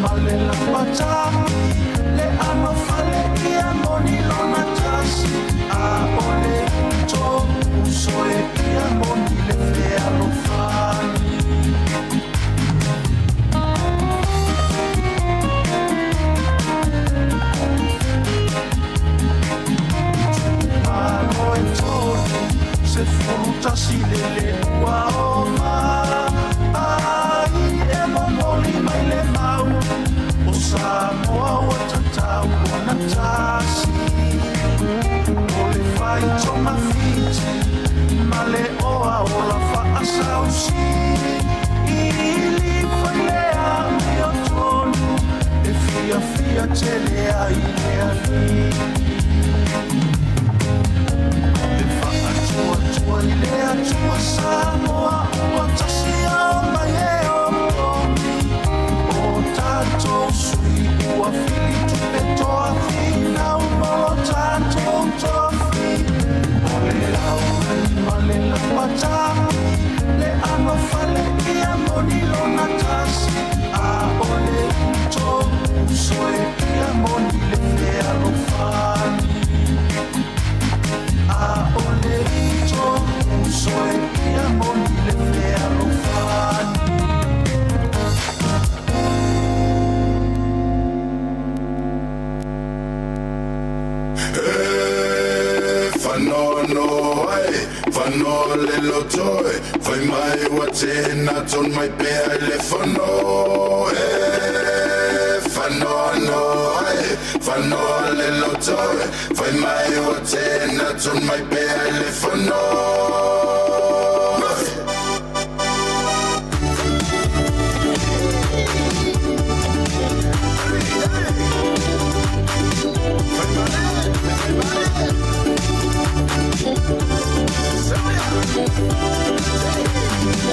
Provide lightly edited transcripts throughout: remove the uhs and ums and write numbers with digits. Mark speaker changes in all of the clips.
Speaker 1: malela pataki le ALOFA le ia moni lona tasi a ole to uso e ia moni le fe ALOFani malo e tonu se fruta si le ua oma ai e momoli mai le mau o Samoa o Tatou Aiga tasi o le fai toma fiti ma le oa o la whaasausi i li Faraile AMIOTONU e fia fia tele ai le ali tua i le atua Samoa ua tasi au mai e omi o tatou sui ua fili tupe toa fina umolo tatou tofi o le lau ma le lapataki le ALOFA le ia moni lona tasi a o le uto uso e ia moni le fe ALOFani a ole ito uso e ia moni le fe ALOFani
Speaker 2: Fanono ai fanole lotoi fai mai watena ton mai pe le fano fanono ai fanole lotoi fai mai watena ton mai pe le fano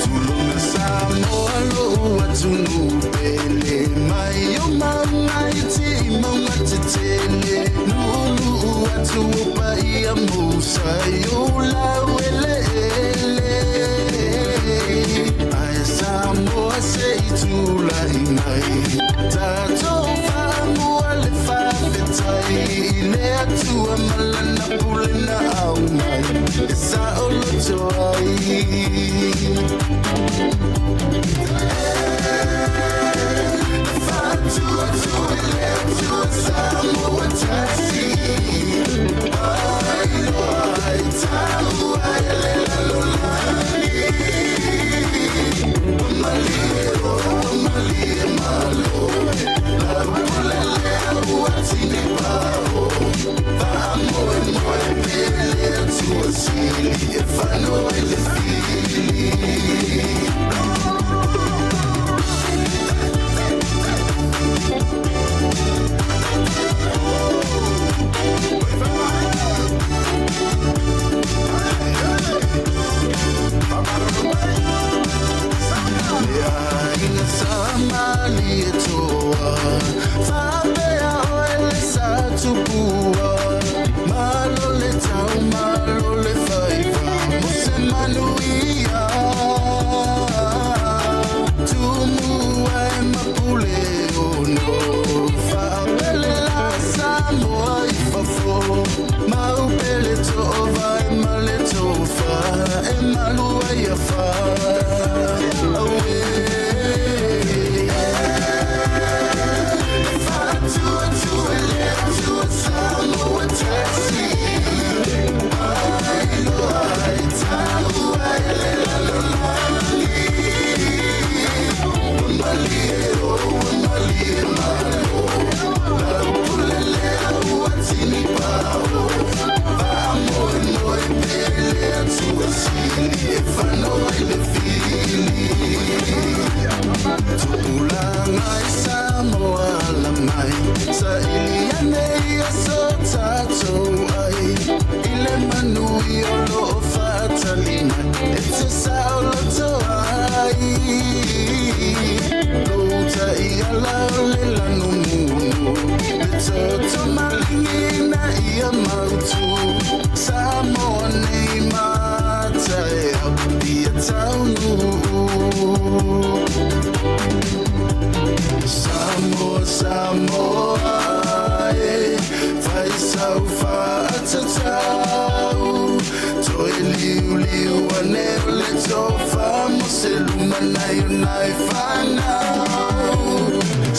Speaker 2: Tulunga Samoa loa tunu pele mai o manga iti manga tetele nulu atu pa ia musa Iulai ai Samoa se Iulai mai Tatou famua le fafetai le atua malana pulena au mai esa oloto ai fatua tuile atua Samoa tasi ai loai tau ai le lalolani malie malo la pulele abuatini pao vamo e moe pele atua sili e fano e le fili Tupulangai Samoa lamai SAILI ane aso Tatou Aiga ile MANUIA lo fatalina etse sauloto ai Louta ia laule lanu munu Betoto malingina ia mautu Samoa nei matai au ia taunu Samoa, vai SOFARA Tatou Toi liu aneu le tofa mo se LUMANA'I whanau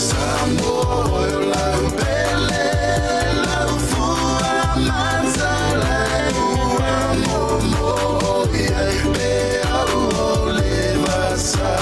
Speaker 2: Samoa o lau pele lau fua manzala ua momo iai pe au o le vasa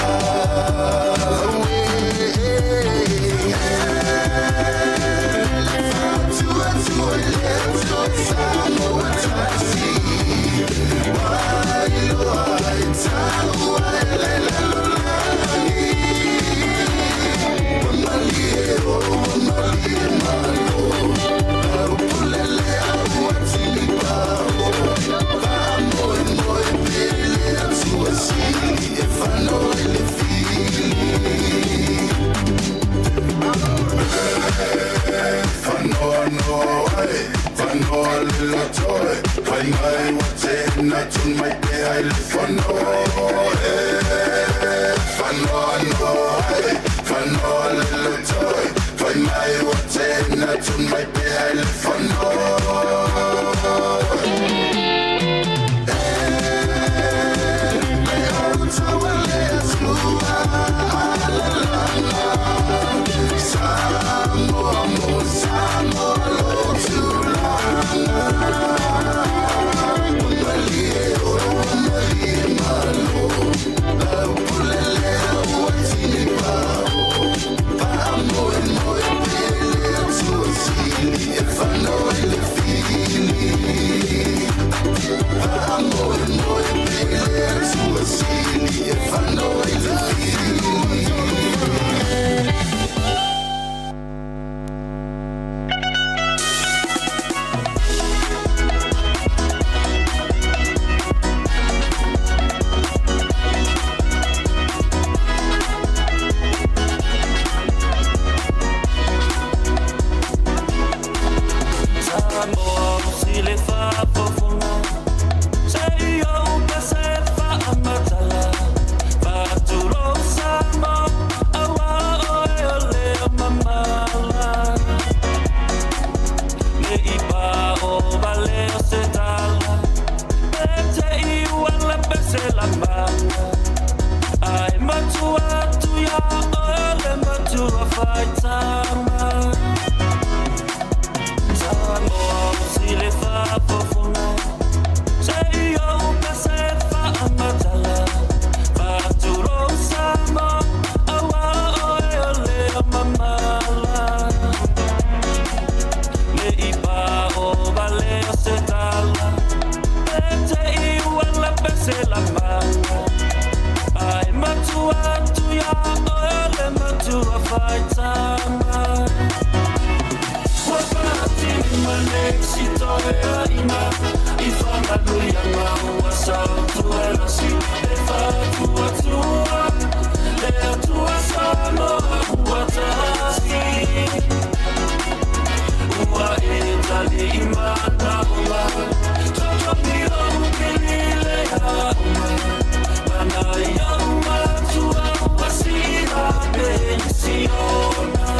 Speaker 1: Manaiya umatua wasira benisiona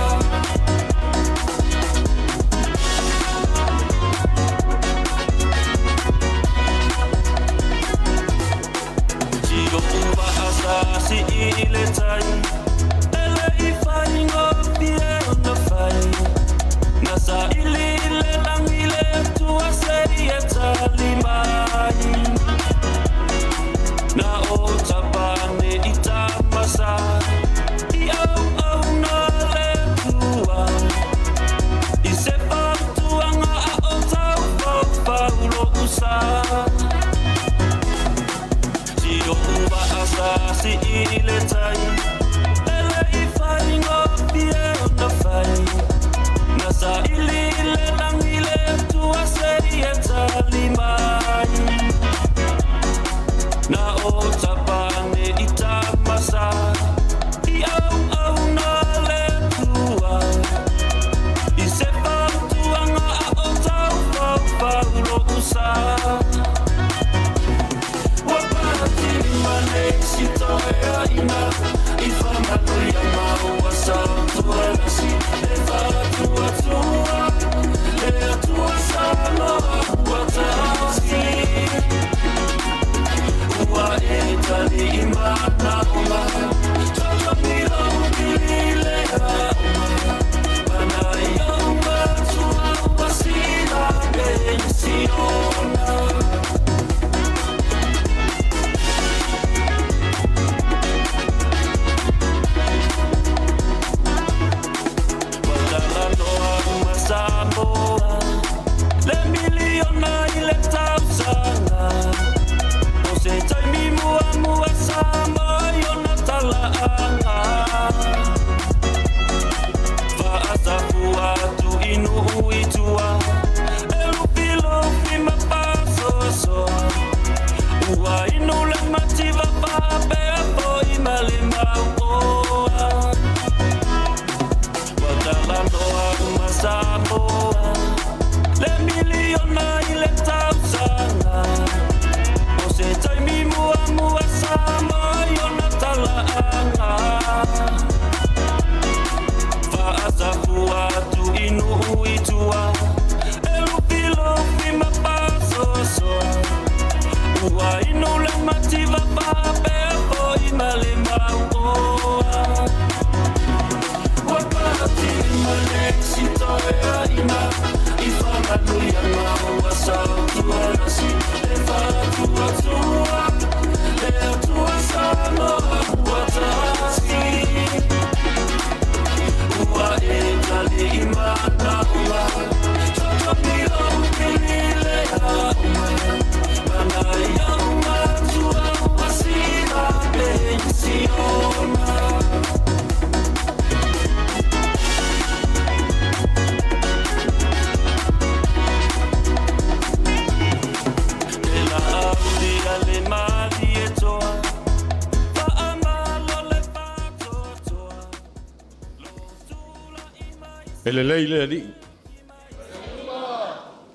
Speaker 3: Ele leile li.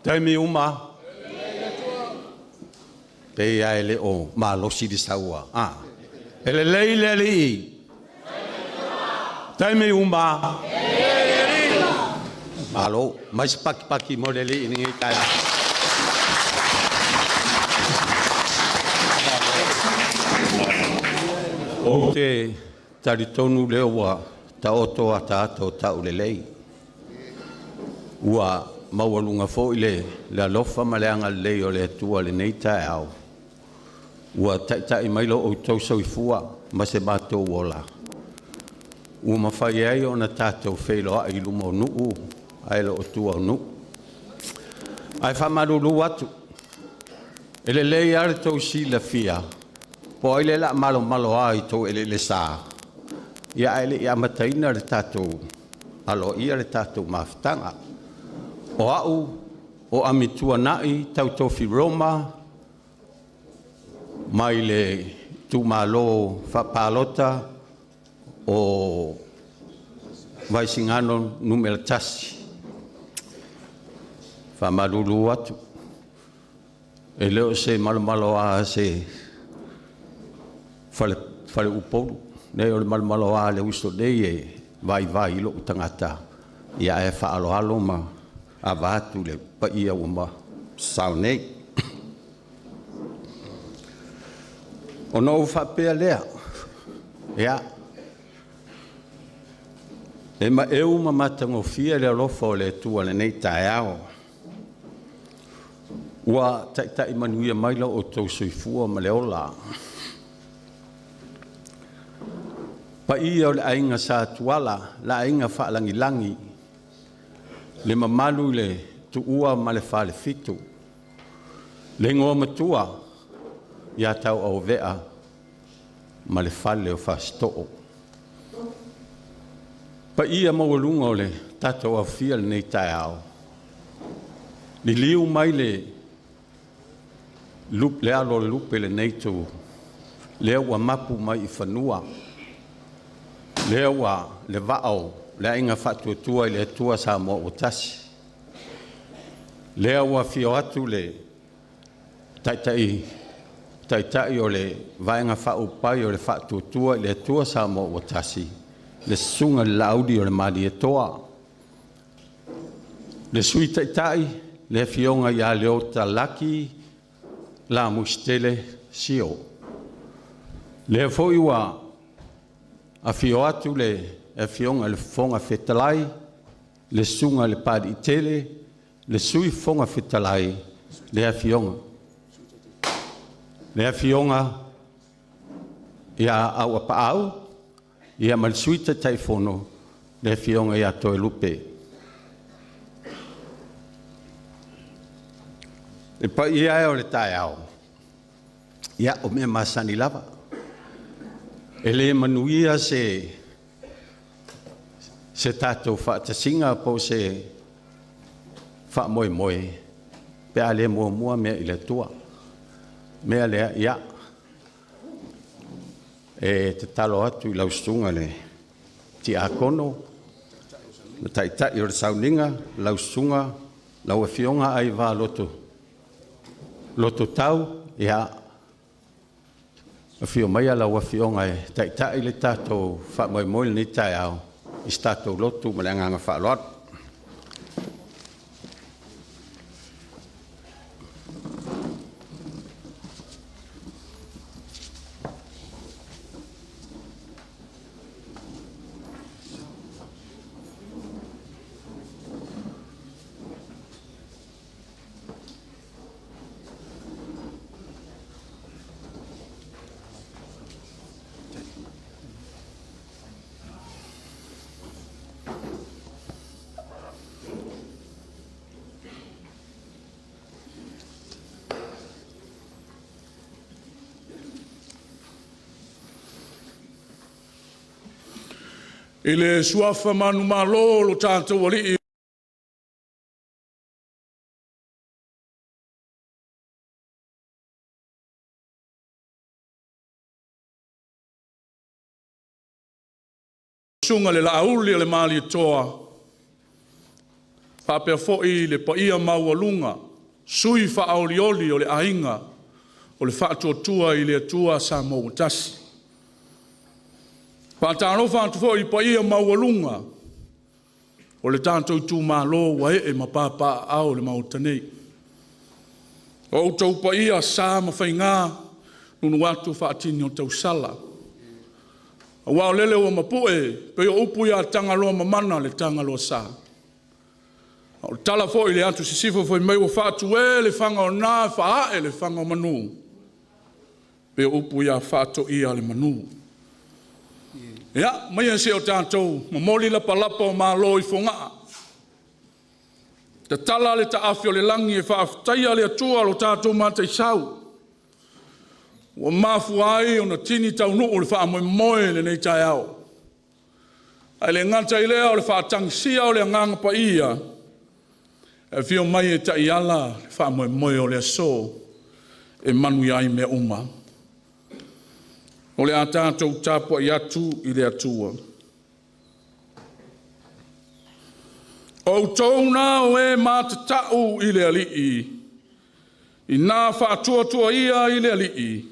Speaker 3: Taimi uma. Te ai le o malosi di saua. Ah. Ele leile li. Taimi uma. Malo, mas paki mo le li ni kai. O te taritonu lewa ta oto ata ato ta ulelei. Ua mawalunga fo ile la lofa maleanga lei o le tua le nei tae au. Ua tai mailo o tau soifua ma se bato wola. Ua mawhai ai o na tatou Feiloaiga lumo nuu ai lo o tua nu. Ai whamaruru atu. Ele lei are tau si la fia. Po ele la malo ai tau ele le saa. Ia ele ia mataina le tatou. Alo ia le tatou maftanga. O au, o AMIOTONU tau tofi Roma, mai le Itumalo PALOTA, o vai singano numero tasi. Whamaruru atu. E leo se malo a se fale upolu. Ne o le malo a le uso nei e vai ilo utangata. Ia e whaalo ma a vatu le pa ia uma sau nei. O no whapea lea. Ia. E ma eu ma matangofia le alofa o le tua le nei tae ao. Ua tai manuia maila o tau soifua ma le ola. Pa ia o le ainga sa tuala, la ainga whaalangi-langi. Le mamalu le tuua ma le whale fitu. Le ngoa matua, ia tau au vea ma le whale o whastoo. Pa ia mawalunga o le tatou au fia le nei tae au. Li liu mai le alo le lupe le nei tu. Le ua mapu mai I whanua. Le ua le vaau. Le inga whatuatua I le tua Samoa o tasi. Le ua fio atu le taitai o le vaenga whaupai o le whatuatua I le tua Samoa o tasi. Le sunga le laudi o le mali e toa. Le sui taitai le fionga I a leo talaki la mustele sio. Le foi ua a fio atu le e fionga le fonga fetalai, le sunga le padi tele, le sui fonga fetalai, le a fionga. Le a fionga ia au a paau, ia malsuita taifono, le a fionga ia toe lupe. E pa ia o le tae au. Ia o mea masani lava. E le manuia se tatou whaatasinga po se wha moe. Pea le mua mea I le tua. Mea lea ia. E te talo atu I laustunga le ti akono. Na taitai o le sauninga, lausunga, lau e fionga ai va loto tau, ia. A fio mai ala ua fionga e taitai le tatou wha moe ni tai au. I statou lotu ma le anganga whaaloat.
Speaker 1: I le suafa manu malo lo tātou wali sunga le lauli le mali toa.
Speaker 4: Whapea fo'i le paia maualunga, sui whaaolioli o le ainga, o le whaatuatua i le atua Samoa tasi. Whaatanofa atu fo'i paia maualunga, o le tātou tūmālo wa e mapapa au le mautanei. O tau paia sā mawhainga, nunu atu whaatini o tau sala. A wao lele o mapue, pe o upu ia tangaloa mamana le tangaloa sā. O tala fo'i le atu sisifo fo'i mai o whaatu e le whanga o nā, whaae le whanga o manu. Pe o upu ia whaato ia le manu. Ia, mai se o tātou, mamoli la palapa o mālo i whongaa. Ta tala le ta awhio le langi e whaaftaia le atua lo tātou mātai sau. Wa mafu ai o na tini tau nuu le wha moe moe le nei tai au. Ai le ngata i lea o le wha tangisia o le nganga pa ia. E whio mai e tai ala le wha moe moe o le aso e MANUIA me uma. O le a tātou tāpua i atu i le atua. O tauna o e mātatau i le alii. I nā whaatuatua ia i le alii.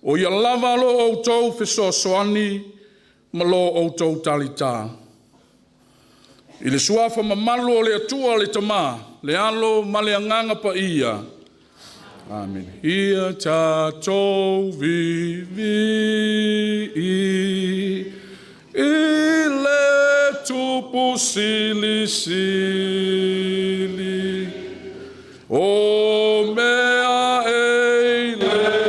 Speaker 4: O ia lava lo o tau fesoasoani ma lo o tau talita. I le suafa mamalu o le atua le tama, le alo ma le anganga pa ia. Amen. Ia tātou vivi i le tupu sili sili o mea e le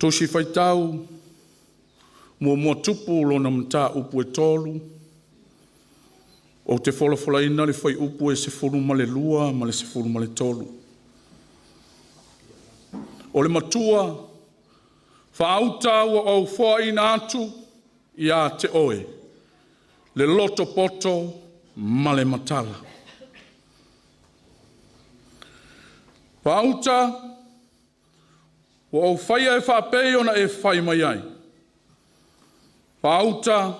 Speaker 4: Tosi whaitau, mua tupu lo na mta upu e tolu, o te wholawhalaina le whai upu e se furu ma le lua, ma le se furu ma le tolu. O le matua, whaauta ua au whaina atu, ia te oe, le loto poto, ma le matala. Whaauta, wa o whaia e whapei ona e whai mai ai. Whaauta,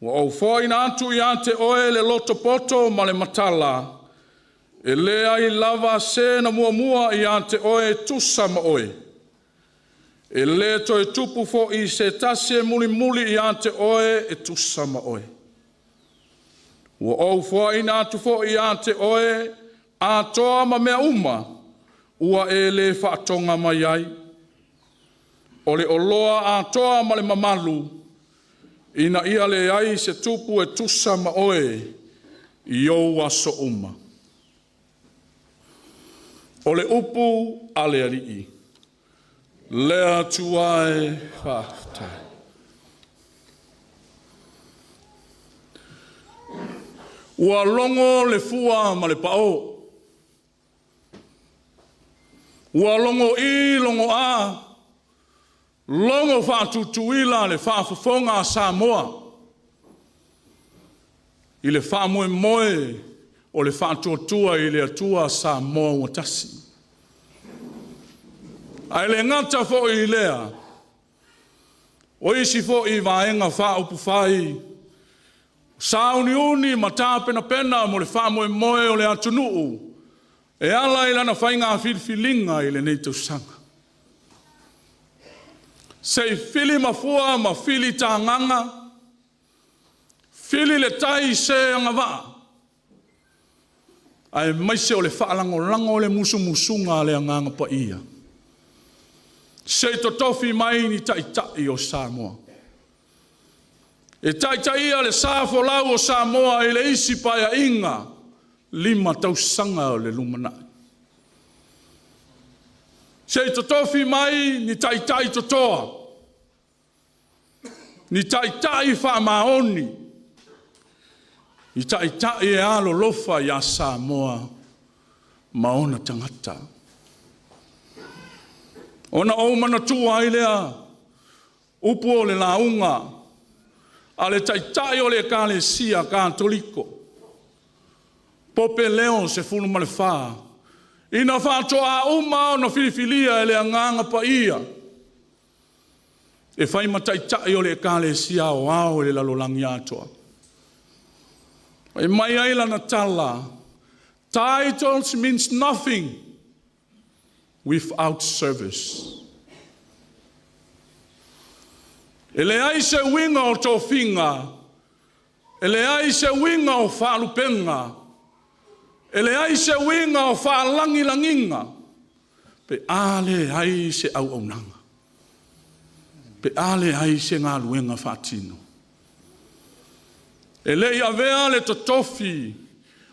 Speaker 4: wa o whaina atu i ante oe le loto poto ma le matala, e lea i lava se na mua i ante oe tusa ma oe. E le to e tupu fo i se tase muli i ante oe e tusa ma oe. Wa o whaina atu fo i ante oe a toa ma mea uma, ua e le whaatonga mai ai. O le oloa a toa ma le mamalu, ina ia le ai se tupu e tusa ma oe, i ou aso uma. O le upu a le alii, lea tuae whaftai. Ua longo le fua ma le pao. Ua longo I longo a. Longo whātutuila le whāwhawhonga a Samoa. I le whāmoe moe o le whātuatua I le atua Samoa ua tasi. Ai le ngata fo I lea. O isi fo I vaenga whaupu whai. Sauni uni mata pena pena mo le whāmoe moe o le atunuu. E ala I lana whainga whilwhilinga I le nei tausanga. Sei fili mafua ma fili tānganga. Fili le tai se anga waa. Ai maise o le whaalango le musunga le anganga pa ia. Sei totofi mai ni tai o Samoa. E tai ia le sāfo lau o Samoa I le isi paia inga. 5 tausanga o le LUMANA'I. Sei totofi mai ni tai totoa. Ni tai whaamaoni. Ni tai e ALOFA ia Samoa maona tangata. Ona o manatua ai lea. Upu o le launga. A le tai o le kale sia kātoliko. Pope leo se funu ma le wha. Ina whātoa uma o na filifilia e le anganga pa ia. E whai matai o le kale sia o ao le lalolangi atoa. E mai aila na tala. Titles means nothing without service. E le ai se winga o tō whinga. E le ai se winga o whaalupenga. E le ai se winga o whaalangilanginga. Pe ale ai se au nanga. Pe ale ai se ngā luenga whaatino. E le ia vea le totofi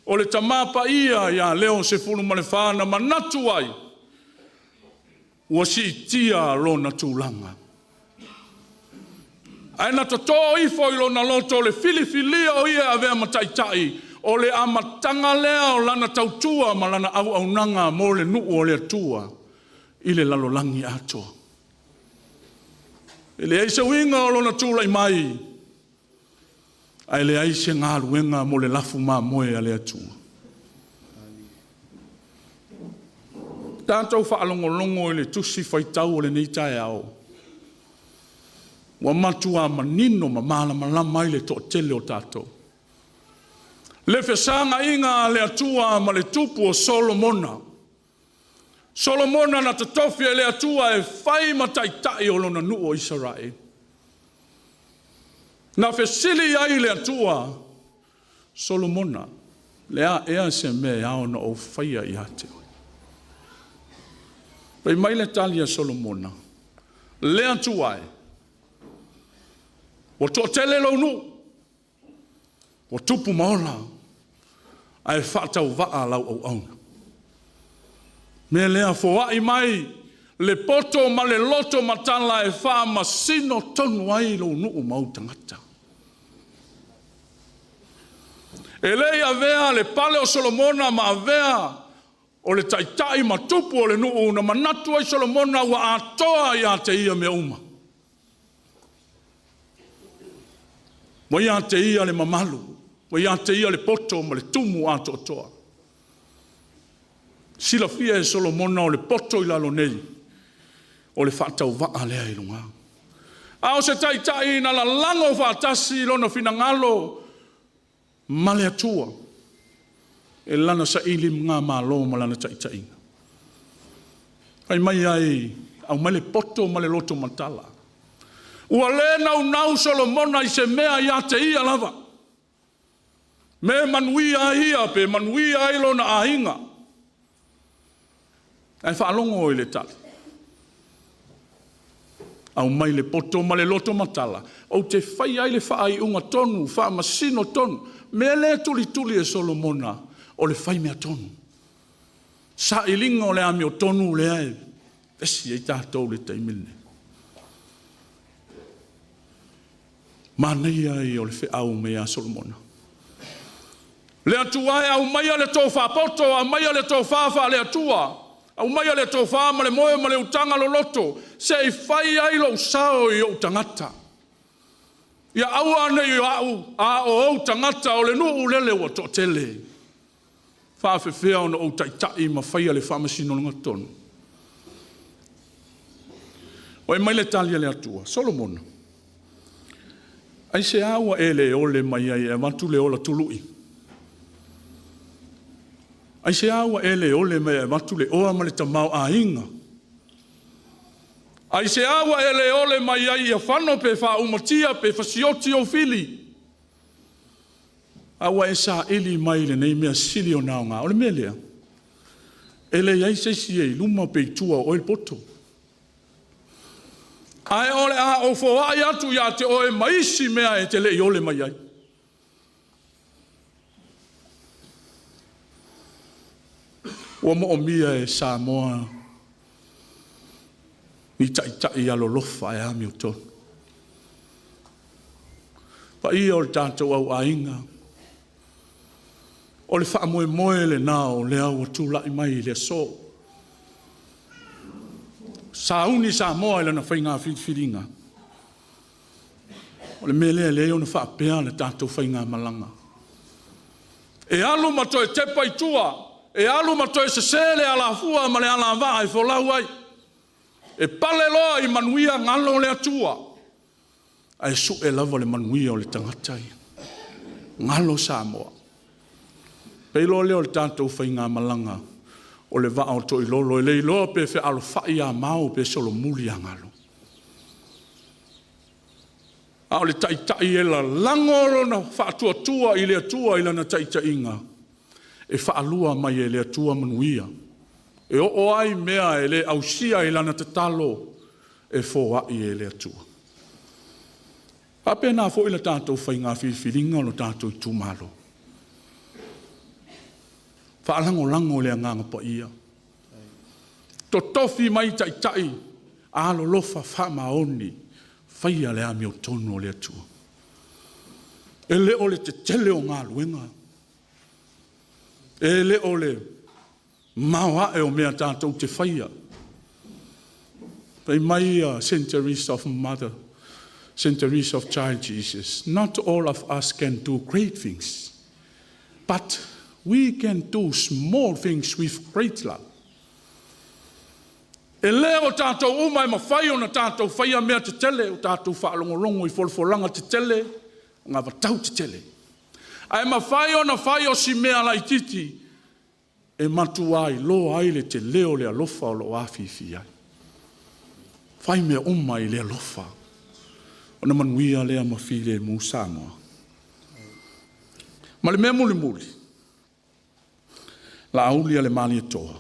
Speaker 4: o le tamapa ia leo se fulu ma le whāna manatu ai. Ua si tia lona tūlanga. Ai na toto ifo I lona loto le filifilia o ia avea mataitai. O le amatanga lea o lana tautua ma lana au nanga mo le nuu o le atua. I le lalolangi atoa. E le aise winga o lona tūlai mai. Ai le aise ngā ruenga mo le lafu mā moe a le atua. Tātou whaalongolongo I le tusi whaitau o le neitai ao. Wa matua manino ma malama mai le to tele o tātou. Le whesanga inga le atua ma le tupu o Solomona. Solomona na tatofi le atua e whai mataitai o lona nuu o Israel. Na whesili ai le atua Solomona. Lea ea se me AIONO o whaia I hate. Pai mai le talia Solomona. Le atua e. O to tele lo nu. O tupu maola. Ai whaatau waa lau au auna. Me lea foai mai. Le poto ma le loto matala e wha masino tonu ai lo nuu mautangata. E lea vea le pale o Solomona ma vea o le taitai ma tupu o le nuu na manatu ai Solomona wa atoa ia te ia me uma. Mo ia te ia le mamalu. Mo ia te ia le poto ma le tumu ato toa. Sila fia e Solomona o le poto I lalo nei. O le whaatau waa lea I lunga. Ao se taitai na la lango whaatasi lona finangalo. Ma le atua. E lana SAILI ngā malo ma lana taitai. Ai mai ai. Au mai le poto ma le loto matala. Ua le nau Solomona I se mea ia te ia lava. Me manuia ia pe manuia I lona ahinga. Ai whaalongo I le tali. Au mai le poto ma le loto matala. O te whai ai le whaai unga tonu, wha masino tonu. Me le tuli e Solomona o le whai mea tonu. Sa ilinga o le AMIOTONU le ai. Esi ei tātou le taimine. Manei ai o le whiau mea Solomona. Le atua e au mai le tō whapoto, au mai le tō whawha le atua. Au mai le tō wha ma le moe ma le utanga lo loto. Se i whai ai lo sao i o tangata. Ia au ane i au a o tangata o le nuu lele wa tō tele. Whawhewhea ona o taitai ma whaia le whamasino lunga tonu. O e mai le talia le atua. Solomon. Ai se awa e le ole mai ai e watu le ola tului. Ai se awa ele ole me matu le oa ma le tamau ainga. Ai se awa ele ole mai ai a whano pe wha umatia pe whasioti o fili. Awa e sa ili mai le nei mea sili o nao ngā. Ole mea lea. Ele iai seisi e luma pe tua o el poto. Ai ole a o foa ai atu ia te oe maisi mea e te le i ole mai ai. Ua mo o mia e Samoa ni tai alolofa e AMIOTONU. Pa ia o le tātou au ainga. O le whaamoe le nao le au atulai mai le so. Sauni Samoa e lana whainga whiringa. O le mele le o na whaapea le tātou whainga malanga. E alu mato e tepa i tua. E alu matoe se sele ala fua ma le ala va e folau ai. E pale loa i manuia ngalo le atua. Ai su e lava le manuia o le tangatai. Ngalo Samoa. Peilo leo le tātou whainga malanga o le vaa o toi lolo. E lei loa pe fe alo whai a mau pe solo muli a ngalo. A o le taitai e la langolo na whaatua i le atua i lana taitai inga. E whaalua mai e le atua manuia. E o ai mea e le ausia i lana te talo e fōa i e le atua. Pape nā fo i la tātou whainga whiwhiringa o no tātou Itumalo. Whaalango le anganga pa ia. To tofi mai tai alo lofa whamaoni whaia le AMIOTONU o le atua. E le o le te tele o ngā luenga. E le ole maua e o mea tātou te whaia. Pei mai centuries of mother, centuries of child Jesus. Not all of us can do great things, but we can do small things with great love. E le o tātou umai ma whai o na tātou whaia mea te tele, o tātou whaalongolongo i folfolanga te tele, ngā watau te tele. Ai ma whai o si mea lai titi e matu ai, lo ai le te leo le alofa o lo awhiwhi ai. Whai mea i le alofa. O na manuia lea ma while mu Samoa. Ma le mea muli. La aulia le mani e toa.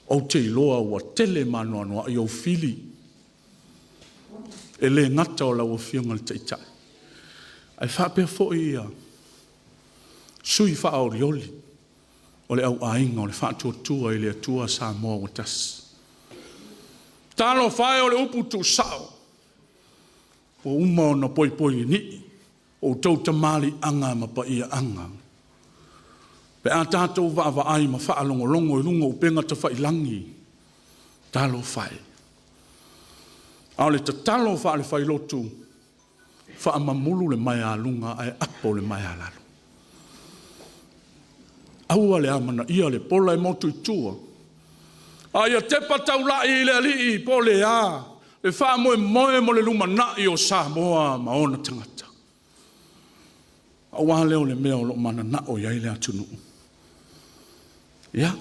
Speaker 4: O te iloa ua tele manoanoa i o whili. E le ngata o la ua whionga le teitai. Ai whapea fo ia sui wha aorioli o le au ainga o le whatuatua i le atua Samoa o tas. Talo whae o le upu tu sao o uma o na poi ni o tau tamali anga ma pa ia anga. Pe a tātou wa ai ma wha longo i lunga upenga ta whailangi. Talo whae. A le tatalo wha le whailotu whaamamulu le mai alunga ai apo le mai alalo. Aua le amana ia le pola e motu i tua. Ai a tepa taulai i le alii po le a. Le whaamoe mo le LUMANA'I o Samoa ma ona tangata. Aua leo le mea o lo mana na o iai le atunu. Ia.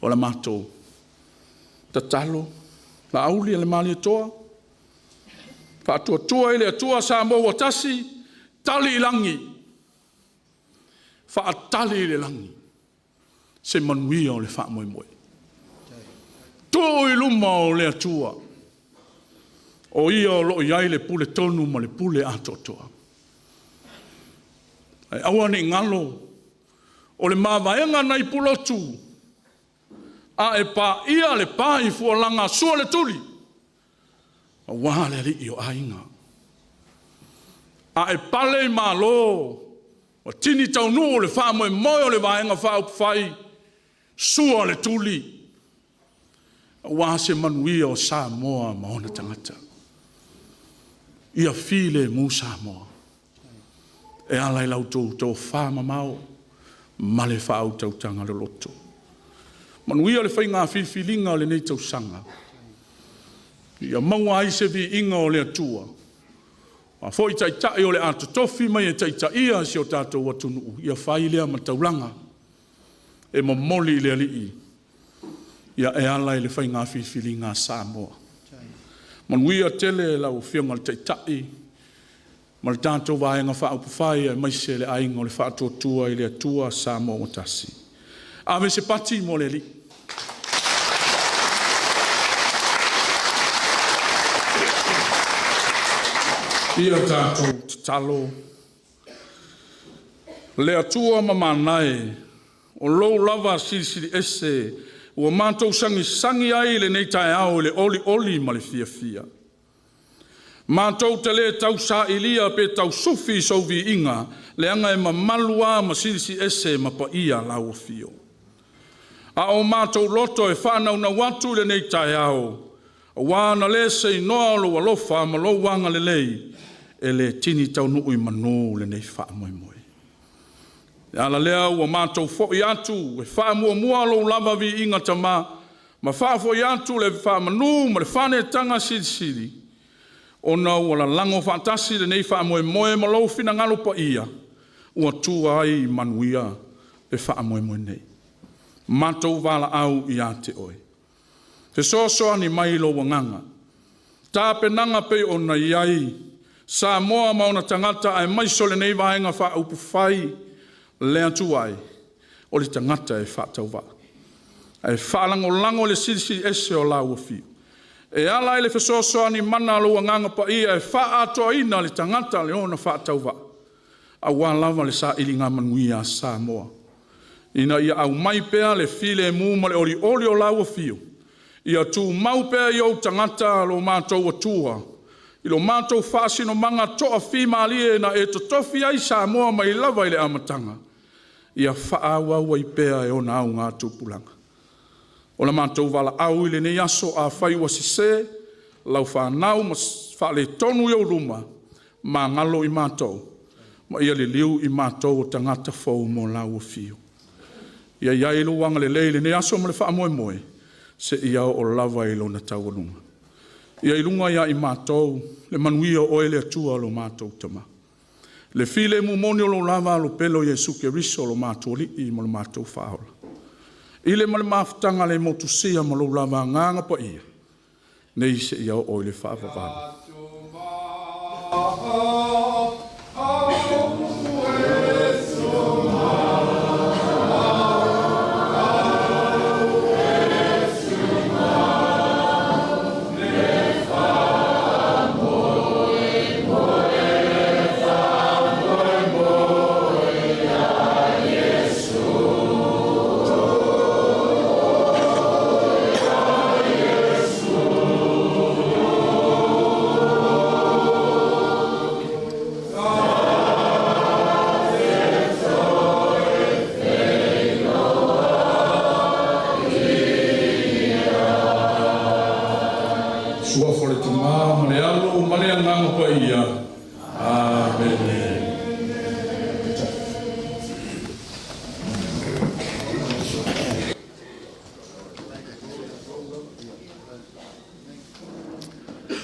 Speaker 4: O la matou. Tatalo. La auli le mali toa. Whaatua i le atua Samoa o tasi. Tali langi. Whaatali le langi. Se manuia o le whaamoe. Tō i luma o le atua. O ia o lo iai le pule tonu ma le pule atotoa. Ai aua ni ngalo. O le mawaenga nei pulotu. A e pa ia le pa i fualanga sua le tuli. A wale li i o ainga. A e pale malo. O tini tau nu o le wha moe moe o le vaenga wha upu whai. Sua le tuli. Wa se manuia o Samoa ma ona tangata. Ia file mu Samoa. E alai lau tō wha mamao. Ma le wha au tau tanga le loto. Manuia le whai ngā whiwhilinga o le nei tau sanga. Ia maua ai se vi inga o le atua. Ma foi tai tai o le ato tofi mai e tai tai ia si o tātou atunu. Ia whai lea ma taulanga. E momoli le alii. Ia e alai le whai ngā whiwhilinga Samoa. Manuia tele lau whionga le tai tai. Ma le tātou vaenga wha upu whai e maise le ainga o le wha atua i le atua Samoa o tasi. Ave se pati mo le li. Ia tātou talo. Le atua mamanae. O lou lava siri ese. Ua mātou sangi ai le nei tae au le oli ma le fia. Mātou te le tau SAILI pe tau sufi sau vi inga. Le anga e mamalua ma siri ese ma pa ia lau fio. A o mātou loto e whanau na watu le nei tae au. Wana le se inoa lo alofa ma lo wanga le lei. E le tini tau nui manu le nei wha moe. Ala lea ua mātou fo i atu, e wha mua lo lava vi inga tama, ma wha fo i atu le wha manu, ma le whane tanga siri. Ona ua la lango whaatasi le nei wha moe ma lo fina ngalo pa ia, ua tua ai manuia le wha moe nei. Mātou wala au i ate oi. Te soa ni mai lo wanganga. Tā penanga pe ona iai, Samoa mauna tangata ai maiso le nei vaenga wha upu whai, le atu ai, o le tangata e wha TAUVA. E whalango le siri ese o lau fio. E ala ele fesosoa ni mana lo nganga pa ia e wha atoa ina le tangata le ona wha TAUVA. A wā lava le SAILI ngā manuia Samoa. Ina ia au mai pea le file mu ma le oli o lau fio. Ia tu mau pea i au tangata lo mātou atua. I lo mātou whaasino manga toa whima alie na e to tofi ai Samoa mai lava i le amatanga. Ia whaawau i pea e ona au ngā tūpulanga. O la mātou wala au i le nei aso a whaiwa sise, lau whanau ma whaale tonu i auruma, ma ngalo i mātou, ma ia le liu i mātou o tangata fau mo lau o fio. Ia iailu wanga le leile nei aso ma le wha moe, se ia o lava i lo na tauanunga. Ia ilunga ia i mātou, le manuia o ele atua lo mātou tama. Le file mu moni o lo lava lo pelo Yesu Keriso lo mātou li i mo lo mātou whaola. Ile ma le mafutanga le motusia ma lo lava nganga pa ia. Nei se ia o ele whaavavana.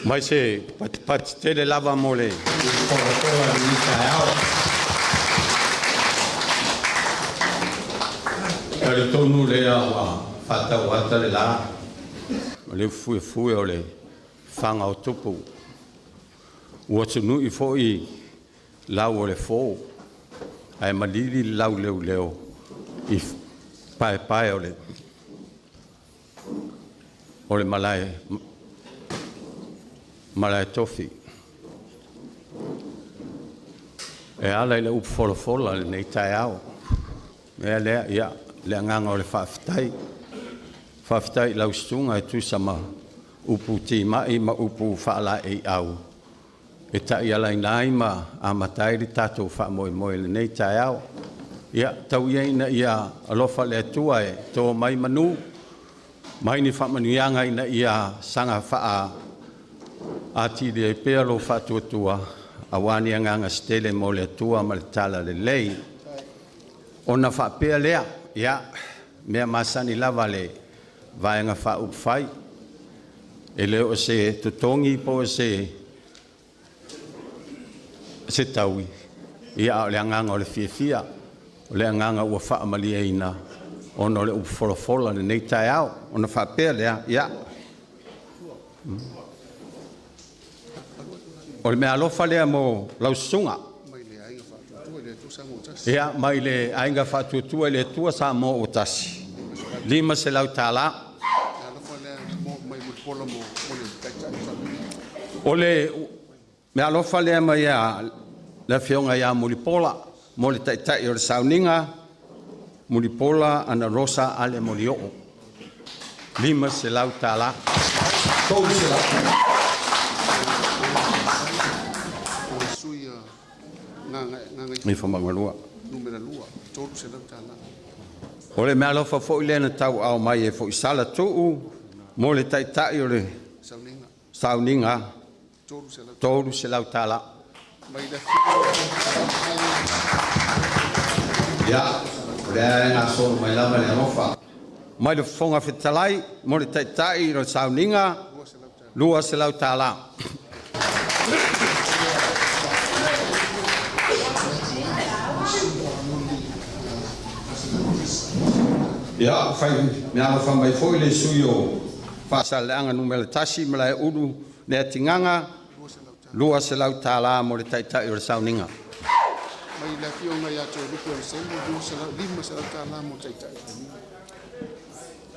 Speaker 3: Mai se pat tele lava mole. Kare tonu le a fata wata le la. Le fue o le fanga o tupu. Ua tunu i fo i lau o le fo. Ai malili lau leo. I pae o le. O le malai tofi. E ala i le upu folofola le nei tai au. E lea, ia, le nganga o le whaafitai. Whaafitai lau stunga e tu sama upu ti mai ma upu whaala e au. e tai ala inai ma a matai li tatou wha moe moe le nei tai au. Ia, tau ia ina ia alofa le atua e tō mai manu, mai ni wha manuianga ina ia sanga wha a tiri e pēr lo wha tuatua, a wani anganga stele mo le atua ma le tala le lei. Ona wha pēr lea, ia, mea masani lava le vaenga wha upwhai, e leo se tutongi po se taui. Ia o le anganga o le fia, o le anganga ua wha amalia ina, ono le upwholofola le nei tai au, ona wha pēr lea, ia. O le mea alofa lea mo lausunga. Ia, mai le ainga wha tuatua le tua sa mo o tasi. Lima se lau tāla. O le mea alofa lea mai a le whionga ia mulipola, mo le taitai o le sauninga, mulipola ana rosa ale mo li o. Lima se lau tāla. Tolu se lau tāla. Mi whamangalua. O le mea alofa fo i lena tau au mai e fo i sala tuu, mo le taitai o le sauninga, tolu se lau tāla. Ia, le aenga solo mai lama le alofa. Mai le fonga fitalai, mo le taitai o le sauninga, lua se lau tāla. Ia, fai me alofa mai foi le sui o whaasaleanga numele tasi me lai uru le atinganga lua se lau tāla mo le taitai o le sauninga.
Speaker 5: Mai la fionga ia tō lupo le selu, lima se lau tāla mo taitai.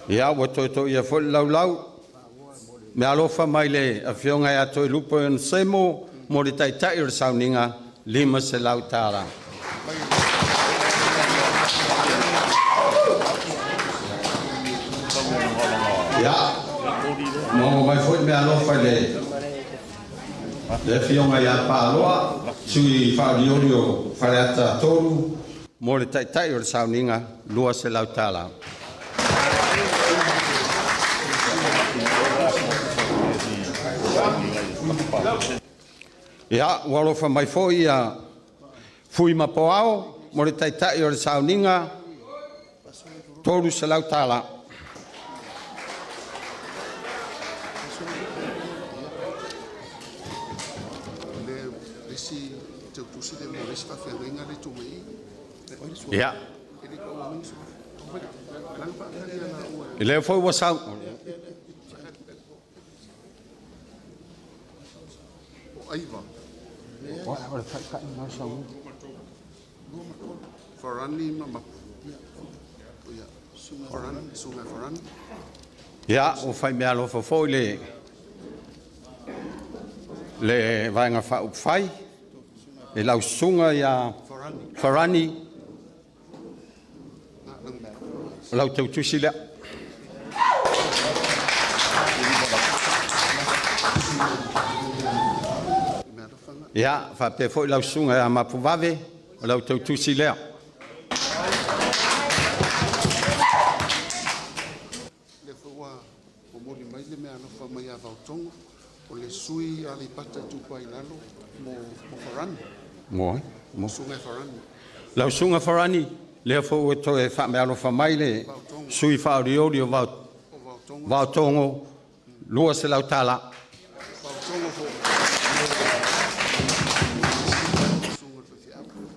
Speaker 3: Ia, ua toi ia foi lau me alofa mai le a fionga ia tō lupo le semo mo le taitai o le sauninga lima se lau tāla. Ia, mo mai foi me alofa le fionga ia pāloa, sui whaariorio whareata toru, mo le taitai o le sauninga, lua se lau tāla. Ia, alofa mai foi ia fui mapoao, mo le taitai o le sauninga, toru se lau tāla. Ia. E leo foi ua sau.
Speaker 5: Aiva. Farani mama. Farani, sunga farani.
Speaker 3: Ia, o fai mea alofa foi le vaenga wha upwhai, e lau sunga ia Farani, lau tau tusi lea. Ia, whape foi lau sunga ia mapuvave, lau tau tusi lea.
Speaker 5: Le fua, o mori mai le mea alofa mai a vautonga, o le sui ali pata tupai lalo, mo farani.
Speaker 3: Mo.
Speaker 5: Sunga farani.
Speaker 3: Lau sunga Farani, lea fo to e wha me alofa mai le sui whaoriori o vautongo, lua se lau tāla.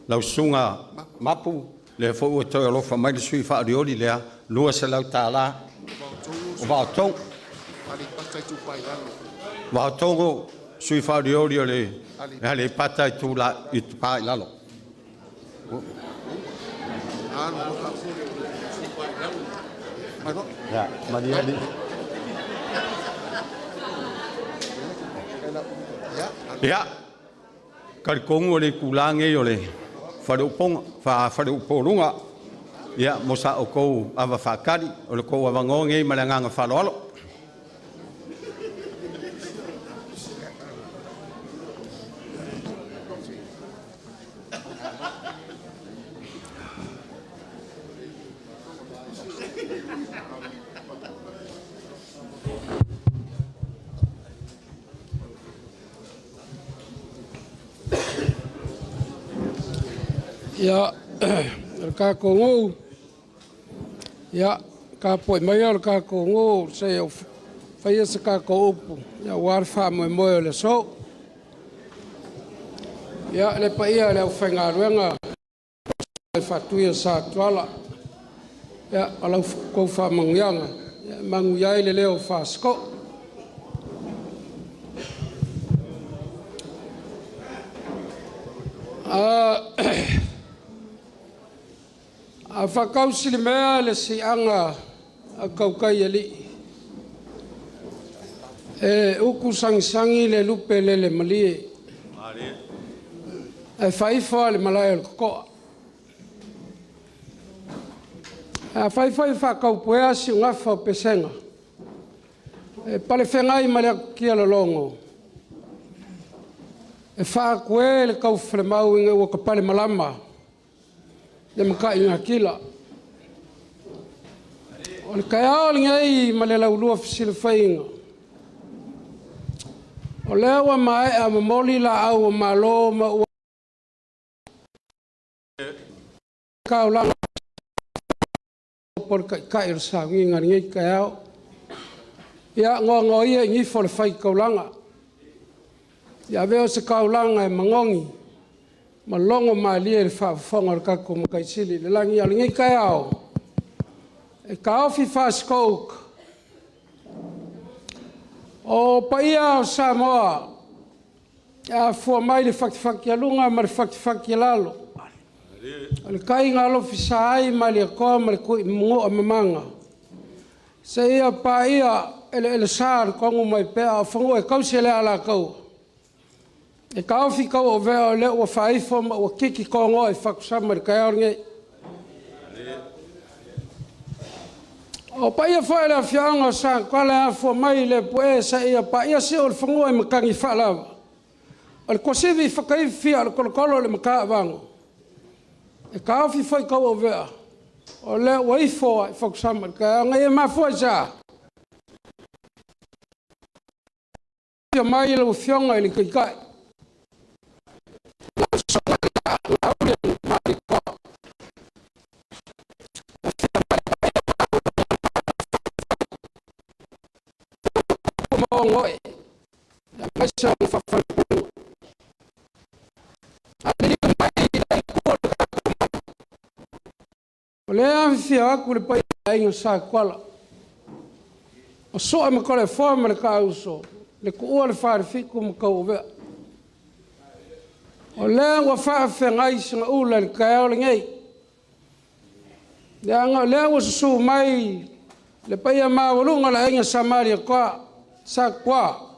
Speaker 3: Lau sunga mapu, lea fo to e alofa mai le sui whaoriori lea, lua se lau tāla. O vautongo. Vautongo, sui whaoriori o le pata i tupai lalo. Ya, Maria di. Ya. Karikongo le kulange o le whareupong, whareupolunga. Ya, mosa o kou awa whakari, o le kou awa ngonge malanganga wharoalo.
Speaker 6: Ya, ka kongo. Ya, ka poi mai ka kongo se fai se ka ko upu. Ya war fa mo mo le so. Ya le pa ia le fenga ruenga. Fa tu ia sa twala. Ya ala ko fa mangyanga. Ya manguia le leo fa sko. A whakausili mea le si anga a kaukai ali. E uku sangisangi le lupe le malie. E whaifa le malai al kokoa. A whaifa i whakaupuea si ungafa o pesenga. E pale whengai malea kia lolongo. E whaakue le kaufele mau inga ua ka pale malama. Le maka inga kila. O le kaya o lingai ma le laulua fisile whainga. O lea wa mae a mamoli la au o malo ma ua. Ka o langa. Por ka irsa nginga ngai kaya o. Ia ngoa ia ngifo le whai kaulanga. Ia veo se kaulanga e mangongi. Ma longo ma lia le whaafonga ka ko makaisili. Le langi ala ngai kai au. E ka ofi whaaskouk. O paia o Samoa. A fua mai le whakifaki alunga ma le whakifaki alalo. Le kai ngā alofi saai ma le koa ma le kui mungo a mamanga. Se ia pa ia ele saar kongu mai pea a whangu e kausi le ala kau. E ka ofi kau o vea o le ua whaifo ma ua kiki kongo e whakusama le kai aoringe. O pa ia whae le a whianga sa kwa le a fua mai le pue sa ia pa ia se o le whangu e makangi whaalawa. O le kosivi whakaifi a le kolokolo le makaa wango. E ka ofi whai kau o vea. O le ua ifo e whakusama le kai aoringe e mafua sa. Ia mai le uwhionga ili kai. Lea fia aku le pai ainga sa kwala. O soa me kore forma le ka uso. Le kuua le whaarifiku ma kau vea. O lea ua whaafengai singa ula le kai le ngei. Lea ua susu mai le pai a mawalunga la ainga sa maria kwa. Sa kwa.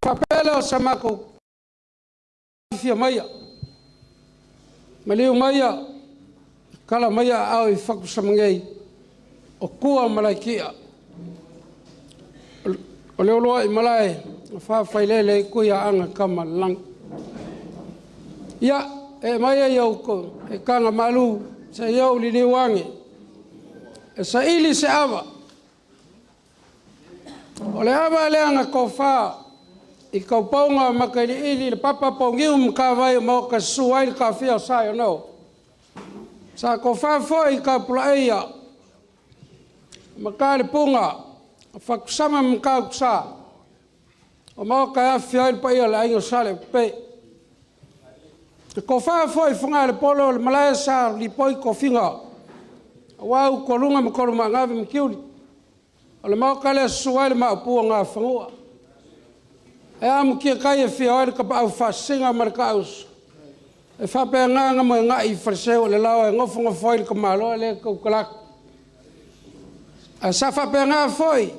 Speaker 6: Papela o samako fia maia. Maliu maia. Kala maia au I whaku samangei. O kua malaikia. O leo loa I malai. Faraile I kuia anga kama lang. Ia e maia iau ko. E kanga malu. Se iau li wangi. E SAILI se awa. O le awa leanga ko wha. I kau paunga makaili ili le papa paungiu mkawai mo ka suai ka fia sa AIONO. Sa ko fa foi ka pulaia. Makale punga. Fakusama mka sa. O mo ka fia il pa ia la ingo sale pe. Ko fa foi funga le polo le malaya sa li poi ko finga. Wa ko lunga mo ko ngavi mkiuli. O le mo ka le suai ma puanga fangua. E amu kia kai e whia oare ka pa au whasinga marikaus. E whapea nganga mo e ngai whariseo le lau e ngofunga whoi ka malo le kaukalak. E sa whapea ngā whoi.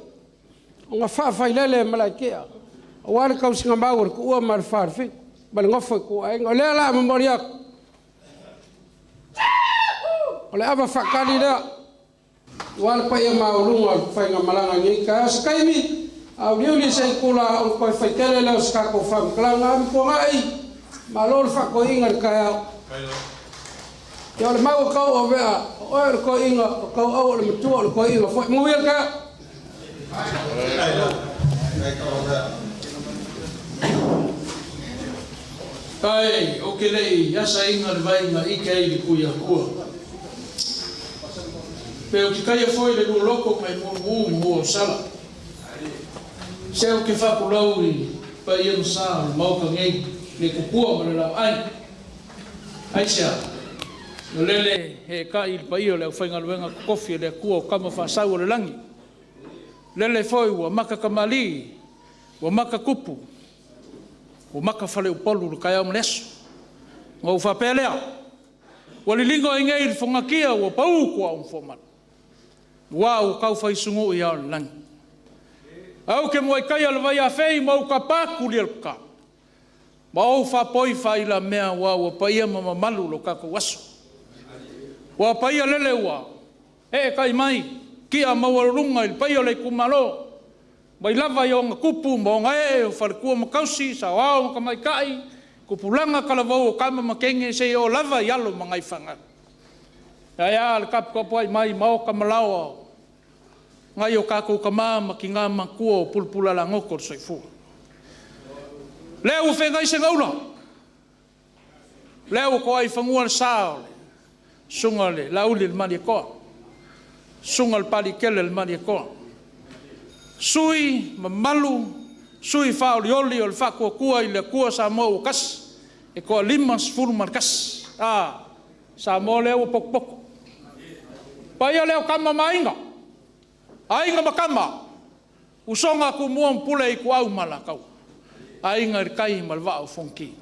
Speaker 6: O ngā whawhailele malaikia. O wale kausinga maur ku ua mara wharwhi. Bale ngofoi ku ainga. O lea la mamori aku. O le awa whakali lea. Wale pa ia maurunga whainga malanga ngika. Asa kaimi. Au liuli sei kula o koe whaitele leo skako whamklanga ami ko ngai ma lor whako inga le kai au. Ia le mau kau o vea o e le koe inga o kau au le matua o le koe inga. Muia ka?
Speaker 7: Ai, o ke lei, asa inga le vai ma ike ai li kuia kua. Pe o ki kaia foi le nua loko mai mua sala. Se o ke whapulau i pa ia msa le mauka ngei le kupua ma le lau ai. Ai sea, no lele he ka i pa ia le au whainga luenga kofi le kua o kama whasau o le langi. Lele foi ua maka kamali, ua maka kupu, ua maka whale upolu le kai au mleso. Ngau whapelea, ua lilingo i ngei le whangakia ua pau kua un whoman. Ua u kau whaisungu i au le langi. Au ke mua i kai ala vai a whei mau ka pāku li alka. Ma au whapoi whai la mea ua paia mama malu lo kako waso. Ua paia lele ua, kai mai, kia mawarunga il paia le kumalo. Mai lava i o ngā kupu, ma o ngā o wharekua makausi, sa wao ka mai kai, kupulanga kalavau o kama makenge se o lava i alo mangai whanga. Ia le kapu ai mai mao ka malawa, ngai o kako ka mama ki ngā makua o pulpula la ngoko le soifua. Leo u whengai se ngaula. Leo ko ai whangua le sao le, sunga le, lauli le mani koa. Sunga le pali kele le mani koa. Sui, mamalu, sui whaolioli o le whakua kua i le kua Samoa o kasi. E koa 5 man kasi. Samoa leo o pokpoko. Paia leo kama mainga. Ainga makama. Usonga ku mua mpule i ku au malakau. Ainga rikai malwa o fonki.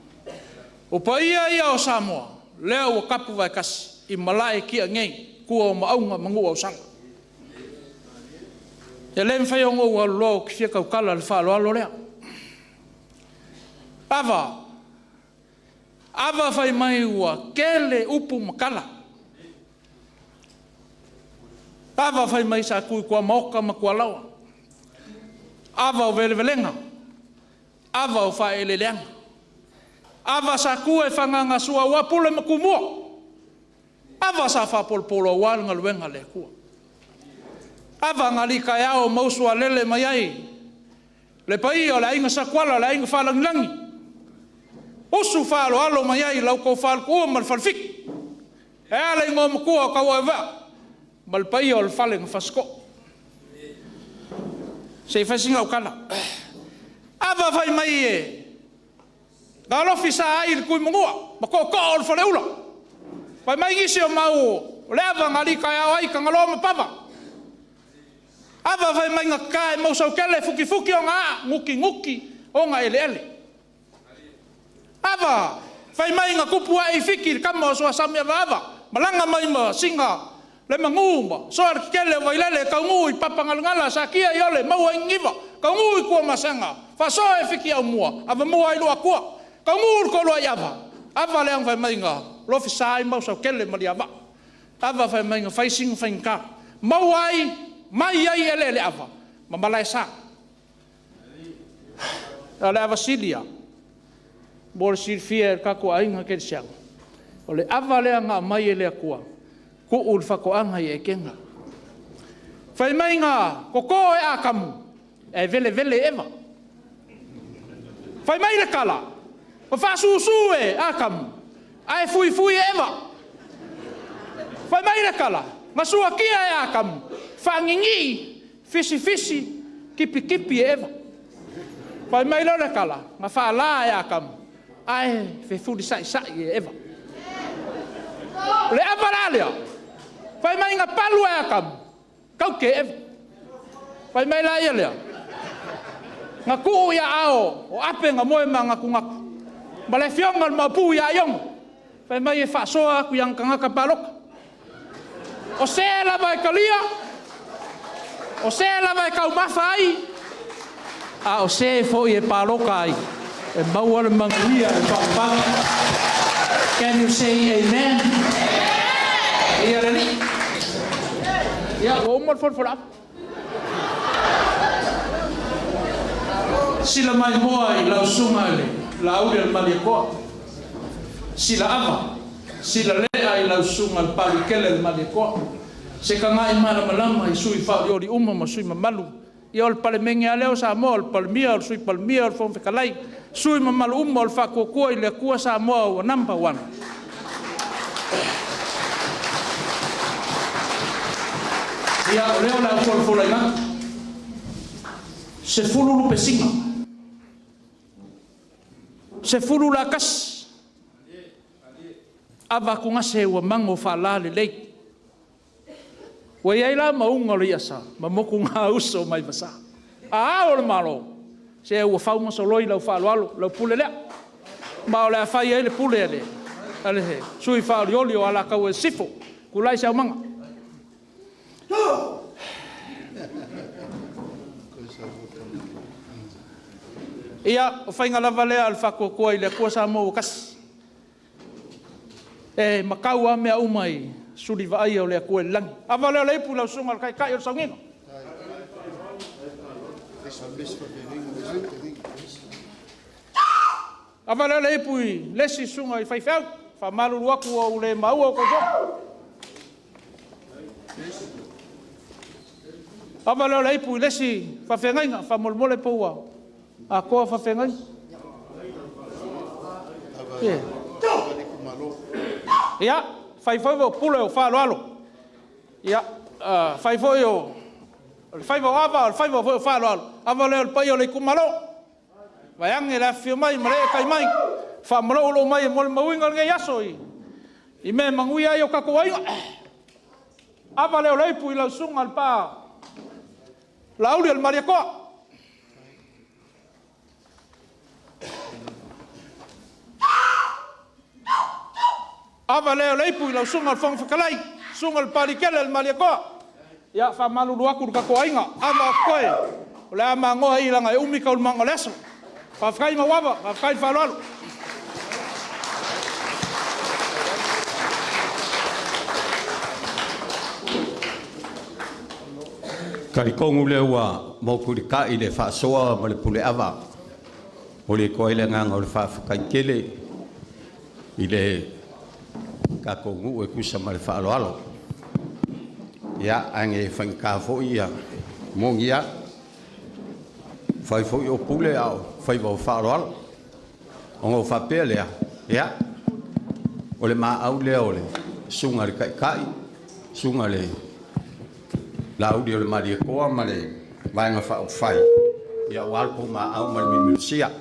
Speaker 7: O paia ia o Samoa. Leo o kapu vai kasi. I malae kia ngei. Kua o maunga mangua o sanga. E le mwhai o ngau alo ki whia kaukala le whaalo alo lea. Ava whai mai ua kele upu makala. Ava whai mai sa kui kua maoka ma kua lawa. Ava o vele velenga. Ava o whae ele leanga. Ava sa kua e whanganga sua ua pule ma kumua. Ava sa whapolpolo wālanga luenga le kua. Ava ngali kai ao mausua lele mai ai. Le pai o la inga sakwala la inga whalangilangi. Usu whalo alo mai ai lau kou whalo kua mal whalfik. E ala ingo makua kau e wā. Mal pai o le whalenga whasko. Se whasinga ukala. Ava whai mai e. Ga alofi sa ai le kui mungua. Ma ko o le whaleula. Whai mai ngisi o mau. Le ava ngali kai ao ai ka ngaloa ma pava. Ava vai mai ngā kai mausau kele fuki o ngā nguki o ngā ele. Ava vai mai ngā kupua e fiki kama o soa samia va ava. Malanga mai ma singa le mangumba. Soa kele vai lele ka ngui papangalungala sa kia i ole maua ingiva. Ka ngui kua masanga. Fa soa e fiki au mua. Ava mua i loa kua. Ka ngui ko loa i ava. Ava leang vai mai ngā lofi sai mausau kele mali ava. Ava vai mai ngā whaising whainka. Mauai mai ai ele ava, ma malai sa. Ale ava silia. Bor silfia kako ainga ke siang. Ole ava le nga mai ele kua. Ku ul fako anga e kenga. Fai mai nga koko e akamu. E vele eva. Fai mai le kala. Ma fa su e akamu. Ai fui eva. Fai mai le kala. Ma sua kia e akamu. Whangingi, fisi, kipi e eva. Pai mai lora kala, ngā whaala e akamu. Ai, furi sai e eva. Le avaralea, pai mai ngā palu e akamu. Kau ke eva. Pai mai la ia lea. Ngā kuu ia ao, o ape ngā moe ma ngā kungaku. Ma le fionga ma pu ia iong. Pai mai e whaasoa ku yang kangaka paloka. O se lava e kalia. O se lava e kau mafa ai. A o se foi e paloka ai. E maua le manguia e whapanga. Can you say amen? Ia rani. Ia, o umar forfora. Sila mai moa i lau sunga ele. La aure al mali koa. Sila ava. Sila lea i lau sunga al pali kele al mali koa. Se ka ngai mara malama i sui whaori ori uma ma sui mamalu ia o le palemenge a leo Samoa, o le palemia, o le sui palemia, o le fonfekalai, sui mamalu uma o le whakuakua i le kua Samoa ua number 1. Ia o leo la ufolfolaiga, se fulu lupe singa, se fulu la kas, ava kungase ua mango whala le lei. Wa iai la maunga le iasa, ma moku ngā uso mai basa. A o le malo, se ua whauma soloi lau whaaloalo, lau pule lea. Ma o le a whai ai le pule ale, ale he, sui whaolioli o ala kau e sifo, kulai se au manga. Ia, o whainga lava lea al whakuakua i le kua Samoa o kasi. E makau a mea umai, suri vai o le kua langi. Awa leo leipu lau sunga al kai o saunginga. Awa leo leipu i lesi sunga i whaifeau, whamaruru aku o le maua o kojo. Awa leo leipu i lesi whawhengainga, whamolmole poua. A koa whawhengai? Ia, whaifoi o pule o whaaloalo. Ia, whaifoi o... Whaifoi awa, whaifoi o whaaloalo. Awa leo le pai o le kumalo. Waiange la whio mai, mare e kai mai. Whamalo ulo mai e mole mauinga nge yaso i. I me mangui ai o kako wainga. Awa leo leipu i lau sunga al pā. Lauri al maria koa. Awa leo leipu i lau sunga al whangwhakalai, sunga al parikele al mariakoa. Ia whamalulu aku ruka koa inga, awa koe. O le ama ngoa i langa e umika ul manga leso. Whawhakai mawawa, whawhakai whaloalo.
Speaker 3: Karikongu le ua maupurika i le whaasoa ma le pule awa. O le koe le nganga o le whawhakai kele i le kakongu e kusa ma le whaaloalo. Ia ange whankā fōi ia mongi ia. Whai fōi o pule au, whai wau whaaloalo. Ongo whapea lea, ia. O le maa au lea o le sunga le kai, sunga le laudi o le maria koa ma le vaenga whai. Ia o alpo maa au ma le mimilusia.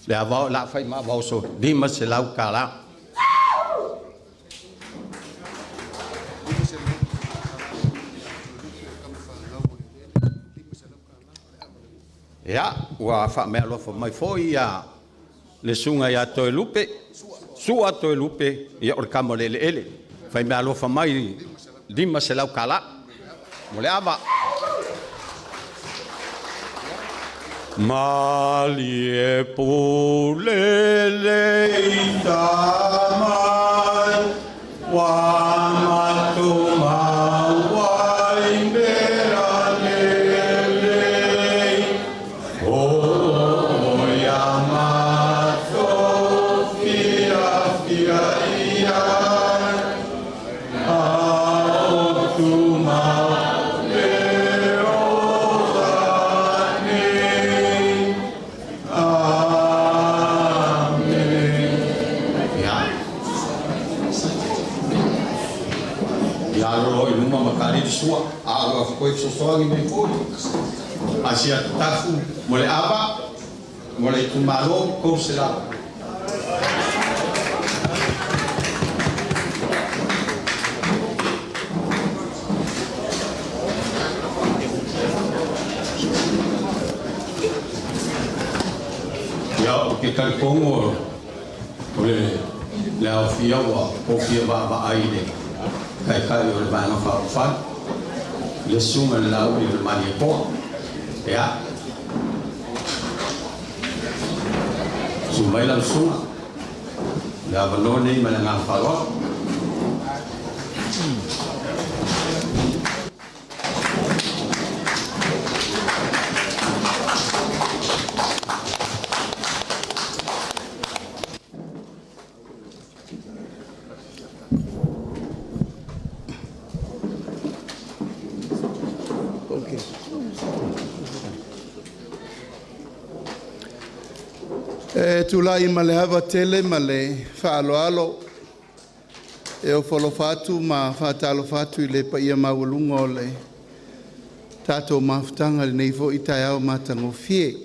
Speaker 3: Le avao la whai maa vau so, dima se lau ka la. Ia, ua wha mea lofa mai fōi ia le sunga ia toe lupe, sua toe lupe, ia o le kama lele ele. Whai mea lofa mai lima se lau kala, mo le awa. Mali e pulele i tamai, wa matu mawai mera sua a koe sosoangi me fōi. Asia tafu mo le awa, mo le Itumalo kou se la. Ia o ke karikongo o le awhia wa o kia wa ai le kai o le vanga whawhai. Le sunga le lau i le mani koa. Ea. Sumai lau sunga. Le avalone i mana ngā wharoa.
Speaker 5: Tulai ma le hava tele ma le whaaloalo e o whalofatu ma whātalofatu I le paia mawalunga o le tātou mawhutanga le neifo I tai au mātango fie.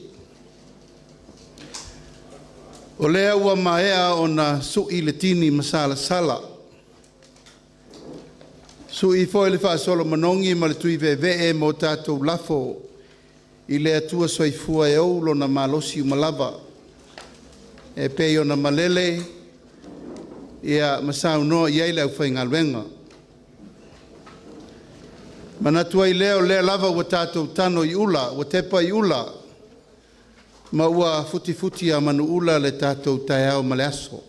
Speaker 5: O lea ua maea o na sui le tini masala sala. Sui foi le whaasolo manongi ma le tui vee mo tātou lafo I le atua soifua e oulo na malosi umalava. E pei o na malele ia masau noa iai le au whaingaluenga. Manatua I leo lea lava ua tātou tano I ula, ua tepa I ula, ma ua futi a manu ula le tātou taiao ma le aso.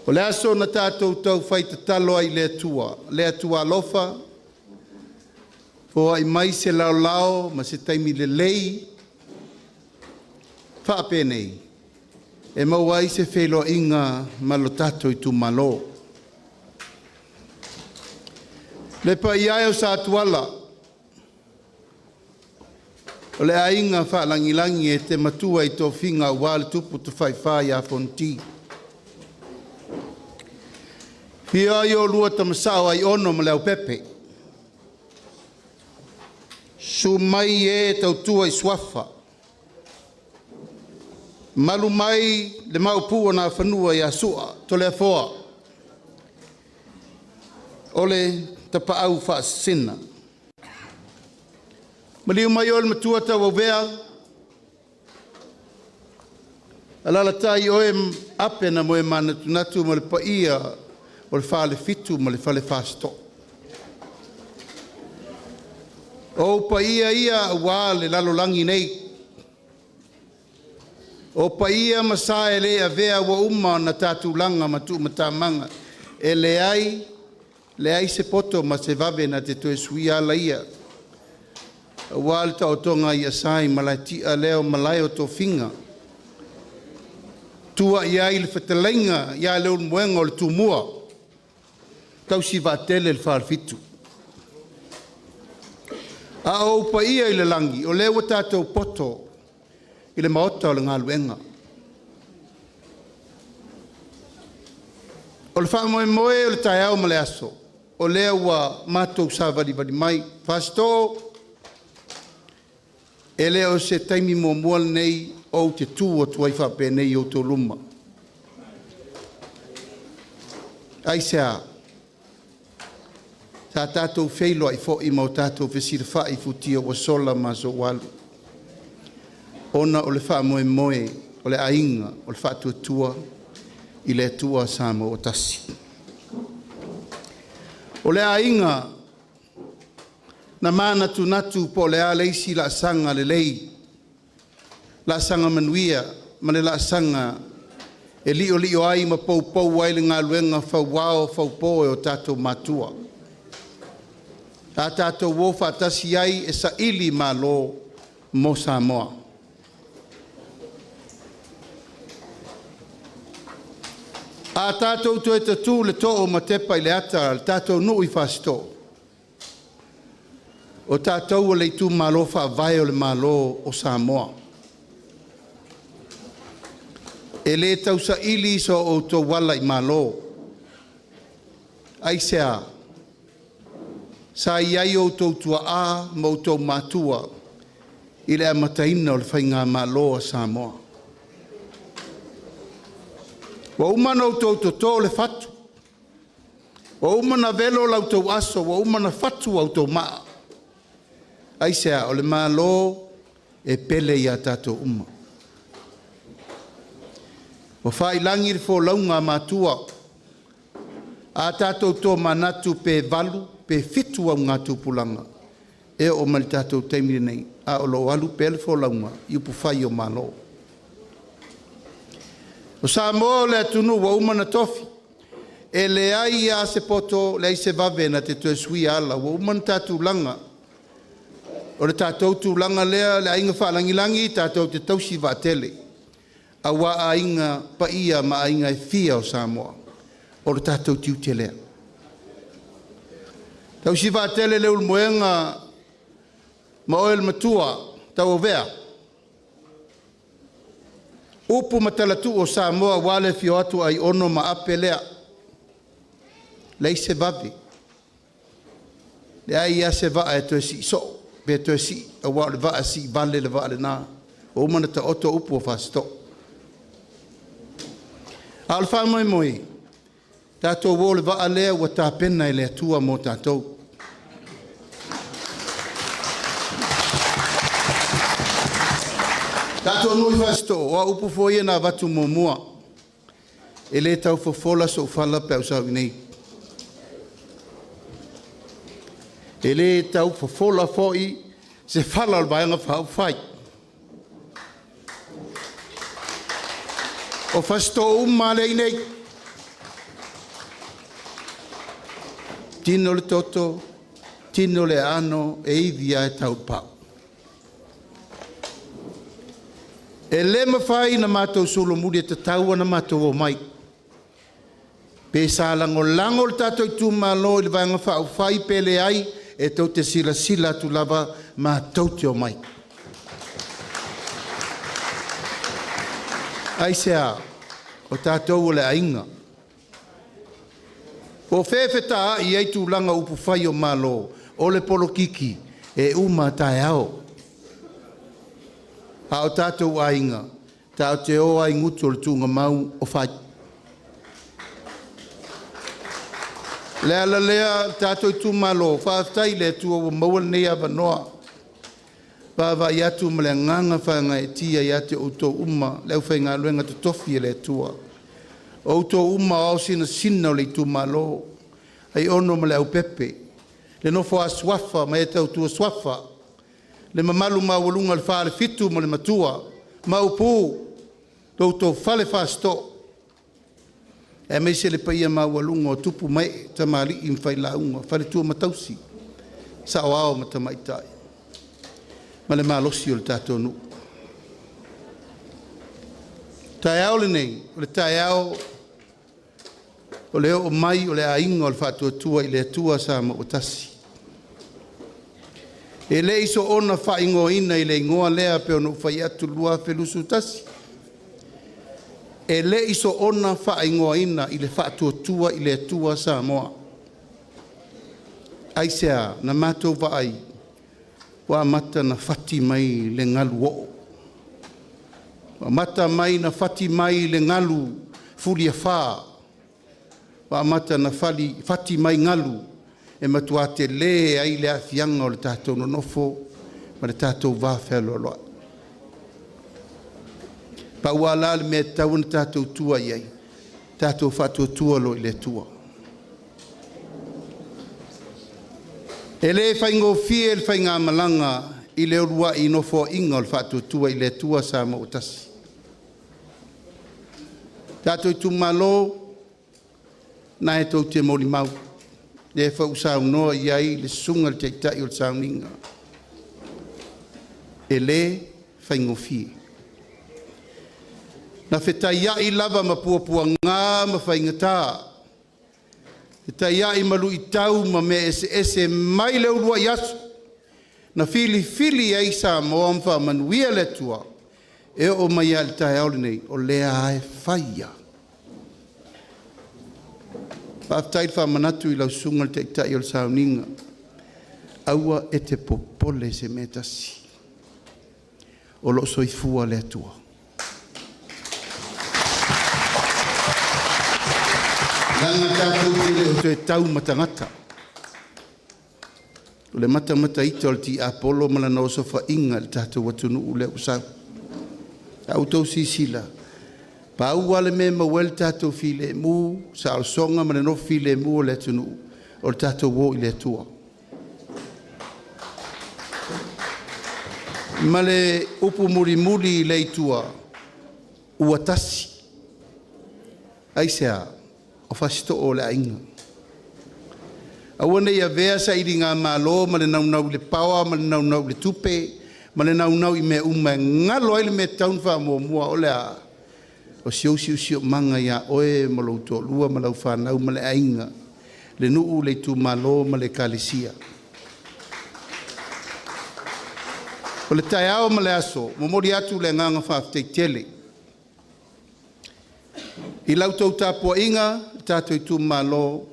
Speaker 5: O le aso na tātou tau whaita talo ai le atua alofa, po ai mai se lao ma se taimi le lei, whaapenei, e maua I se Feiloaiga ma lo Tatou Itumalo. Le pai ai o sa tuala, o le ainga whaalangilangi e te matua I tō whinga ua le tupu tu whaiwhai a fonti. Pia I o lua tamasao AIONO ma leo pepe. Su mai e tautua I swafa. Malu mai le maupua na whanua I asua, to le afoa. Ole tapa au whaasina. Maliu mai o le matua tau wea. Alala tai oe ape na moe manatunatu ma le paia o le whaale fitu ma le whale whaasto. O paia ia wā le lalolangi nei. O paia masae le avea wa uma na tātou langa matu matamanga. E le ai se poto ma se vave na te toe sui ala ia. Wa le taotonga ia sai malai a leo malai o tō whinga. Tua ia I le whatalenga ia leo muenga o le tūmua. Tau si vātele le whaalfitu. A o paia I le langi, o leo tātou poto. I le maota o le ngaluenga. O le whaamoe moe o le taiao ma le aso. O lea ua mātou sa vadi mai. Whasto, e lea o se taimi mua nei o te tū o tuai whape nei o tō luma. Ai sea, sa tātou Feiloai fo I mau tātou vesira whai futia o sola ma so walu. Ona o le whaamoe moe, o le ainga, o le whaatuatua, I le atua Samoa o tasi. O le ainga, na mana tunatu po le aleisi la sanga le lei, la sanga MANUIA, ma le la sanga e lio ai ma pou ai le ngaluenga whauwao whaupoe o tātou matua. A tātou wofa tasi ai e SAILI ma lo mo Samoa. A tātou to e tatu le to'o ma tepa I le ata, le tātou nui whasto. O tātou o le Itumalo whaavai o le malo o Samoa. E le tau SAILI so o tō wala I malo. Ai sea, sa iai o tō tua a ma o tō matua I le amataina o le whainga malo o Samoa. Wa umana o tō tō le fatu. Wa umana velo lau tō aso, wa umana fatu au tō maa. Ai sea, o le malo e pele I a tātou uma. Wa whailangi le fō launga mātua. A tātou tō manatu pe valu, pe fitu au ngā tūpulanga. E o mali tātou teimire nei. A o lo alu pe le fō launga, I upu whai o malo. O Samoa le atunu wa umana tofi. E le ai a se poto, le ai se vave na te tue sui ala. Wa umana tātou langa. O le tātou tu langa lea, le ainga whaalangilangi, tātou te tausi vātele. A wa ainga paia ma ainga e fia o Samoa. O le tātou tiu te lea. Tau si whaatele LEULUMOEGA ma oel matua TAUVA. Upu matalatu o Samoa wale fio atu AIONO ma apelea. Leise vavi. Le ai a se vaa e toe si so. Pe toe si a wale vaa si vale le vaa le nā. O umana ta oto upu o whasto. Alfa moi moi. Tatou wole vaa lea ua tā pena i le atua mo tatou. Tatou nui whasto, oa upu fo na watu mo mua. E le tau fofola so whala pe au sau nei. E le tau fofola fo i se whala al vaianga whau whai. O whasto le nei. Tino le toto, tino le ano, e ivia e tau pau. E le mawhai na mātou solo muri e te taua na mātou o mai. Pe sa lango le tātou Itumalo i le vanga whau whai pele ai e tau te sila sila tu lava mātou te o mai. Ai sea, o tātou o le ainga. O whewheta i eitu langa upu whai o malo, o le polo kiki e uma tae ao. A o Tatou Aiga, tau te oa i ngutu o le tunga mau o whai. Lea la lea Tatou Itumalo, whaatai le tua o maua nei a wanoa. Pāwa i atu ma le nganga whanga e tia i ate o tō uma, leu whai ngā luenga te tofi e le tua. O tō uma o sina sina o le Itumalo, ai ono ma le au pepe. Le nofo a swafa, ma e tau tua swafa. Le mamalu mawalunga le whaare fitu mo le matua, maupu, tau whale whasto. E mei se le paia mawalunga o tupu mai, tamali i mwhai launga, whare tua matausi, sa o ao matamaitai. Ma le malosi o le tātou nu. Tai ao le nei, o le tai ao, o le o mai, o le ainga o le whātua tua i le tua sa ma o tasi. E le iso ona whaingo ina i le ingoa lea pe ono whai atu lua whelusu tasi. E le iso ona whaingo ina i le whaatua tua i le tua Samoa. Aisea na mātou vai wa mata na whati mai le ngalu o. Wa mata mai na whati mai le ngalu fulia whaa. Wa mata na whati mai ngalu e matua te le ai le afianga o le tātou nonofo, ma le tātou wāwhelo loa. Pa ua la le mea tau na tātou tua iai, tātou whatua tua lo i le tua. E le whaingo fie le whainga malanga i le urua i nofo inga o le whatua tua i le tua sa mo utasi. Tātou Itumalo, na e tau te moli mau. Le whau sau noa iai le sunga le teitai o le sauninga. E le whaingo fie. Na whetai ai lava ma puapua ngā ma whainga tā. Whetai ai malu i tau ma me ese mai le urua i asu. Na fili ai sa moa mwha manuia le tua. E o mai al tai aole nei o lea ae whaia. Pātai whamanatu i lau sunga le teitai o le sauninga. Aua e te popole se metasi. O lo soifua le atua. Langa tātou tele o te tau matangata. O le matamata ita o le ti apolo malana o sofa inga le tātou watunu u le usau. Au tau sisila. Pa ua le me mawel tātou file mu, sa al songa ma le no file mu o le tunu, o le tātou wo i le tua. Ma le upu muri i le tua, ua tasi. Aisea, o fasito o le ainga. Awane ia vea sa iri ngā malo, ma le naunau le pawa, ma le naunau le tupe, ma le naunau i me ume ngalo ai le me taunwha mua o le a. O siu manga ia oe ma lau tō lua ma lau whanau ma le ainga. le nuu le Itumalo ma le Kalesia. O le taiao ma le aso, momori atu le nganga whaafteitele. I lautou tāpua inga, tātou Itumalo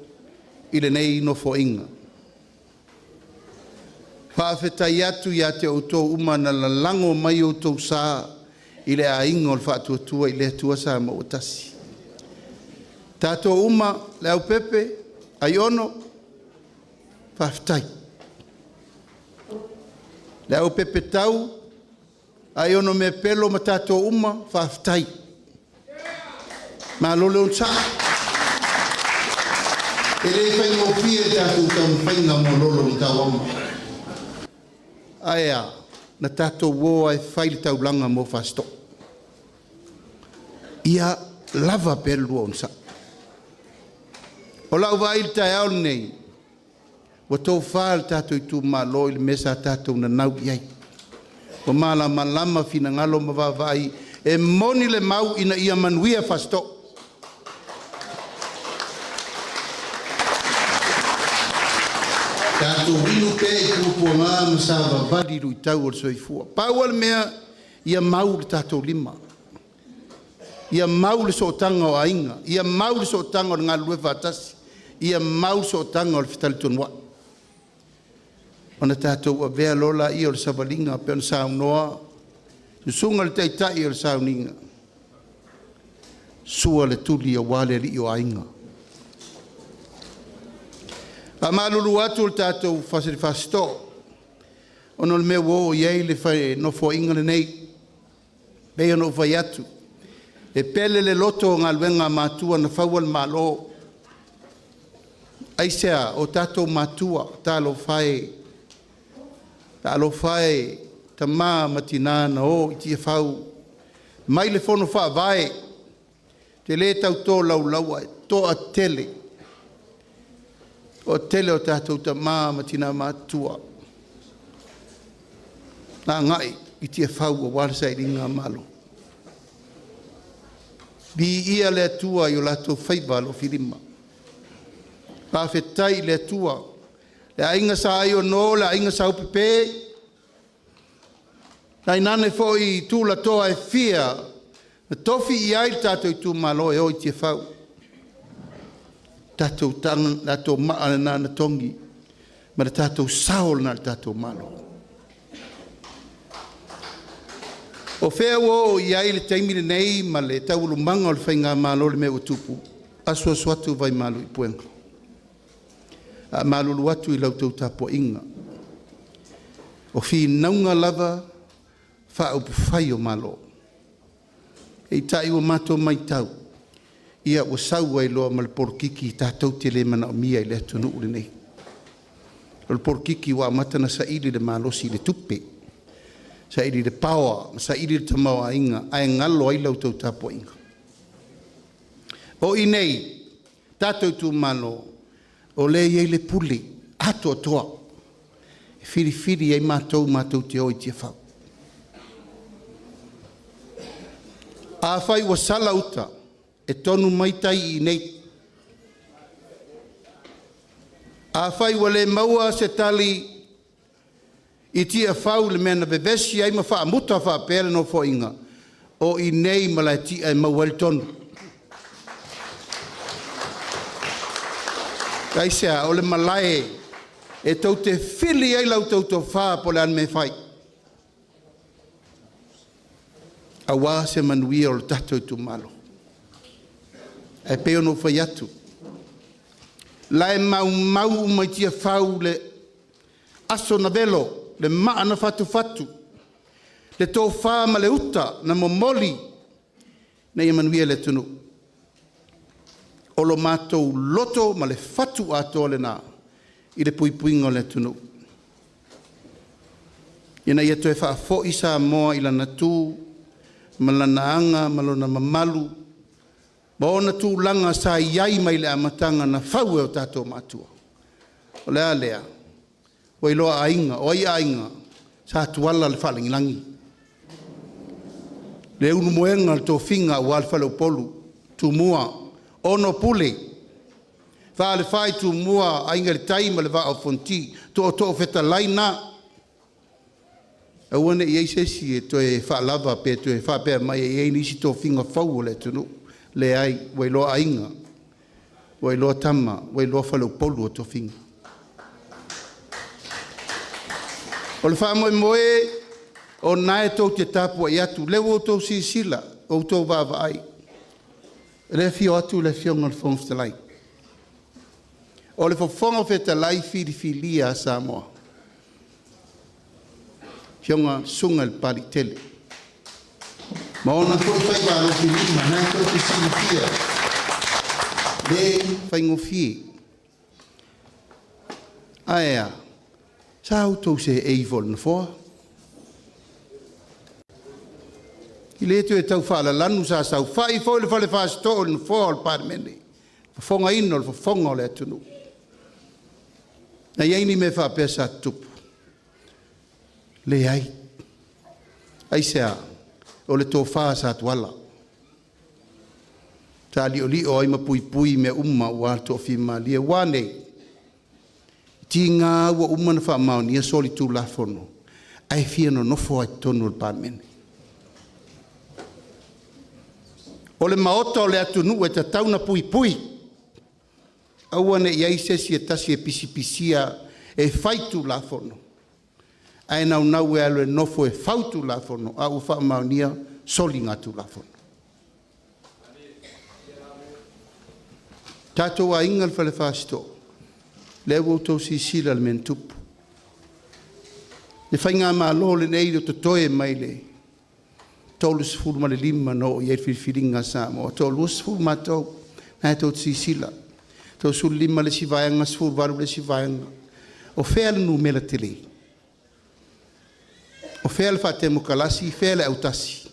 Speaker 5: i le nei nofo inga. Whaafetai atu ia te outou umana la lango mai outou saa i le ainga o le whaatuatua i le atua sa ma otasi. Tātou uma le au pepe, AIONO, whaafetai. Le au pepe tau, AIONO me pelo ma tātou uma, whaafetai. Ma lole on saa. E le whai ngō pia tātou tau whainga mo lolo ni tau ama. Aia, na tātou wō ai whaile tau langa mo whasto. Ia lava pelu on saa. O lau vai tai au nei. Wa tau whaal tātou Itumalo i le mesa tātou na nau iai. O mala malama fina ngalo mawawai e moni le mau ina ia manuia whasto. Tātou winu pe i kūpua ngā masawa vadiru i tau o le soifua. Pāua le mea ia mau le tātou lima. Ia mau le sootanga o ainga. Ia mau le sootanga o ngā lue whātasi. Ia mau sootanga o le fitali tonua. Ona tātou a vea lola i o le savalinga pe ona saunoa. Susunga le teitai o le sauninga. Sua le tuli a wale li o ainga. A malulu atu le tātou whasiri whasto. Ono le mea wo iei le whai no fo inga le nei. Bei ono whai atu. E pele le loto ngā luenga mātua na whaual malo. Aisea o tātou mātua tā lo whai. Tā lo whai ta mā matina na o iti e whau. Mai le whono wha vai. Te le tau tō lau laua tō a tele. O tele o tātou ta mā matina mātua. Nā ngai iti e whau o warisai ringa malo. Bi ia le atua i o lato whaiva lo whirima. Pāwhetai le atua. Le ainga sa AIONO, le ainga sa upepe. Nai nane fo i tūla toa e fia. Na tofi i ai tātou Itumalo e o i te whau. Tātou tanga, tātou maana nana tongi. Ma le tātou saol na le tātou malo. O whea wo i ai le taimile nei ma le taulu manga o le whainga malo le mea utupu. Asua suatu vai malo i puenga. A malulu atu i lautou tāpua inga. O whi naunga lava wha upu whai o malo. E tai o mato mai tau. Ia o sau ai loa ma le porkiki tātou te le mana o mia i le atunu ure nei. O le porkiki wa matana saili le malosi le tupe. Saili le pawa, saili le tamau a inga. Ai ngalo ai lautou tāpua inga. O i nei, tātou Itumalo. O le iei le puli, ato toa. E whiri ei mātou te oi tia whau. A whai wa salauta, e tonu maitai i nei. A whai wa le maua se tali i tia whau le mena bevesi ai ma wha muta wha pere no fo inga. O i nei ma lai tia e maua le tonu. Kaisea, o le malae, e tau te whili ai lau tau tau whaa po le an me whai. A wā se manuia o le Tatou Itumalo. E peo no whai atu. Lai mau mai tia whau le aso na velo, le maa na fatu. Le tō whaa ma le uta na momoli na i manuia le tunu. O lo mātou loto ma le fatu ato le nā i le puipuinga o le tunu. Ina ia to e wha fo i Samoa i lana tū, ma lana anga, ma lona mamalu, ma ona tū langa sa iai mai le amatanga na whau e o tātou mātua. O lea lea, o i loa ainga, o i ainga, sa tuala le whalingilangi. Le LEULUMOEGA le tō whinga o alwhale o polu, tū mua, ono pule, Fa le fai tu mua ainga le taima le va o fonti to feta laina. Awana i eisesi e to e fa lava pe to e fa pe mai e nisi to finga fau le tunu le ai wai lo ainga wai lo tama wai lo falo polu to finga. O le fa moe o nae to te tapu i atu lewo to si sila o to vava ai. Le fio atu le fio ngal fonsta lai. O le fofonga feta lai filia Samoa. Fionga sunga le pali tele. Ma ona koe fai walo ki lima, nai koe te sinifia. Le fai ngofie. Aea, sa autou se eivol na foa. I le tu e tau whaala lanu sa sau whai fo le whale whaas to na foa le parmene. Fonga ino le fonga le atunu. Na yeini me wha pesa tupu. Le ai. Ai sea, o le tō whaa sa tuala. Tā li o ai ma pui me umma ua tō whima lia wane. Ti ngā ua umma na wha maoni a soli tū la fono. Ai fia no nofo ai tonu le pāmene. O le maota o le atunu e ta tauna pui. Awane i aisesi e tasi e pisipisia e whaitu la fono. Ai nau e alo e nofo e whautu la fono, a u wha maunia soli ngatu la fono. Tatou Aiga le whale whaasto, le wautou si sila le men tupu. Le whainga maa lo le nei do totoe mai le, tolu sifuru ma le lima no i e whiwhiringa Samoa, tolu sifuru ma tau, na e tau si sila. Tau suru lima le sivaianga, sifuru varu le sivaianga. O whea le nu mela te lei. O whea le whaatemo kalasi, whea le autasi.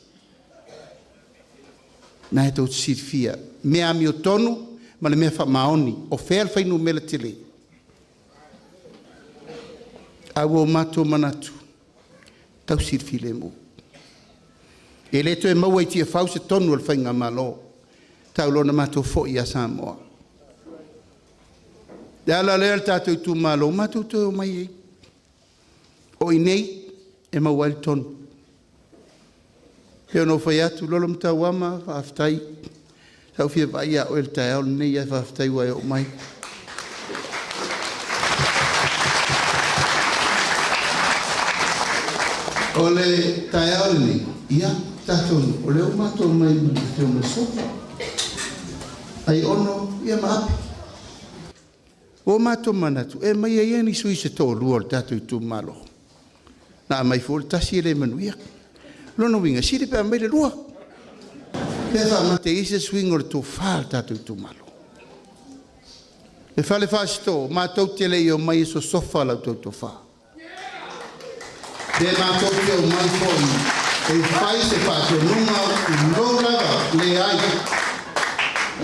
Speaker 5: Na e tau sirfia. Mea AMIOTONU, ma le mea wha maoni. O whea le whainu mela te lei. Awa o mato manatu. Tau sirfi le mo. E le to e maua i tia whau se tonu al whainga malo. Tau lona mato fo i a Samoa. E ala lea le tatou Itumalo, mato to mai ei. O i nei, e maua il tonu. Peo no whai atu, lolo mta wama, whaaftai. Tau fia vai a o el tae au, nei a whaaftai wai o mai. O le tae au ni, ia, tatonu, o le o mato mai mani, te o me sofa. AIONO, ia maapi. O mato manatu, e mai e ni sui se tō lua le tatou Itumalo. Na mai fo le tasi le manuia. Lono winga, siri pe mai le lua. Pefa mate ise swingo le tō wha le tatou Itumalo. Le whale whaasito, mātou te lei o mai so sofa lau tō wha. Te mātou te o mai fōi, e whai se whaato nunga u lōraga le ai.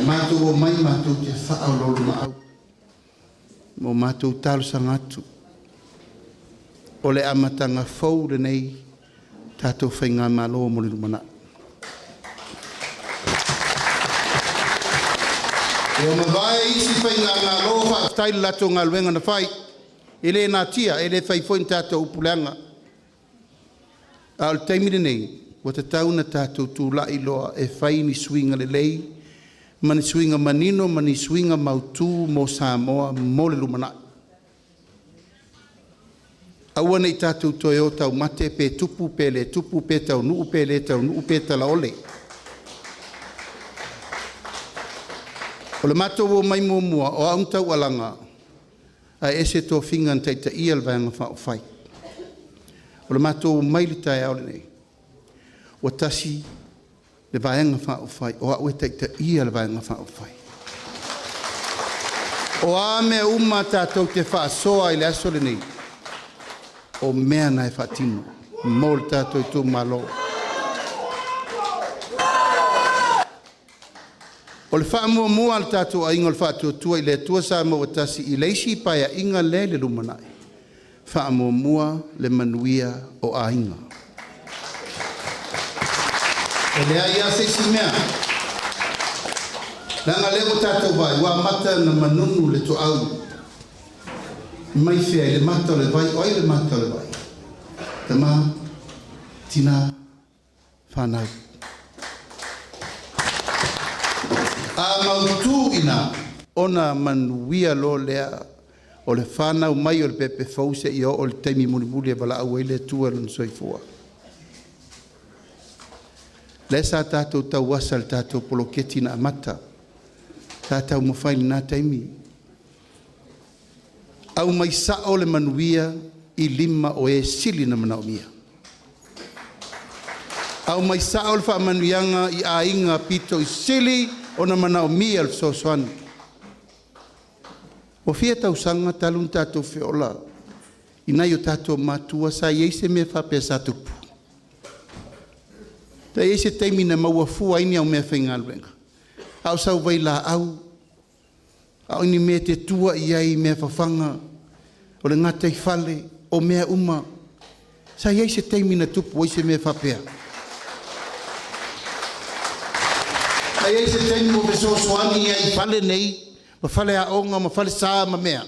Speaker 5: Mātou o mai mātou te wha au lolo ma au. Mo mātou talo sangatu. O le amatanga fau le nei, tātou whainga malo mo le LUMANA'I. E o mawai isi whainga malo whaaftai lato ngā luenga na whai. E le nā tia, e le whai fwoi tātou upulanga. A o le taimire nei, o te tauna tātou tūlai loa e whai ni swinga le lei, mani swinga manino, mani swinga mautu mo Samoa, mo le LUMANA'I. Aua nei tātou toi o tau mate pe tupu pe tau nuu pe le tau nuu pe tala ole. O le matou o mai mua o aung tau alanga a ese tō whingan teita ia le vanga wha o whai. O le matou o mai le tai au le nei. O tasi le vanga wha o whai o au e teita ia le vanga wha o whai. O a mea tātou te wha soa i le aso le nei. O mea na e whatino, mo le tātou Itumalo. O le whaamua le tātou Aiga le whaatuatua i le atua sa mo watasi i leisi paia inga le LUMANA'I. Whaamua le manuia o Aiga. E lea ia se si mea. Langa lego tātou vai, wā mata na manunu le to au. Mai fea le mata le vai, oi le mata le vai. Te mā, tina, whanau. A mautu ina, ona manuia lo lea, o le whanau mai o le pepe fause i o le teimi muli e wala au e le tua lun soifua. Le sa tātou tau wasa le tātou poloketi na amata. Tātou mawhaini nā teimi. Au mai sao le manuia i lima o e sili na manaumia. Au mai sao le wha manuianga i a inga pito i sili o na manaumia le sosoani. O fia tau sanga talun tātou whiola. Inai o tātou mātua sa ieise me whapea sa tupu. Ta ieise teimi na maua fua ini au mea whaingaluenga. Au sau vai la au. Au ini mea te tua iai mea whawhanga. O le ngata i whale. O mea uma. Sa ieise teimi na tupu o ise mea whapea. Sa ieise teimi o beso soani iai whale nei. Ma whale a onga, ma whale saa ma mea.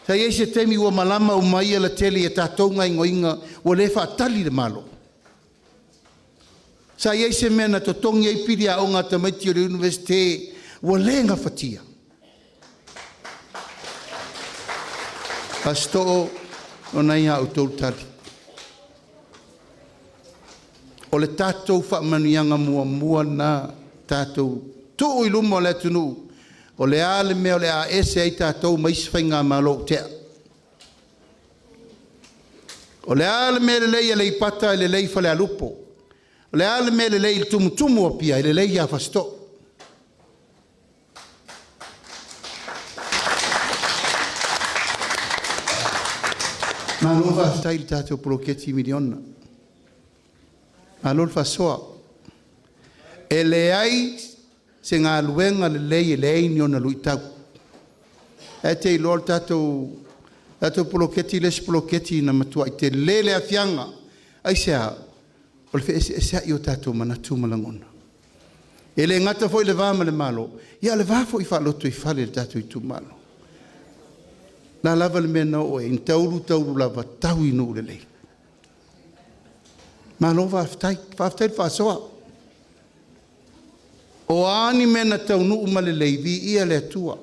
Speaker 5: Sa ieise teimi ua malama o mai ala tele e tātou ngai ngoinga. O le wha atali le malo. Sa ieise mea na totongi ai piri a onga tamaiti o le universite. Ua lenga whatia. Pasto o nei hau tau tali. O le tātou wha manuianga mua na tātou. Tuu i luma o le tunu. O le ale mea o le a ese ai tātou maisi whainga malo tea. O le ale mea le lei a le ipata e le lei whale a lupo. O le ale mea le lei tumu o pia e le lei a fasto. Nā lova stai tātou poloketi miliona. Nā lova soa. E le ai se ngā luenga le lei e le eini o na lui tau. E te i lor tātou poloketi les poloketi na matua i te lele a fianga. Ai sea, o le fe ese i o tātou manatu malangona. E le ngata foi le vāma le malo. Ia le vāfo i whaloto i whale le tātou Itumalo. Nā lava le mena oe, in tauru lava tau inu le lei. Malo whaftai whasoa. O ani mena tau nuu male leivi ia le atua.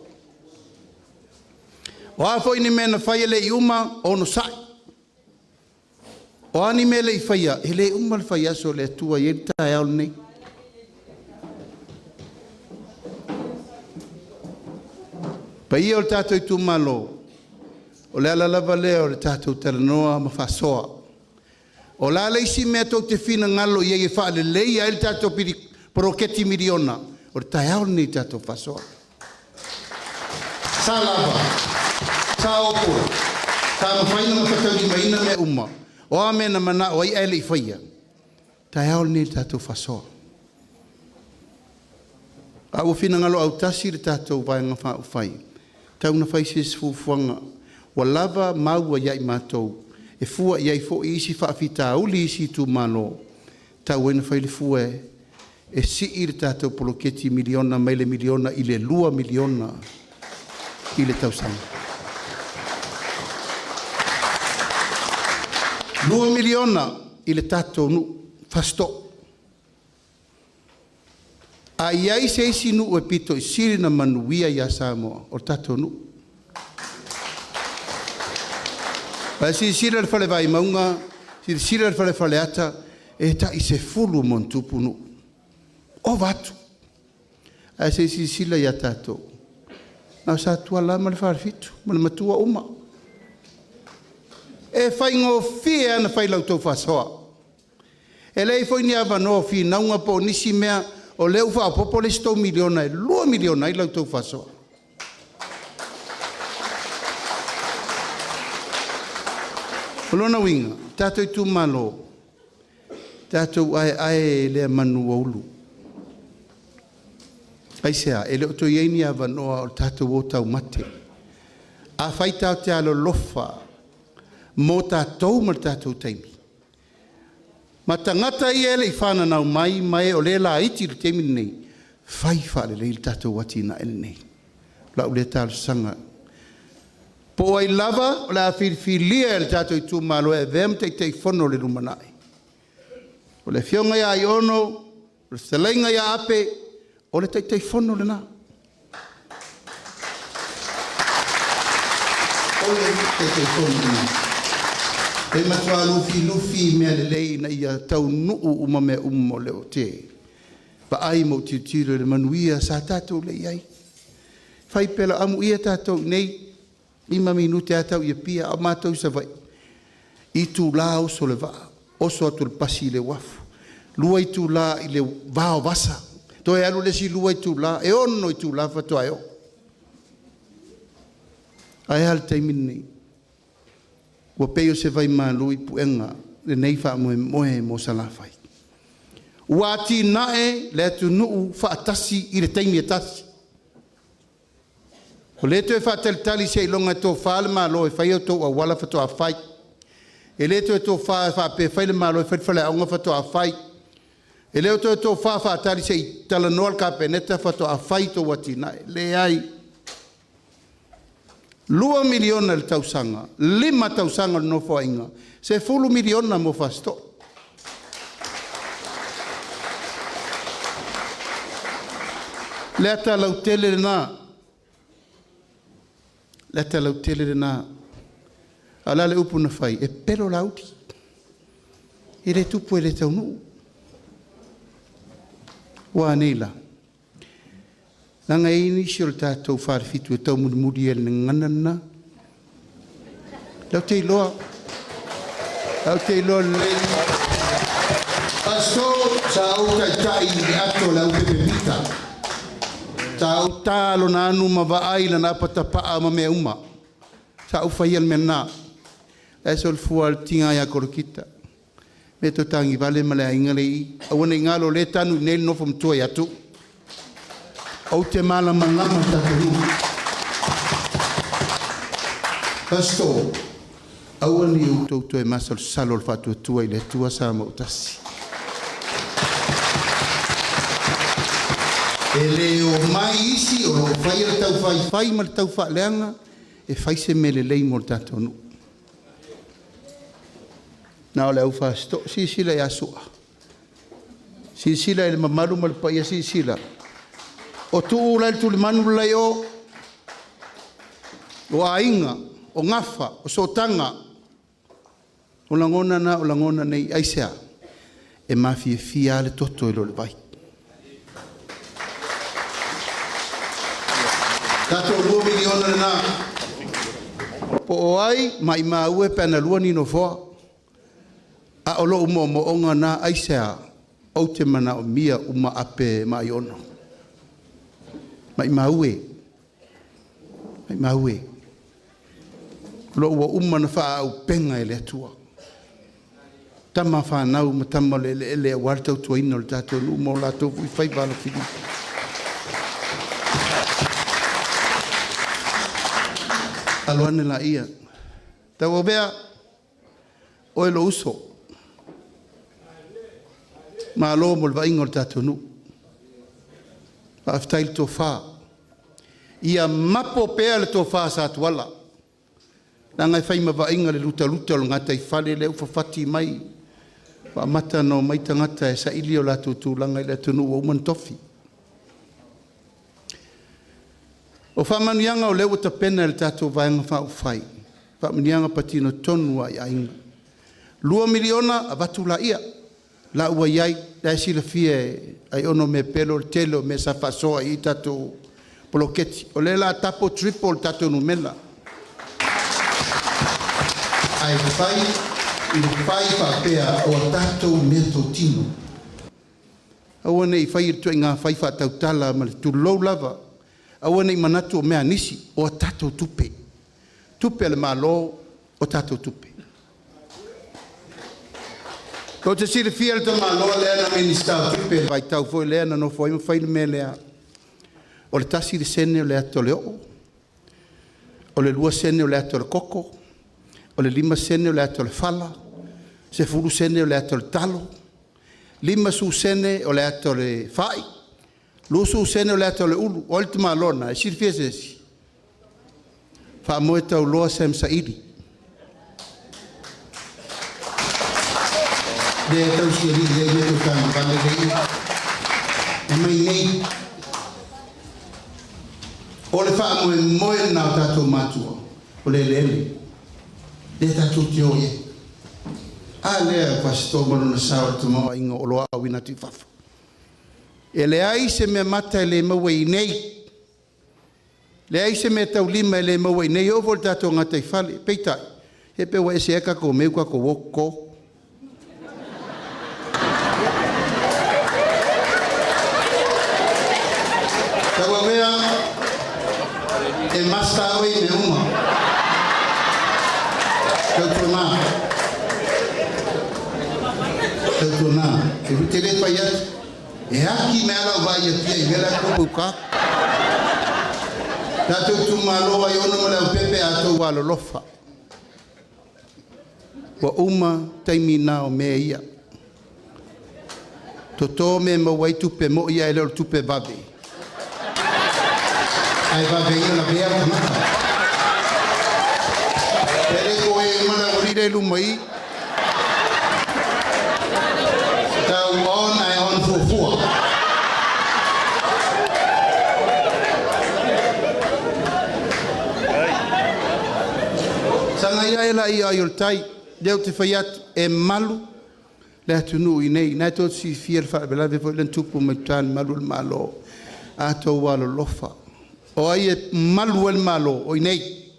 Speaker 5: O afo ini mena whaia le iuma o no sai. O ani me le i whaia, he le uma le whaia so le atua i ta e al nei. Pa ia o le tātou Itumalo, o le ala lava lea o le tātou taranoa ma whasoa. O la leisi mea tau te whina ngalo i e wha le lei a le tātou piri Poroketi miliona, o le tai au nei tātou whasoa. Sa lava, sa opo, sa mawhaina mawhatau ni maina mea uma, o a mena mana o ai ele i whaia. Tai au nei tātou whasoa. A ua whina ngalo au tasi le tātou vaenga wha u whai. Tau na whai sis fufuanga, wa lava maua iai mātou, e fua iai fo isi whaafita uli isi Itumalo, tau ena whai le fua e si i le tātou poloketi miliona, mai le miliona, i le 2 miliona i le tausanga. 2 miliona i le tātou nu, fasto. A iai se isi nu e pito i siri na manuia i a Samoa, o tātou nu. A si siri al fale vai maunga, si siri al fale ata, e ta i se fulu mon tupu nu. O vatu. A se si sila ia tātou. Nau sa tua la ma le wharafitu, ma le matua uma. E whaingo fia ana whailau tau whasoa. E lei foi ni avanoa fi naunga po nisi mea o leu wha popo le 100 miliona e 2 miliona i lau tau whasoa. Olona winga, tātou Itumalo, tātou ai lea manu aulu. Aisea, e leo to iei ni avanoa o tātou o tau mate. A whaitau te ALOFA, mō tātou ma tātou teimi. Ma tangata i ele i whananau mai o le la iti le teimi nei. fai whaelelei le tatou watina ele nei. La ule talo sanga. Po ai lava, o la whiriwhiria le tatou Itumalo e vem te whono le LUMANA'I. O le whionga ia AIONO, o le salainga ia ape, o le te whono le nā. O le te whono le nā. E matua lufi mea le lei na ia tau nuu uma mea umo leo te. Pa ai mo tiro le manuia sa tatou le iai. Fai pela amu ia tatou nei, 5 minute atau ia pia a mātou sa vai. I tū la oso le vaa, oso atu le pasi le wafu. Lua i tū la i le vao vasa. Toi alu le si lua i tū la, e ono i tū la fato ai o. Ai hal teimin nei. Ua peo se vai malu i puenga, le nei wha moe mo salafai. Ua ati nae le atu nuu wha atasi i le teimi atasi. O le to e whateltali se ilonga tō whaale malo e whai au tō a wala whato a whai. E le to e tō whape whaile malo e whaile aonga whato a whai. E le to e tō whaatali se i talanoa ka peneta whato a whai tō watina. Le ai 2 miliona le tausanga, 5 tausanga le nofo ainga. Se 10 miliona mo fasto. Le ata lau tele le nā. Leta lau tele le nā. Ala le upu na whai. E pero lauti. E re tupu e le tau nuu. Wa neila. Nanga ini si o le tātou whārifitu e tau muri e le nganana. Lau te iloa. Lau te iloa le. Aso sa au tai le ato lau pepe mita. Tau talo na anu mawai la na patapaa ma mea uma. Sa ufai al mena. Eso el fual tinga ya korokita. Me to tangi vale male inga lei. Awane ngalo le tanu nel no fom tua ya tu. Au te mala malama taturu. Pasto. Awane uto e masal salol fatu tua ile tua sa mo tasi. E leo mai isi o lo fai le tau fai ma le tau whaaleanga e fai se me le lei mo le tatou nu. Nā o le au whaasto, sisila e asua. Sisila e le mamaru ma le paia sisila. O tuu lai tu le manu lai o ainga, o ngafa, o sotanga. O langona na, o langona nei aisea. E mafie fia le toto e lo le vai. Tato 2 miliona le nā. Po o ai, mai maue pēna lua ni no foa. A o lo umo mo onga nā aisea. Au te mana o mia uma ape ma AIONO. Mai maue. Mai maue. Lo ua uma na wha au penga e le atua. Tama whanau ma tama le wartau tua ino le tato lu mo la tofu i whai wala whiri. Aloane la ia. Tau o bea, o e lo uso. Ma alo mo le vainga o le tatou nu. Pa aftail tō whā. Ia mapo pēa le tō whā sa tuala. Nanga e whai ma vainga le luta o ngata i whale le uwhawhati mai. Pa mata no mai tangata e SAILI o la tūlanga i le tunu o uman tofi. O whamanianga o leo ta pena le tatou vaenga whau whai. Whamanianga patino tonu ai ainga. 2 miliona a watu la ia. La ua iai, la sila fie AIONO me pelo le telo me sa whasoa i tatou poloketi. O le la tapo triple tatou numela. Ai whai, i whai whapea o tatou meto tino. Awane i whai tu ngā whai whatau tala ma le tu lou lava. Awane i manatu o mea nisi o tatou tupe. Tupe le malo o tatou tupe. Ko te sire fia le ta malo lea na minister tupe vai tau foi lea na no foi ma whai le mea lea. O le tasi le sene o le ato le o. O le lua sene o le ato le koko. O le 5 sene o le ato le fala. Se 10 sene o le ato le talo. 5 su sene o le ato le fai. Lusu sene le ato le ulu, o le tumalona, e siri fiesesi. Fa moe tau loa sem SAILI. De tau siri le meto kama vale rei. E mai nei. O le fa moe na o tatou matua. O le lele. De tatou tio ye. A lea pastor mono na sao tu mau inga o loa awina tu fafu. E le ai se me mata e le maua i nei. Le ai se me tau lima e le maua i nei. O vol tatou ngata i fale. Peitai. He pe wa ese eka ko meu ka ko woko. Tawa mea e masta oi me uma. Tatou maa. Tatou maa. E vitele pa iat. E haki me ala vai e pia i vela kupu ka. Tatou Itumalo AIONO mo leo pepe atou ALOFA. Wa uma taimina o mea ia. Toto me mawai tupe mo ia e leo tupe vave. Ai vave ia la bea kamata. Pere koe mana orire LUMANA'I. Tau ona e on fufua. Sanga ia ela ia Iulai, deu te whai atu e malu, le atu nui nei, nai tō si fier wha belave fo ilan tupu mai tāni malu le malo, atou ALOFA. O ai e malu le malo, o i nei.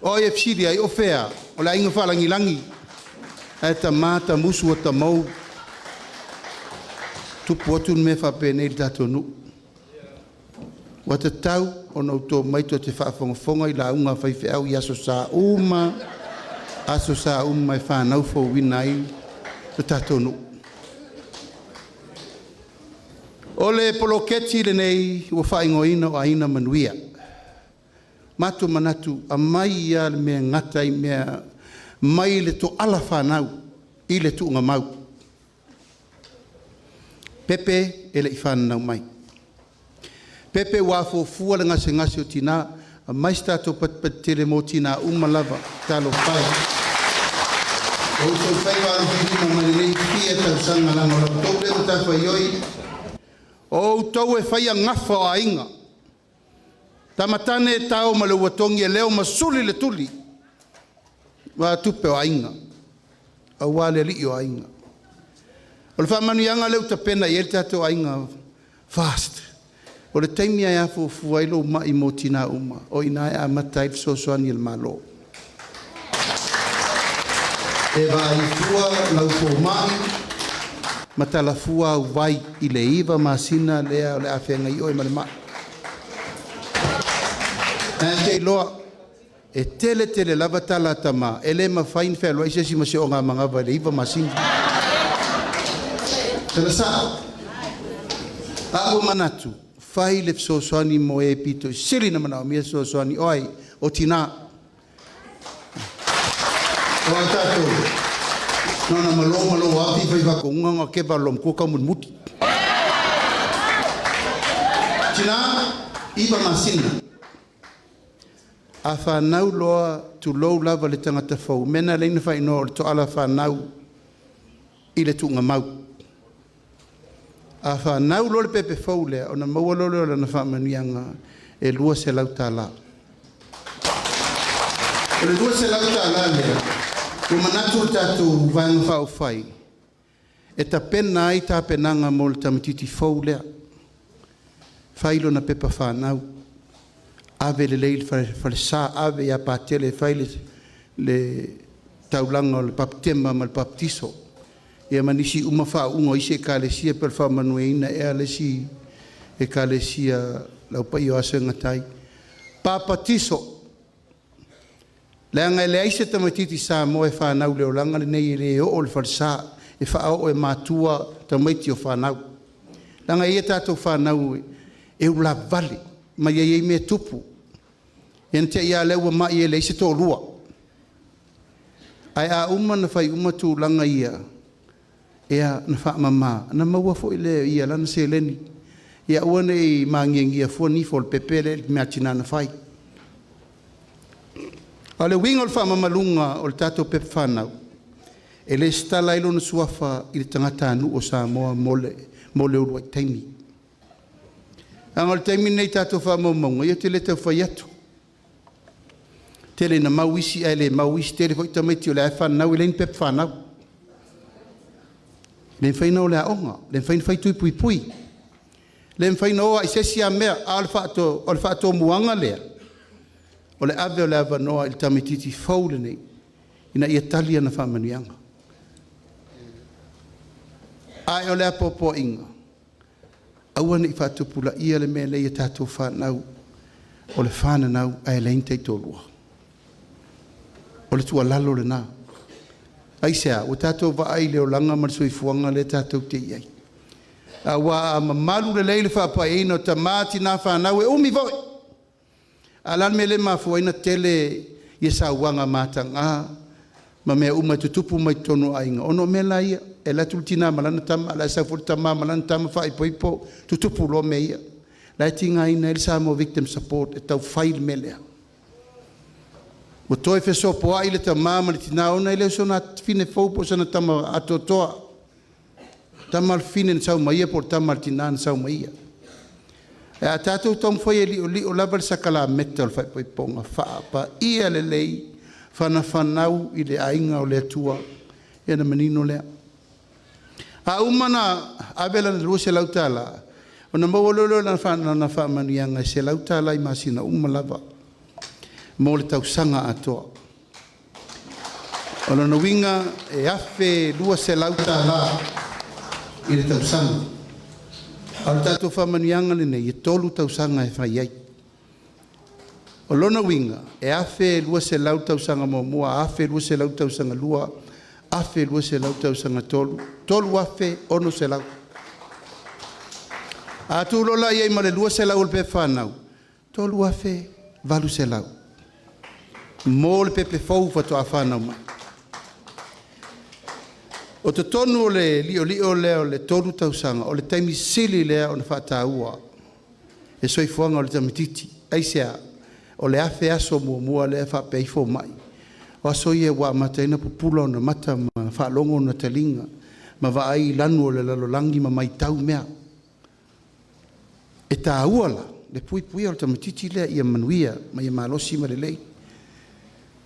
Speaker 5: O ai e psiri ai o fea, o la inga whalangi langi, ai ta mata musu o ta mau, tupu atu me whape nei le tatou nu. Wa te tau, o nau tō maito te whaafongafonga i la unga whaife au i aso sa uma e whanau fo wina i te tatou nu. O le poloketi le nei ua whaingoina o aina MANUIA. Matu manatu a mai ia le mea ngatai mea mai le to ala whanau i le tuunga mau. Pepe e le i whanau mai. Pepe wafo fua le ngase o tina, a mai stato patele mo tina umalava talo pai. O tau whai waro whirima marinei pia tau sanga langa o tau leo tau whaioi. O tau e whai a ngafa o ainga. Tamatane tau ma le watongi e leo masuli le tuli. Wa tupe o ainga. A wale li o ainga. O le whamanuianga leo ta pena i el tato ainga fast. O le taimia e afo fuailo mai mo tina uma. O ina e a matai sosoani il malo. E vai fua lau fo mai. Matala fua au vai i le iwa masina lea o le awhenga i oi malema. E te loa. E tele lava tala tama. E le mawhain Feiloaiga sesi ma se o ngā mangava le iwa masina. Tala saa. Awa manatu. Fai le sosoani mo e pito sili na mana o mia sosoani oi o tina. O tatou. Nona malo api fai wako unga ke balom kuka mun muti. Tina iba masina. A whanau loa tu lou lava le tangata fau. Mena leina fai no to ala whanau i le tunga mau. A whanau lo le pepe fau lea, o na maua lo leo na whamanianga e lua se lau tā la. O le lua se lau tā la lea, o manatu tātou vanga whao whai, e ta pena ai tā penanga mo le tamatiti fau lea. Whailo na pepa whanau, ave le leil whare sā, ave ia pātele, whaile le taulanga o le paptema ma le paptiso. E manisi uma wha ungo ise ekalesia per wha manueina e alesi ekalesia lau pai o asa ngatai. Papatiso. Leanga ele aise tamatiti Samoa e whanau leo langa le nei le o le whalsa e wha o e mātua tamaiti o whanau. Langa ia tātou whanau e ula vale ma ia me tupu. E nte ia leua ma ia le ise tō lua. Ai a uma na whai uma tū langa ia. Ea na wha mama, na maua fo ile ia lana se leni. Ia ua nei mangiangia fua nifo le pepele le mea tinana fai. A le winga o le whaamamalunga o le tatou pepe whanau. E le stala ilo na suafa i le tangata anu o Samoa mole uru ai taimi. Anga le taimi nei tatou whaamaunga, ia te le tau whai atu. Tele na mauisi ai le mauisi tele fo tamaiti o le ai whanau i le pepe whanau. Le whaina o le aonga, le whaina whai tui pui pui. Le whaina o ai sesi a mea a le whaato muanga lea. O le ave o le ava noa il tamititi faule nei. Ina ia talia na whamanianga. Ai o le apopo inga. Aua ni whaatupula ia le mea leia tātou whanau. O le whananau ai le intei tōlua. O le tua lalo le nā. Aisea, o tātou vaai leo langa marsui fuanga le tātou te iai. Awa mamalu le leile whaapaina o tamati nā whanau e umi voi. Alan me le mafuaina tele ia sauanga matanga ma mea uma tutupu mai tono ainga. Ono me la ia, e la tultina malana tama, ala sa furtama malana tama whai poipo, tutupu lo me ia. La tinga ina il Samoa Victim Support e tau whail me lea. O toi feso poa ile ta mama le tina ona ile so na fine foupo sana tama atotoa. Tama fine sau maia por tama tina sau maia. E a tatou tom foi o lavar sakala metal fai ponga fa pa ia le lei fana fanau i le ainga o le tua e na menino le. A umana abela le lua se lautala. O na mawololo na fa manianga se lautala i masina umalava. Mo le tausanga atoa. O na winga e afe lua se lautala i le tausanga. Al tatou whamanianga le nei, e tolu tausanga e whai ai. O lona winga, e afe lua se lau tausanga mua, afe lua se lau tausanga lua, afe lua se lau tausanga tolu, tolu afe ono se lau. A tu lola iei ma le lua se lau le pe whanau, tolu afe valu se lau. Mo le pepe fau fato a whanau mai. O te tonu o le lio leo le tolu tausanga, o le taimi sili lea o na whataua. E soi fuanga o le tamititi. Aisea, o le afe aso mua lea whapeifo mai. O asoi e wa mataina pupula o na mata ma whalongo na talinga. Ma vaai lanu o le lalolangi ma mai tau mea. E ta uala, le pui o le tamititi lea ia manuia, ma ia malosi ma le lei.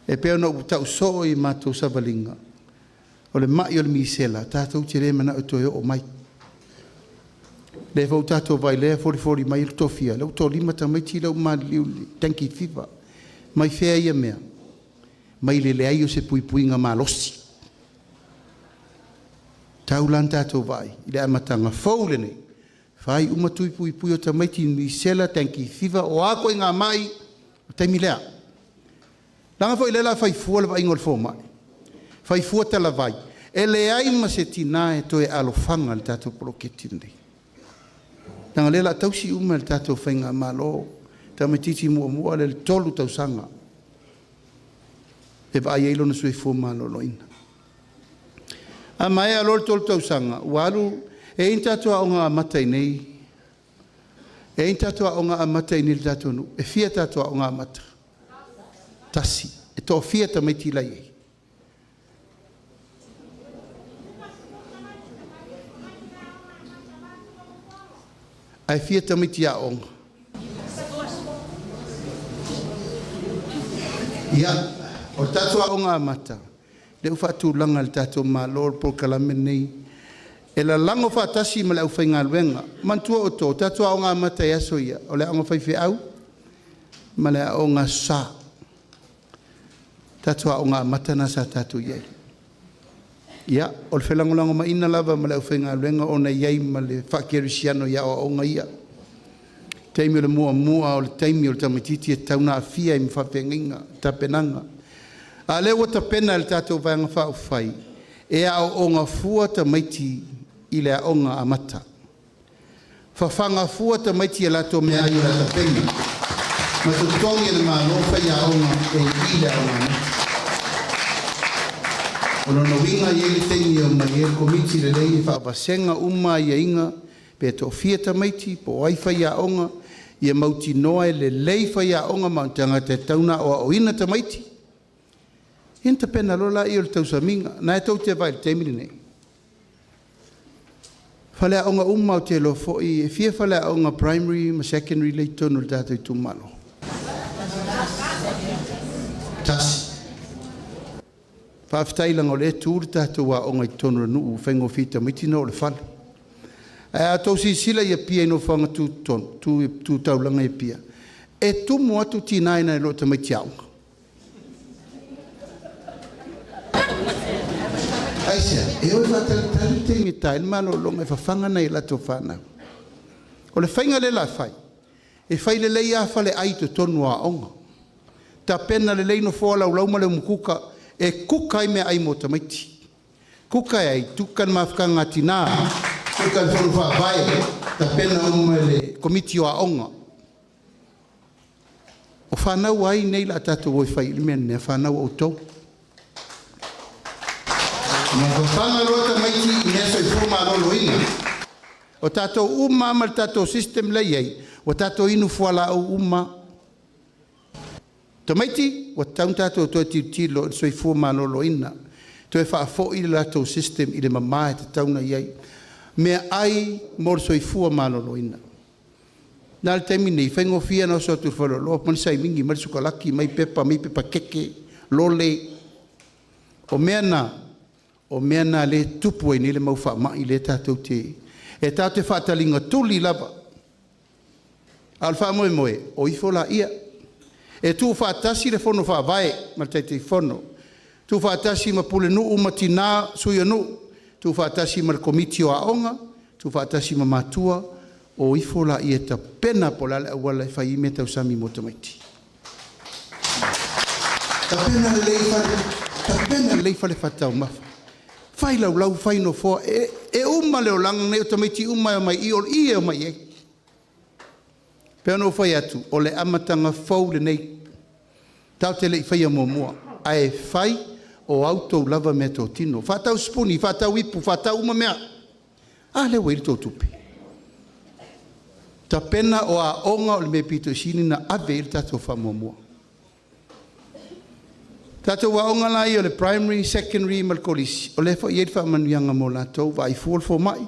Speaker 5: E peo na utau so i matou savalinga. O le mai o le misela, tātou tere mana o toi o mai. Le fau tātou vai lea fori mai il tofia, lau tō lima ta mai ti lau maa liu tanki fiva. Mai fea ia mea, mai le leai o se pui ngā malosi. Tau lan tātou vai, i le amatanga fau le nei. Whai umatui pui o ta mai ti misela tanki fiva o ako i ngā mai, o taimi lea. Langa fo i lela whai fua le vai ngol fo mai. Fai fuata la vai. E le ai ma se tina e toe alofanga le tatou proketi nei. Nanga lela tausi uma le tatou whainga malo, tamatiti mua le tolu tausanga. E vai eilo na sui fu malo loina. A mai alo le tolu tausanga, walu e in tatou aonga amatai nei. E in tatou aonga amatai nei le tatou nu. E fia tatou aonga amata. Tasi. E to fia tamaiti lai ei. Ai fia tamiti a onga. Ia, o tatou a onga amata. Le ufatu langa le tatou malo por kalame nei. E la lango fatasi ma le au whainga luenga. Mantua o tō, tatou a onga amata e aso ia. O le anga whaife au, ma le a onga sa. Tatou a onga amata na sa tatou iei. Ia, o le whelangolango ma ina lava ma le au whainga luenga o na iei ma le whakerisiano ia o onga ia. Teimi o le mua o le teimi o le tamatiti e tauna a fia i mwhawhenginga, tapenanga. A le wata pena le tātou vanga whao whai, e a o onga fua tamaiti i le a onga amata. Whawhanga fua tamaiti e lato mea i la tapeni. Ma tu tongi le maa lofa i a onga e i le a onga amata. Ono no winga i ele teimi o mai e komiti le lei whaapasenga uma i a inga pe to fia tamaiti po ai fai aonga ia mauti noa le lei fai aonga mautanga te tauna o ina tamaiti inta pena lola i o le tausaminga na e tau te vai le temini nei fale aonga o te lo fo i fia fale aonga primary ma secondary le tonu le tatou Itumalo tasi whaaftailang o le tūri tātou a onga I tonu ranu u whaingo fita miti no le whale. A tau si sila ia pia ino whanga tū taulanga ia pia. E tumu atu tinaina e lo ta mai tiaunga. Aisia, e oi whatalitari te ngita e malo longa e whawhanga nei lato whanau. O le whainga le la whai. E whai le lei a whale ai to tonu a onga. Ta pena le lei no whoala u lauma le mukuka e kuka i mea ai mo tamaiti. Kuka ai, tukan mawhakanga tina, tukan whanua vai, ta pena uma le komiti o aonga. O whanau ai nei la tatou oi whai ili mea nea whanau au tau. Ma whanga roa tamaiti i mea soi fuma rolo ina. O tatou uma ma tatou system lei ai, o tatou inu fuala au uma. Tamaiti, wa taun tātou toi tilo soi fuma lolo ina. Toi whaafo i le latou system i le mamae te tauna iai. Mea ai mor soi fuma lolo ina. Nā le taimi nei, whaingo fia na so tu whalolo, mani sai mingi, mari sukalaki, mai pepa keke, lole. O mea na le tupu e ni le mau wha i le tātou te. E tātou whaatalinga tuli lava. Alfa moe, o ifola ia. E tu whaatasi le fono whaavae, ma te fono. Tu whaatasi ma pule nuu ma tina suia nuu. Tu whaatasi ma komiti o aonga. Tu whaatasi ma matua o ifola i e ta pena po lale awala e whai me tau sami mo tamaiti. Ta pena le leifale whatau mafa. Whai lau whai no fo e uma leo langa nei o tamaiti uma o mai i o i o mai e. Pea no whai atu, o le amatanga whau le nei. Tau te le i whai a mua. A e whai o auto lava me tō tino. Whatau spuni, whatau ipu, whatau uma mea. A le wei tō tupe. Ta pena o a onga o le me pito sini na ave il tatou wha mua. Tatou wa onga lai o le primary, secondary, malkolisi. O le wha i wha manuianga mo la tau, wa i fuol fo mai.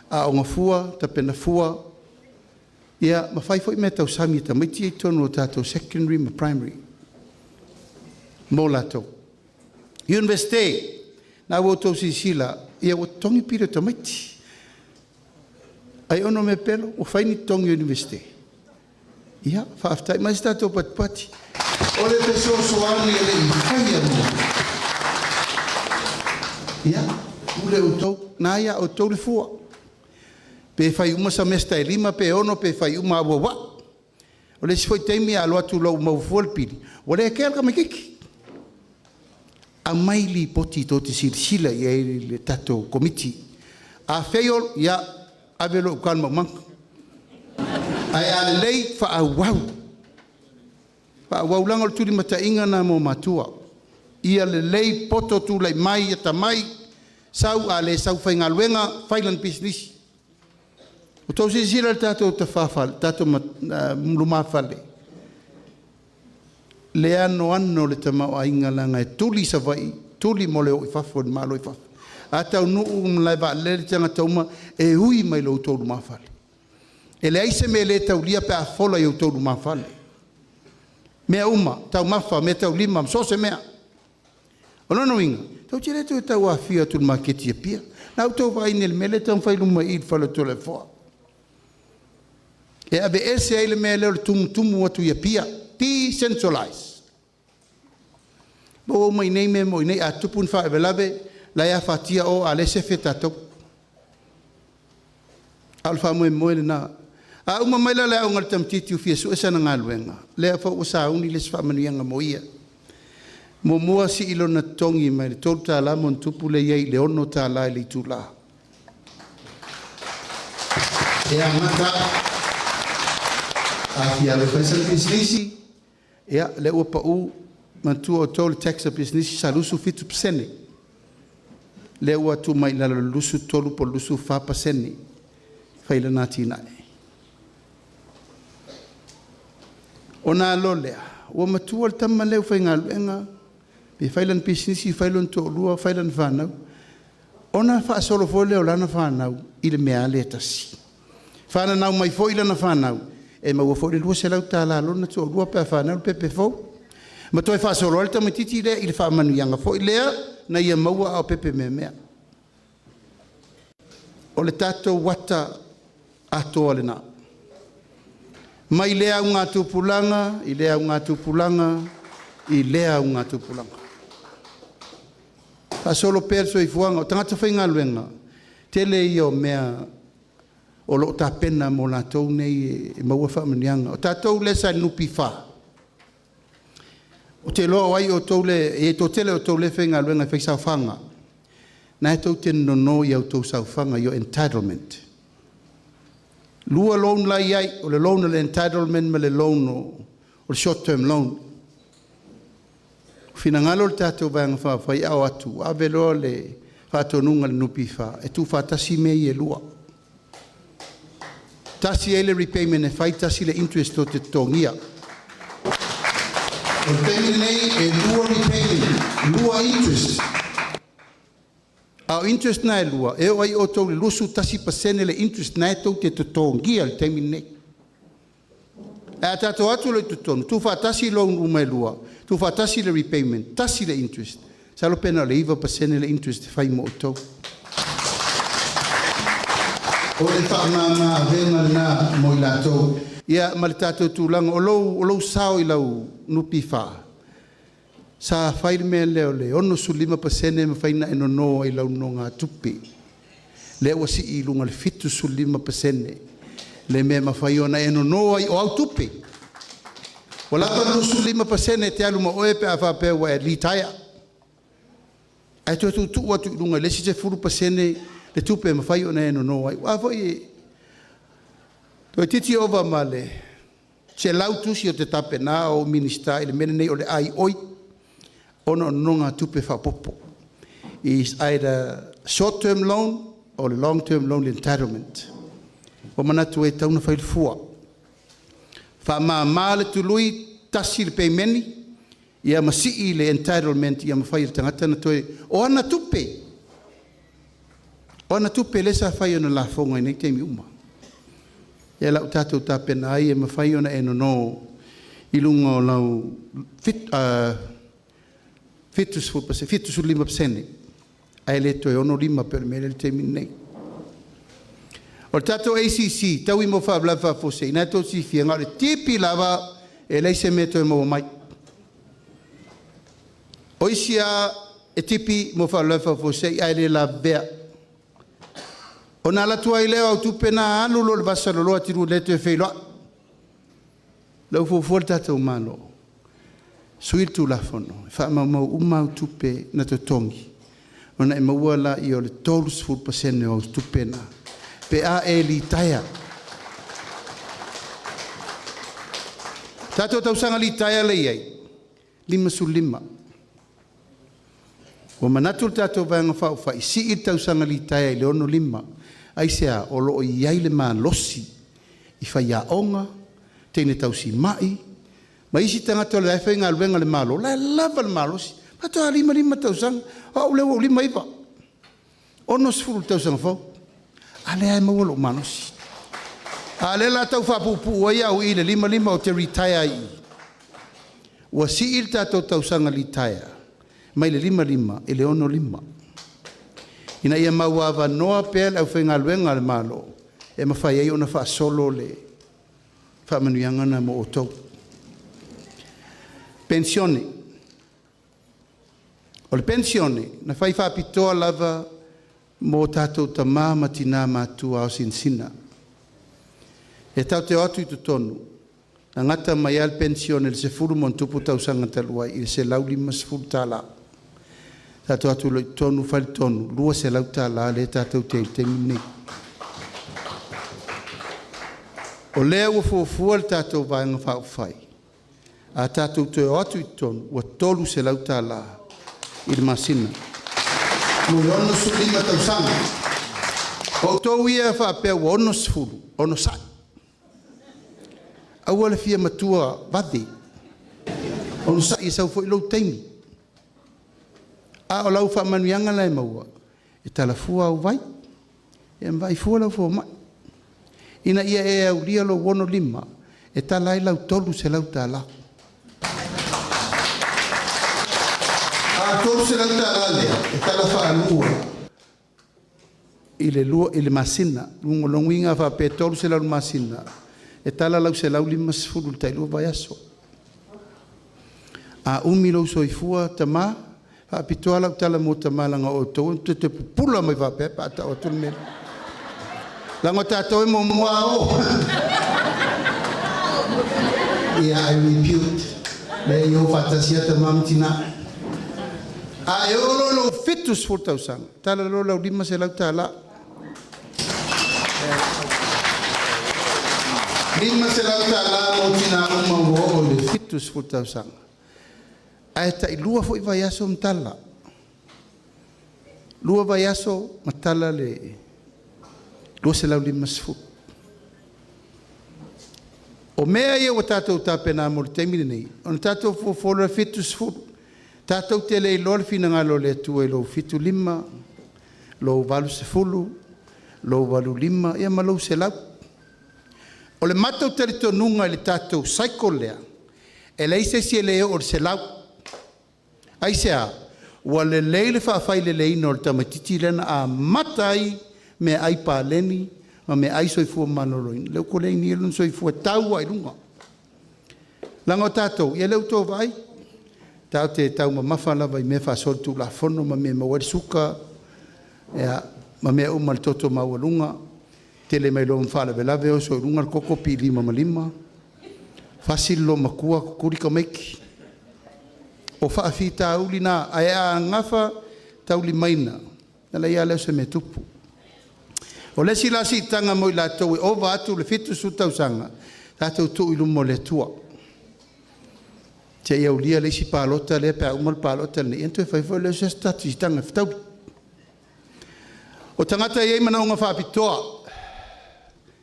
Speaker 5: A onga fua, ta pena fua. Ia, ma whai fwoi me tau sami ta maiti e tonu o tātou secondary ma primary. Mō lātou. University, nā wau tau si sila, ia o tongi pira ta maiti. AIONO me pelo, o whaini tongi university. Ia, whaaftai, ma si tātou pati. O le peso soani e le i whai anu. Ia, ule o tau, nā ia o tau le fua. Pe fai uma semestre lima pe ono pe fai uma wa. O le foi teimi a lo atu lo mau volpili. O le kelka me kiki. A maili poti to te sila i le tatou komiti. A feiol ia avelo kalma man. Ai ale lei fa a wow. Fa wow langol tuli mata inga na mo matua. Ia le lei poto tu le mai ta mai. Sau ale sau fai ngaluenga failan business. O tau si sila tātou ta whawhale, tātou lumawhale. Le ano le tamau a inga langa e tuli sa vai, tuli mo leo i whawho ni malo i whawho. A tau nuu mlai wa le tanga tauma e hui mai lo tau lumawhale. E le aise me le tau lia pe a whola i o tau lumawhale. Mea uma, tau mawha, me tau lima, msose mea. O nono inga, tau tire tu tau a fia tu maketi e pia. Nau tau vai nel mele tau whailuma i whala tu le whoa. E ave ese ai le mea leo le tumu atu ia pia. Decentralize. Bo mai nei me mo nei a tupun wha ewe lave la ea whatia o a le sefe tatou. Alfa moe moe na. A uma mai la lea o ngal tamtiti u fia su esa na ngā luenga. Lea wha usa uni les wha manuianga mo ia. Mo mua si ilo na tongi mai le tolu tā la mon tupu le iei le ono tā la le itu la. E a ngata Afia le faisal business ia le o pa u mantu o tol tax business salusu 50%. Le o tu mai la lusu tolu po lusu 5%. Faila nā tina e. O nā lolea, ua matua le tama leo whai ngā luenga, pe whailan pisinisi, whailan tō lua, whailan whanau. O nā wha solo fo leo lana whanau, i le mea le tasi. Whanau mai fo i lana whanau, e maua fo le lua se lau tā la lona tō lua pe whanau, pepe fo. Ma toi wha solo alta mai titi lea, i le wha manuianga fo i lea, na ia maua au pepe mea mea. O le tatou wata atoa le nā. Mai lea unga tupulanga, i lea unga tupulanga, i lea unga tupulanga. Pa solo perso i fuanga, o tangata whainga luenga, tele i o mea o lo ta pena mo la tau nei e maua whamanianga. O tatou lesa nupi wha. O te loa wai o taule, e to tele o taule whainga luenga whaisau whanga. Na e tau te nono i au tau sau whanga, your entitlement. Lua loan lai ai, o le loan o le entitlement ma le loan o le short term loan. Fina ngalo le tātou vanga whawhai au atu, a velo le whatonunga le nupi wha, e tu whatasi mei e lua. Tasi e le repayment e whai, tasi le interest o te tongia. O payment nei e lua repayment, lua interest. Au interest na e lua, e o ai o tau le lusu tasi pasene le interest na e tau te tongia le payment nei. E a tātou atu le tutonu, tu whatasi loan uma e lua, tu whatasi le repayment, tasi le interest. Salo pena le iwa pasene le interest whai mo o tau. O le whaamama venga na mo i lātou. Ia, ma le tātou tūlanga, o lou sao i lau nupi wha. Sa whaile mea leo le, ono su 5% ma whaina e nono i lau no ngā tupi. Le ua si i lunga le fitu su 5%. Le mea ma whaiona e nono i o au tupi. O lapa no su 5% te alu ma oe pe a whapea e li taia. Ai tu tu atu i lunga, le si te 4% le tupe ma whaiona e nono ai. Wa fai toi titi ova ma le se lautusi o te tape nā o minista i le mene nei o le ai oi. Ono nonga tupe whapopo. Is either short-term loan or long-term loan entitlement. O manatu e tauna whaile fua. Wha le tului tasi le peimeni, ia masii le entitlement, ia mawhaile tangata na toe. O ana tupe. O ana tupe lesa whai ona la whonga i nei teimi uma. Ia lau tātou tāpena ai e mawhai ona e nono ilunga o lau fitus 5%. Ai le toi ono 5 per mele le teimi nei. O tātou ACC, tau i mo whaablawa fose, ina tau si fia ngā le tipi lava e leise me toi mo mai. O isia e tipi mo whaablawa fose, ai le la bea. O nā latua i leo au tupena alu lo le vasa loloa tiru le te Feiloaiga. Lau fufu le tātou malo. Suil tu la fono, fa mau umau tupe na to tongi. Ona e maua la i o le 12% o tupena. Pe a e li taia. Tato tausanga li taia le iei. 5 O manatul tato vanga whau whai. Si i tausanga li taia i le ono 5. Ai sea o loo i ai le maa losi. I whai a onga. Teine tausi mai. Ma isi tangata le hawhi ngā luenga le malo. La lava le malo si. Pato a 5 tausanga. O leo 5 iwa. Ono sifuru tausanga whau. Ale ai maua lo malo si. Ale la tau whapupu ai au i le 5 o te retire i. Ua si il tato tausanga li taia. Mai le 5 e le ono 5. Ina ia maua awa noa pēr au whainga luenga le malo. E mawhai ai ona wha solo le whamanuiangana mo o tau. Pensione. O le pensione, na whai whapitoa lava mo tātou ta māma tina mātua o sinsina. E tau te atu i tu tonu. Na ngata mai al pensione le se furu mon tupu tausanga talua i se lau 5 tala. Tātou atu lo i tonu whali tonu. Lua se lau tala le tātou te nei. O lea ua fuafua le tātou vaenga whau whai. A tātou te atu i tonu ua tolu se lau tala i le masina. Mo lono su 5 tausanga. O tō ia whapea wa ono sifuru, ono sai. Au ale fia matua vade. Ono sai sau fo ilo teimi. A o lau whamanuianga lai maua. E talafua au vai. E mvai fua lau fo mai. Ina ia e au lia lo wono lima. E talai lau tolu se lau tala. A tolu se lau tala lea. E talafa alua. Ile masina. Lungo longuinga fa pe tolu se lau masina. E tala lau se lau lima sifuru tai lua vai aso. A umi lau soifua tama. Fa pitoa lau tala mo tama langa o tau. Te pula mai va pe pa ta o tulme. Lango tatou e mo mua o. Yeah, I repute. Le yo fantasia tama mtina. A e olo lo fitus furtau sang. Tala lo lau lima se lau tala. Lima se lau tala mo tina uma wo le fitus furtau sang. A ta ilua fo i vai aso mtala. Lua vai aso matala le lua se lau lima sifu. O mea ia o tātou tāpena mo le teimine nei. O na tātou fōfōra fitu sifu. Tātou te lei lor fina ngā lo le tua i lo fitu lima, lo walu sefulu, lo walu lima, ia ma lo se lau. O le matau tari tonunga le tātou saiko lea, e leise si e leo o se lau. Aise a, ua le leile whaafai le leina o le tamatiti lena a matai me ai pāleni, ma me ai soifua manoloin. Leo ko lei ni elun soifua tau ai runga. Lango tātou, ia leo tō vai, tau te tau ma mawhala vai me whasotu la fono ma me mawari suka, ma me umal toto mawalunga, tele mai lo mwhala velave o so runga koko pi lima ma lima, fasilo makua kukurika meki, o whaafi tauli na ai a ngafa tauli maina, nala ia leo se me tupu. O lesi lasi tanga mo i la tau e ova atu le fitu su tau sanga, tātou tu ilu mo le tua. Te iau lia leisi palota le pēr umal palota le ento e whaifo le se statu i tanga ftau. O tangata iei mana onga whaapitoa.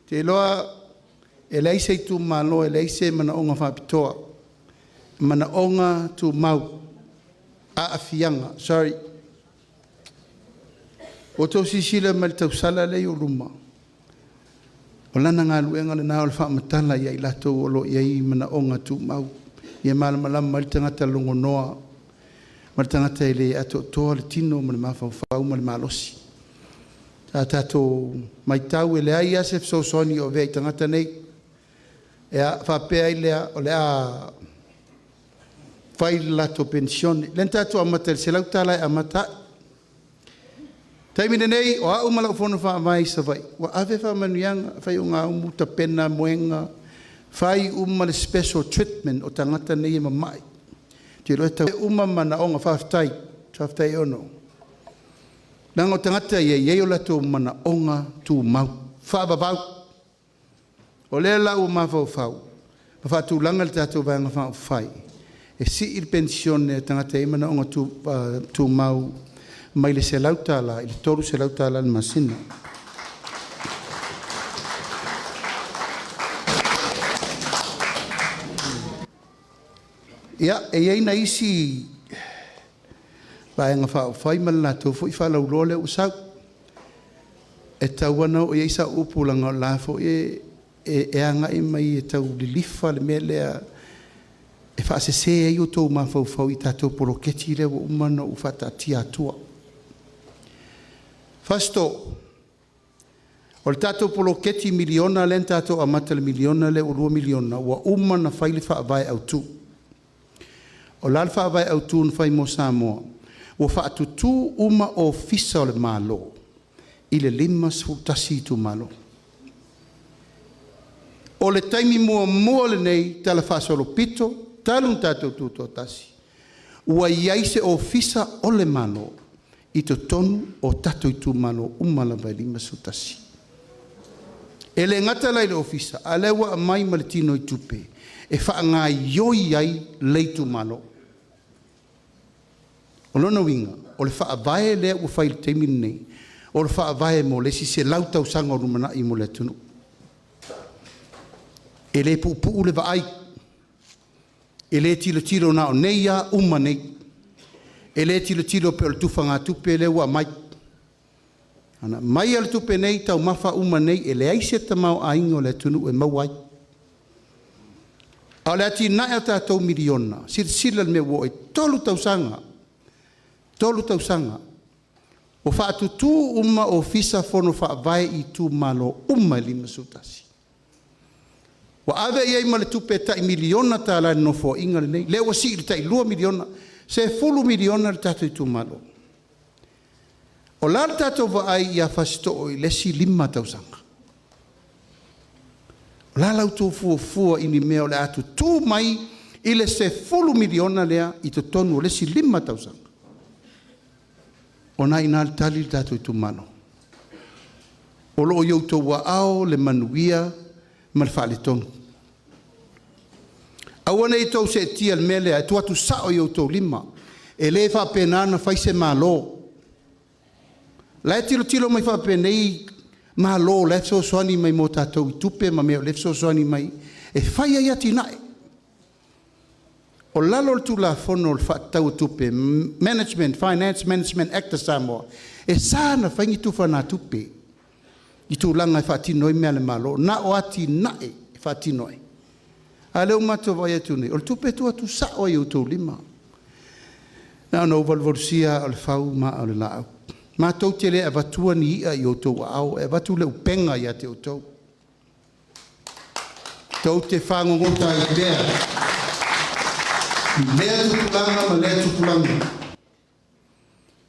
Speaker 5: Te loa e leise i tu malo e leise mana onga whaapitoa. Mana onga tu mau. A afianga, sorry. O tau sisila mali tau sala lei o luma. O lana ngā luenga le nāo le whaamatala iai lato o lo iai mana onga tu mau. Ia malamalama mali tangata longo noa. Mali tangata ele ato toa le tino ma le mawhawhau ma le malosi. Tātou mai tau ele ai asef so soni o vei tangata nei. Ea whapea i lea o lea whai lato pensione. Len tātou amata se lau tālai amata. Taimine nei o au malau fono wha mai sa vai. Wa ave wha manuianga whai o ngā umuta pena moenga. Whai le special treatment o tangata nei ma mai. Te roe tau mana o ngā whaftai ono. Nang o tangata iei o lato mana o ngā tū mau. Whaababau. O lea lau ma whau. Ma whatu langa le tātou vanga whai. E si il pensione tangata i mana o ngā tū mau. Mai le se lautala, il toru se lautala le masina. Ia, e iei na isi vaenga whai malana tō fo i whalau lole usau. E tau ana o iei sa upulanga o lafo e anga i mai e tau lilifa le mea lea e whaasese e o tō mawhau i tātou poroketi leo umana u whatatia atua. Fasto, o le tātou poloketi miliona le tātou amata le miliona le o 2 miliona ua uma na whaile whaavai au tū. O lal whaavai au tū na whai mo Samoa. Ua whaatutu uma o fisa o le malo. I le 5 tu malo. O le taimi mua le nei tala whaasolo pito, talun tātou tūto tasi. Ua iaise o fisa o le malo. I to tonu o tato i tūmano umala vai 5 tasi. E le ngata lai le ofisa, a lewa a mai maletino i tupe, e wha ngā ioi ai lei tūmano. O lona winga, o le wha vae lea ua whai le teimini nei, o le whaavae mo lesi se lau tausanga o LUMANA'I mo le tunu. E le pu'u le vaai. E le tilo na o neia uma nei. E le tilo pe o le tufa ngā tupe le ua mai. Ana mai al tupe nei tau mafa uma nei e le aise tamau aingo le tunu e mauai. A le ati nae ata tau miliona. Sila me wo e tolu tausanga. Tolu tausanga. O whaatutu uma o fisa fono whaavae I Itumalo uma lima sutasi. Wa ave iei ma le tupe tai miliona ta la no fo inga le nei. Leo si ili tai 2 miliona. Se fulu miliona le Tatou Itumalo. O la le tatou vaai ia fasito I lesi 5 tausanga. O la lau tō fua ini mea o le atu tū mai I le se fulu miliona lea I to tonu o lesi 5 tausanga. O na ina le tali le Tatou Itumalo. O loo iau tō wa ao le manuia ma le whaale tonu. Awana I tau se tia le mele e tuatu sao iau tō 5. E le whapenana whaise malo. La e tilo mai whapenei malo le so soani mai mo tātou I tupe ma meo le so soani mai. E whaia ia tinae. O lalo le tula fono le whaatau tupe. Management, Finance Management Act Samoa. E sāna whaingi tufa nā tupe. I tūlanga e whaatinoi mea le malo. Na o ati nae e whaatinoi. A leo mato vai atu nei. O le tupe tu atu sao I utou 5. Na no valvorsia o le whau ma o le lau. Ma tau te le e watua ni ia I utou au. E watu le upenga ia te utou. Tau te whangongota I lea. Lea tupulanga ma lea tupulanga.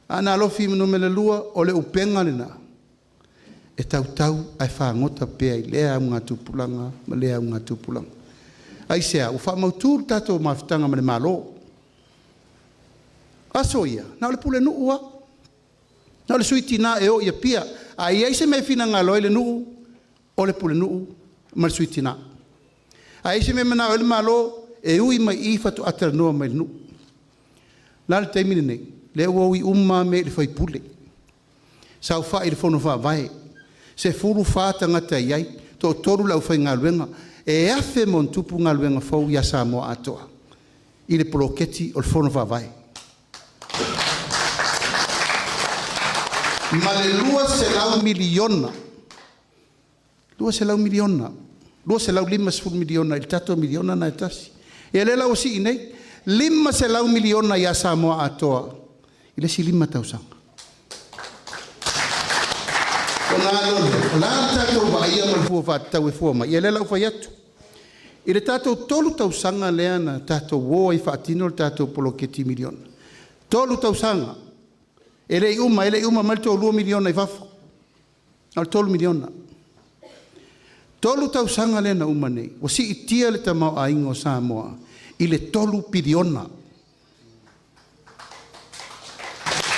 Speaker 5: Ana alofi mino me le lua o le upenga le na. E tau ai whangota pea I lea unga tupulanga ma lea unga tupulanga. Ai sea, u wha mautūru tātou mawhitanga ma le malo. Aso ia, na le pule nuu wa. Na le suiti na e o ia pia. Ai se me fina ngā loe le nuu, o le pule nuu ma le suiti na. Ai se me mana o le malo, e ui mai I whatu atara noa mai le nuu. La le teimine nei, le ua ui umma me le whai pule. Sau wha I le whono wha vai. Se furu whata ngata iai, to toru lau whai ngā luenga, e afe mon tupu ngā luenga whau ia Samoa atoa. I le poloketi o le whono wha vai. Ma le lua se lau miliona. Lua se lau miliona. Lua se lau 5 miliona. Il tato miliona na etasi. E le lau si inei. 5 se lau miliona ia Samoa atoa. I le si 5 tausanga. O nā lole. O nā tatou wa ia ma fua whātau e fua mai. I le lau whai atu. I le tatou tolu tausanga lea na tatou woa I whaatino le tatou poloketi miliona. Tolu tausanga. E le uma mai tō 2 miliona I whafo. Al 3 miliona. Tolu tausanga le na uma nei. O si I tia le tamau aingo Samoa. I le 3 piliona.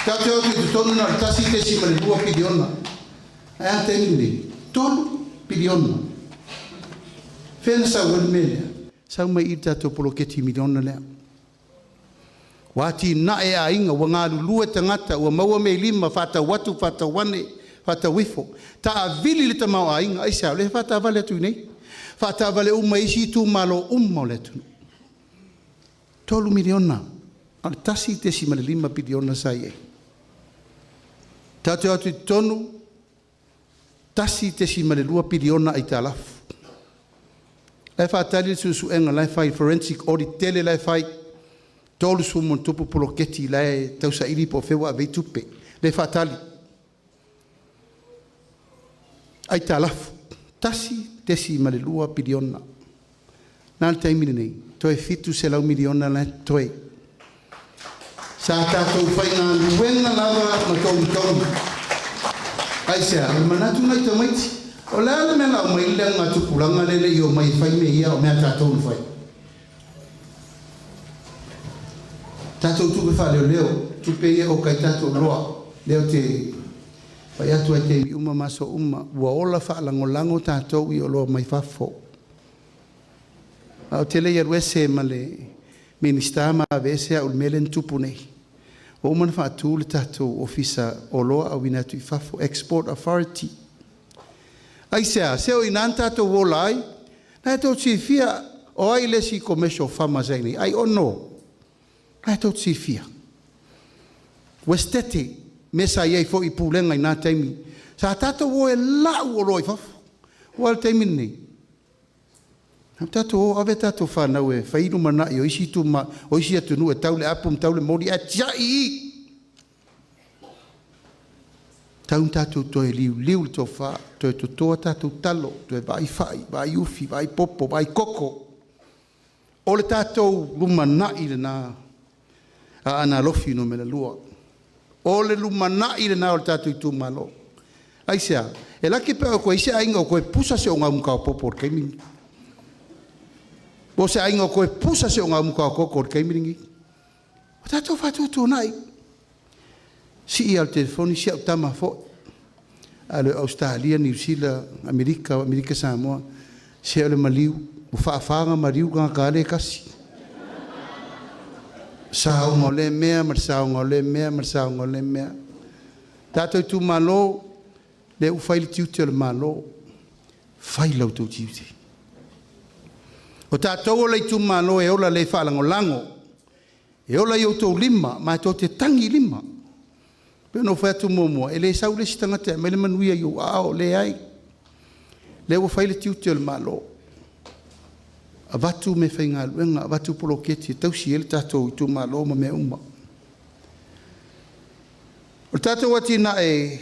Speaker 5: Tātou ki tonu na tasi te si ma le 2 piliona. E a te mini. 3 piliona. Whena sa wan mele. Sau mai I tātou poloketi miliona lea. Wati na e a inga wa ngā lulua tangata ua maua me 5 whata watu, whata wane, whata wifo. Ta a vili le tamau a inga aisa le whata vale atu nei. Whata vale uma isi Itumalo uma le tunu. 3 miliona. Al tasi te si male 5 piliona sa ie. Tātou atu tonu. Tasi te si male 2 piliona I ta lafu. Lai whātari le susuenga, lai whai forensic audit tele, lai whai tolu sumon tupu poloketi, lai tausa iri po whewa vei tupe. Lai whātari. Ai tā lafu. Tasi tesi ma le 2 piliona. Nā le taimine nei. Toe fitu se lau miliona lai toe. Sa tātou whai ngā luenga lava ma tōu tōu. Ai sea, manatu nai tamaiti. O le ala mea lau mai lea ngā tupulanga lele I o mai whai me ia o mea tātou nu whai. Tātou tupe wha leo, tupe ia o kai tātou roa. Leo te whai atu ai te uma maso uma. Ua ola wha lango tātou I o loa mai whafo. Au te leia ruese ma le minister ma vese au melen tupu nei. O mana whaatu le tātou ofisa o loa au ina tu i whafo Export Authority. Ai seo i nān tātou wola ai, nai tau tifia o ai lesi commercial farmers ai ni, AIONO, nai tau tifia. Westete, mesa iei fo i pūlenga i nā taimi, sa tātou o e lau o loi whafo, o al taimi ni. Tātou o ave tātou whanau e whailumana'i o isi tuma, o isi atunu e taule apum, taule mori, a tiai i. Taun tātou toi liu le tō wha, toi to toa tātou talo, toi vai whai, vai uwhi, vai popo, vai koko. O le tātou lumana'i le nā Aana Alofi no me le lua. O le lumana'i le nā o le tātou Itumalo. Ai sea, e laki pe o koe ise ainga o koe pusa se o ngā muka o popo o keimingi. O se ainga o koe pusa se o ngā muka o koko o keimingi. O tātou whātou tō nai. Si i al telefoni, si au tama fo. Ale Australia, New Zealand, Amerika Samoa. Si au le maliu. O whaafanga mariu ka kare kasi. Sao ngole mea, mar sao ngole mea, mar sao ngole mea. Tātou Itumalo, le u whaili tiuti o le malo. Whailau tau tiuti. O tātou o le Itumalo e ola le whaalango lango. E ola i o tau lima, ma tau te tangi lima. Peno whaiatu momoa, e le sau le sitangata, me le manuia i o ao, le ai. Le o whaile tiuti o le malo. A watu me whainga luenga, a watu poloketi, tau si ele tātou Itumalo ma me uma. O tātou wati na e,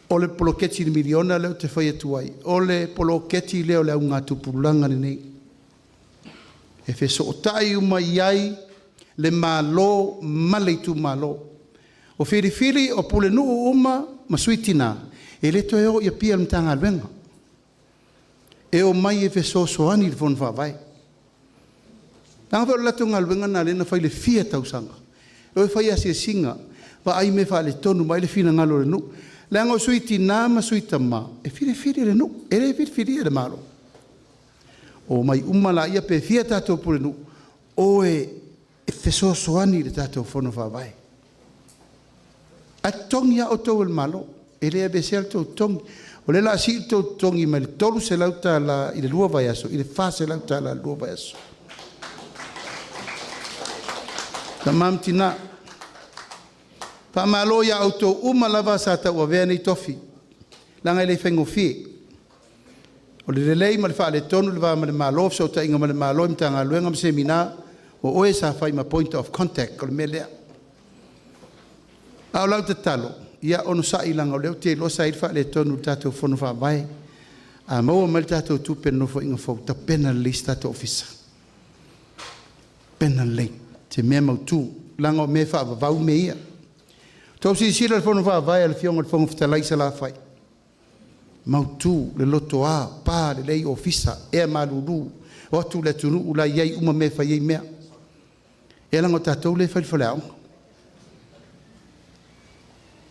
Speaker 5: o le poloketi ni miliona leo te whaiatu ai. O le poloketi leo le au ngā tupulanga ni nei. E wheso o tai uma iai, le malo, male Itumalo. O whiri o pule nuu uma masuitina. E le toi o ia pia mtanga luenga. E o mai e wheso soani le whon whawai. Tanga whao lato ngā luenga nā lena whai le fia tausanga. E o whai asia singa. Wa ai me wha le tonu mai le fina ngalo le nuu. Le ango suitina masuita ma. E whiri le nuu. E le whiri e le malo. O mai umala ia pe fia tātou pule nuu. O e wheso soani le tātou whon whawai. A tongi a o tau el malo, e lea besel tau tongi. O le la si tau tongi, ma le tolu se lauta la, i le lua vai aso, i le fa se lauta la lua vai aso. Ta mamtina. Pa malo ia au tau uma lava sa tau a vea nei tofi. Langa le whengo fie. O le lei ma le wha le tonu le va ma le malo, so ta inga ma le malo, imta ngā luenga ma semina, o oe sa whai ma point of contact, o le melea. Au lau te talo, ia ono sa ilanga o leo te lo sa ilfa le tonu tātou whono wha vai. A maua mali tātou tupe nofo inga fau, ta pena leis tātou ofisa. Pena lei, te mea mautu, langa o me wha vau me ia. Tau si sila le whono wha vai, le fionga le whono whitalai sa la whai. Mautu, le loto a, pā, le lei ofisa, ea malulu, o atu le tunu, ula iei uma me wha iei mea. E langa o tātou le whai whaleau.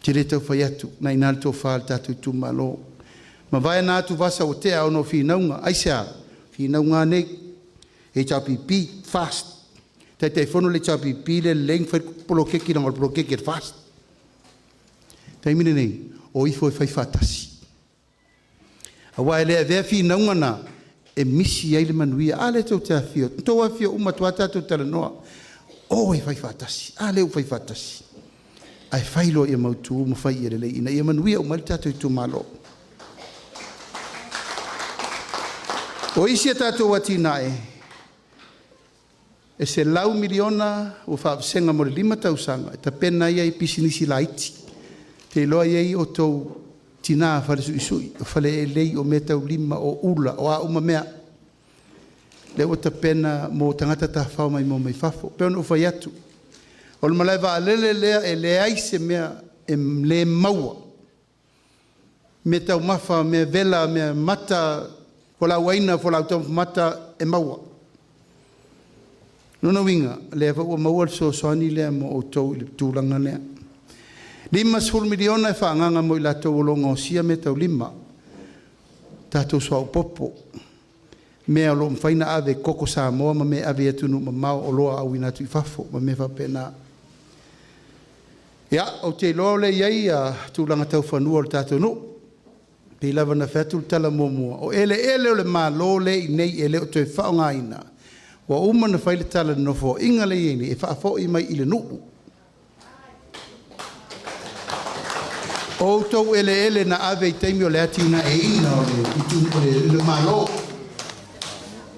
Speaker 5: Te re tau whai atu, nai nāri tō whaal tātou Itumalo. Ma vai nā tu wasa o te aono whinaunga, aisea, whinaunga nei, e chapipi, fast. Tai te whono le chapipi, le leng whai polokeki, nangol polokeki, fast. Tai mine nei, o ifo e whai whatasi. A wai lea vea whinaunga na, e misi ai le manuia, a le tau te awhio, tō awhio umatua tātou tala noa, o e whai whatasi, a leu whai whatasi. Ai whailo ia mautu ma whai ere lei ina ia manuia o mali tātou Itumalo. O isi a tātou wati nae, e se lau miliona o whaafsenga mo le 5 tausanga, e ta pena ia i pisinisi laiti. Te loa iei o tau tina whare sui, o whale e lei o me tau 5 o ula, o a uma mea. Le o ta pena mo tangata ta whao mai mo mai whafo, peon o whai atu. O le malai wa alele lea e leai se mea e le maua. Me tau mafa, me vela, me mata, fola waina, fola utau mata e maua. Nona winga, lea wa maua so soani lea mo o tau i le tūlanga lea. 5 miliona e whaanganga mo i la tau olonga o sia me tau 5. Tātou soa o popo. Mea lo mwhaina ave koko Samoa, ma me ave atunu ma mau o loa au inatu i whafo, ma me whapena. Ia, o te loa le iai tūlanga tau whanua o le tātou no. Pei lava na whatu tala mōmua. O ele o le mālo le i nei ele o te whaonga ina. Wa umana whaile tala no fo inga le ieni e whaafo i mai i le nupu. O tau ele na ave i teimi o le ati una e ina o le mālo.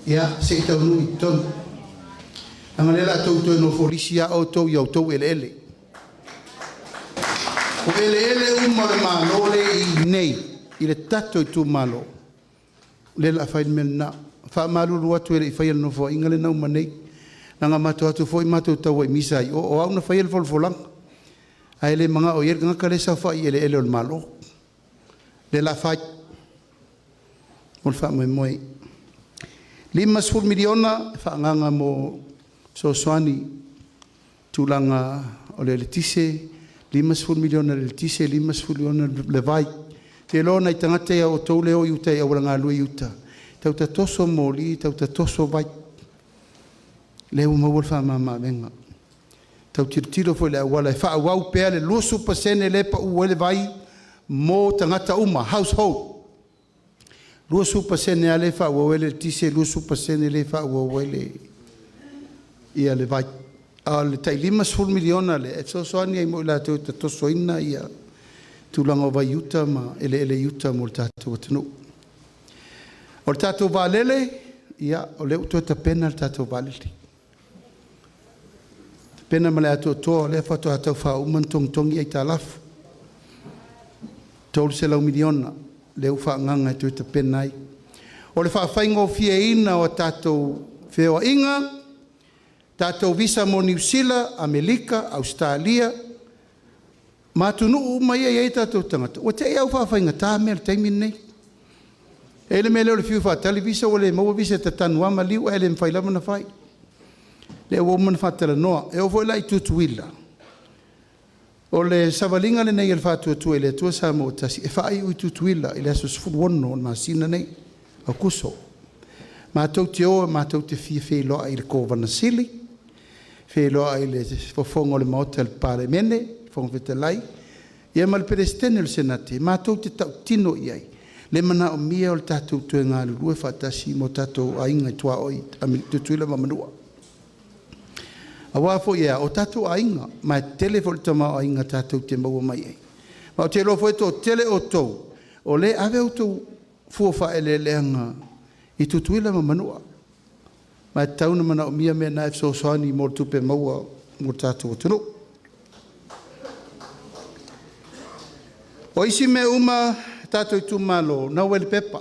Speaker 5: Ia, se i tau nui tonu. Anga le la tau tau no folisi a o tau i au tau ele. O ele uma le mālo le i nei, i le tato i tū mālo. Le la whain mena, wha maruru atu ele i whai no fo inga le nau manei. Nanga matu atu fo i matu tau i misai. O au na whai ele folfolanga. A ele mga o ier ngaka le sa whai ele o le mālo. Le la whai. Mol wha mai moi. 5 miliona wha nganga mo Soswani tūlanga o le tise. 5 miliona le tise, 5 miliona le vai. Te lona i tangata ia o tau leo iuta i auranga alua iuta. Tau ta toso moli, tau ta toso vai. Leo mawal wha mama venga. Tau tiro foi le awala e wha awau pea le lusu pasene le pa uwele vai mo tangata uma, household. Lusu pasene ale wha awawele tise, lusu pasene le wha awawele ia le vai. Le tai 5 miliona le e soani ai mo la te toso ina ia tūlanga o vai iuta ma ele iuta mo le tātou atunu. O le tātou vālele ia o le uto ta pena le tātou vālele. Pena ma le ato toa le whato atau wha uman tongi ai tā lafu. Tolu se lau miliona le uwha nganga e tuita pena ai. O le wha whaingo fia ina o tātou Feiloaiga, tātou visa mo New Zealand, Amerika, Australia, matunu mai ai tātou tangata. O te au whawhainga tā mea le taimi nei. Ele me leo le fiu whatali visa o le maua visa ta tanua ma liu ele mwhailama na whai. Le o mana whatala noa. E o foi lai tutuila. O le savalinga le nei el whatua tu ele tua sa mo tasi. E whai ui tutuila ele aso sfuru ono ma sina nei. Au kuso. Mātou te oa, mātou te fia Feiloaiga i le kōwana sili. Feiloaiga i le fofongo le maota le pare mene, fongo vetalai. Ia ma le peresidene le senate, mātou te tau tino i ai. Le mana o mia o le tātou tue ngā lulue whatasi mo tātou ainga i tua oi, te tuila ma manua. A wafo ia, o tātou ainga, mai tele fo le tama o ainga tātou te maua mai ai. Ma o te lofo e tō tele o tōu, o le ave o tōu fuofa ele leanga, i tutuila ma manua. Mai tauna mana o mia mea na e soani mo le tupe maua mo tātou o tunu. O isi me uma tātou i Itumalo, nau ele pepa.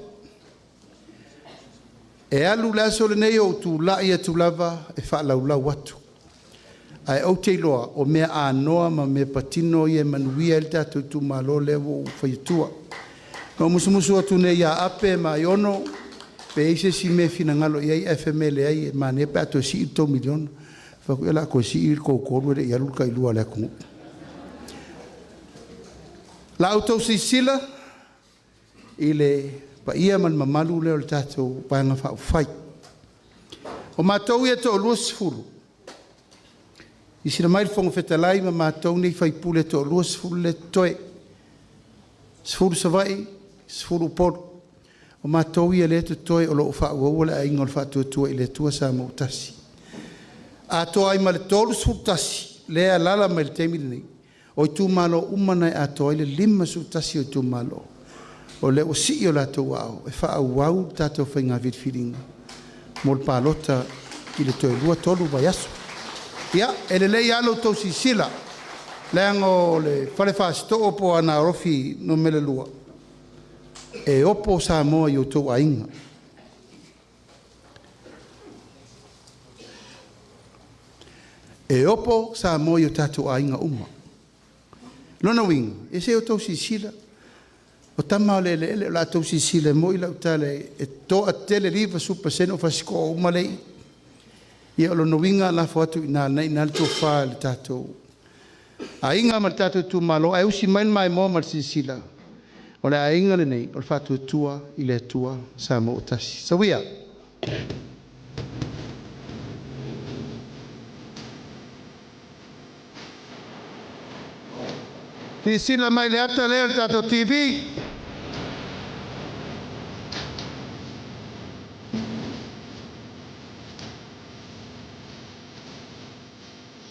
Speaker 5: E alu laso le nei o tu lai e tu lava e wha laulau atu. Ai au te loa o mea anoa ma mea patino i e manuia el tātou i Itumalo lewo whaitua. No musumusu atu nei a ape ma AIONO, pe ise si me fina ngalo iai FML ai ma ne pe ato si ito milion fa ko la ko si ko ko re ya luka ilua la ko la auto si sila ile pa ia man mamalu le o tato pa nga fa fai o matou ia to lus fulu isi na mai fongo fetalai ma matou ni fai pule to lus fulu le toe sfulu savai sfulu por o mātou ia le tu toi o loo whaua le ainga o le whaatua tua i le tua sa mo tasi. A toa ai ma le tolu su tasi, le a lala mai le teimi nei. O Itumalo umana a toa i le 5 su tasi o Itumalo. O le o si o la tau au, e whaau wau tātou whainga vidwhiringa. Mo le PALOTA i le toi lua tolu vai aso. Ia, e le lei alo tau si sila, le ango le whale whaasto opo Aana Alofi no mele lua. E opo Samoa i o Tatou Aiga. E opo Samoa i o Tatou Aiga uma. Lona winga, e se o tau sisila. O tama le la tau sisila mo i lau tale e to a tele riva supa seno fasiko o uma lei. Ia o lona winga la foatu ina nei na le tofa le Tatou Aiga ma le Tatou Itumalo, e usi mai mo ma le sisila. O le ainga le nei, o le whātua tua i le tua sa mo tasi. So wia. Ti sila mai le ata lea le Tatou TV.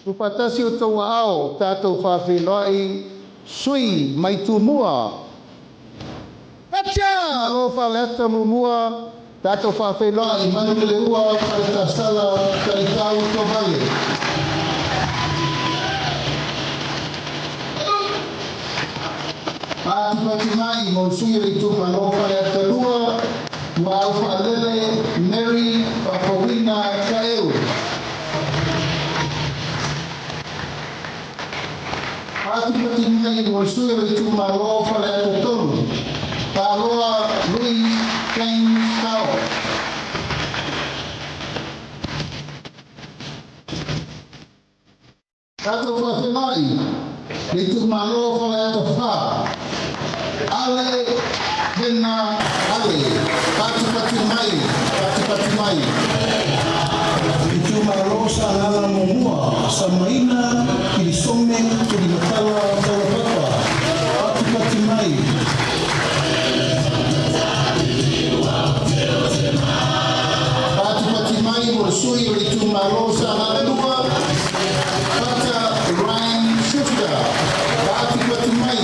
Speaker 5: Upatasi o tau ao, Tatou Feiloaiga sui mai tumua. Atia! Alofa le ata mumua, Tatou Feiloaiga manu le ua para sala taitau to vale. Pati mai mo sui le Itumalo le ata lua, wa Faraile Mary Papawina Kaeu. Pati mai mo sui le Itumalo le ata tonu, Paloa Louis Kane Kao. Tatou Feiloaiga le Itumalo le ata fa. Ale Gena Ale pati mai Itumalo Aana Momua Samaina Kilisome Kilimatala Papa pati mai pati mai Morsui Itumalo Aana Dua Pata Ryan Shifter pati mai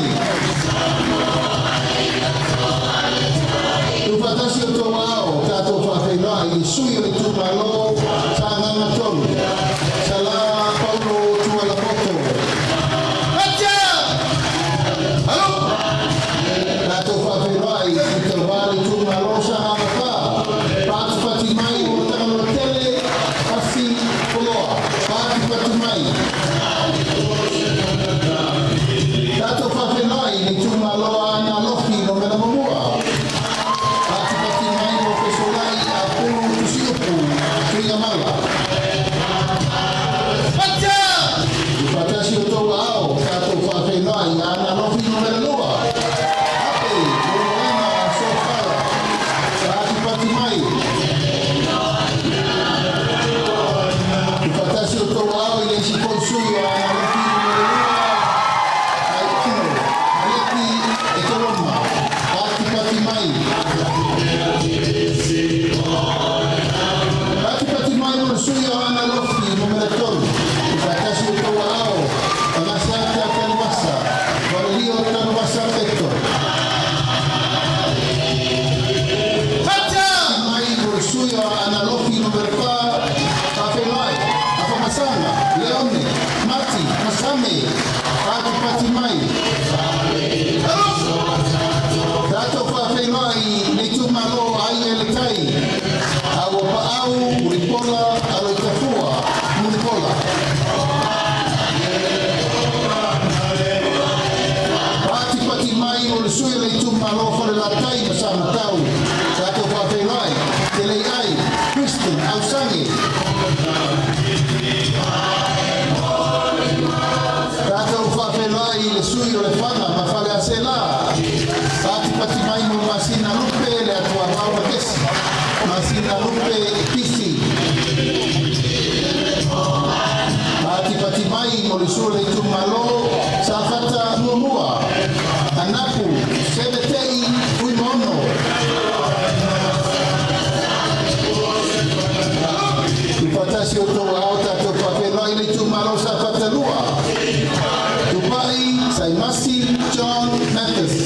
Speaker 5: Upatasi o tau ao, Tatou Feiloaiga sui o Itumalo Aana Alofi, Sala Paulo Tualapoto. Atia! Alo! Tatou Feiloaiga i tau vale Itumalo Aana Alofi, pati mai o tangalo tele, asi poloa, pati mai. Tatou Feiloaiga Itumalo Aana Alofi no mena mamua. Upatasi o tau ao, Tatou Feiloaiga Aana Alofi no mena lua. Ape, MANUIA, SOFARA, pati mai. Upatasi o tau ao, i le siponsui o Aana Alofi no mena lua. AIONO, ALEC, EKEROMA, pati mai. Pati mai no sui o Aana Alofi no mena tolu. Upatasi o tau ao, Anasaka Kanuasa, Valio Kanuasa Peto. Pati mai no sui o Aana Alofi no mena Feiloaiga, Afamasanga, Leone, Mati, Masame, pati mai. Tatou Feiloaiga le Itumalo ai le tai. Awa paau, uripola, alo itafua, munipola. Pati mai o le sui le Itumalo fale la tai masama tau. Tatou Feiloaiga, te lei ai, Kristen, Ausangi. Tatou Feiloaiga le sui o le whanga, ma fale a se la. Pati mai mo masina lupe le atua maua kesi. Masina lupe pisi. Pati mai mo le sui le Itumalo safata muamua. Anapu, sebetei, uimono. Upatasi o tau ao, Tatou Feiloaiga le Itumalo safata lua. Dubai, Saimasi, John Mathis.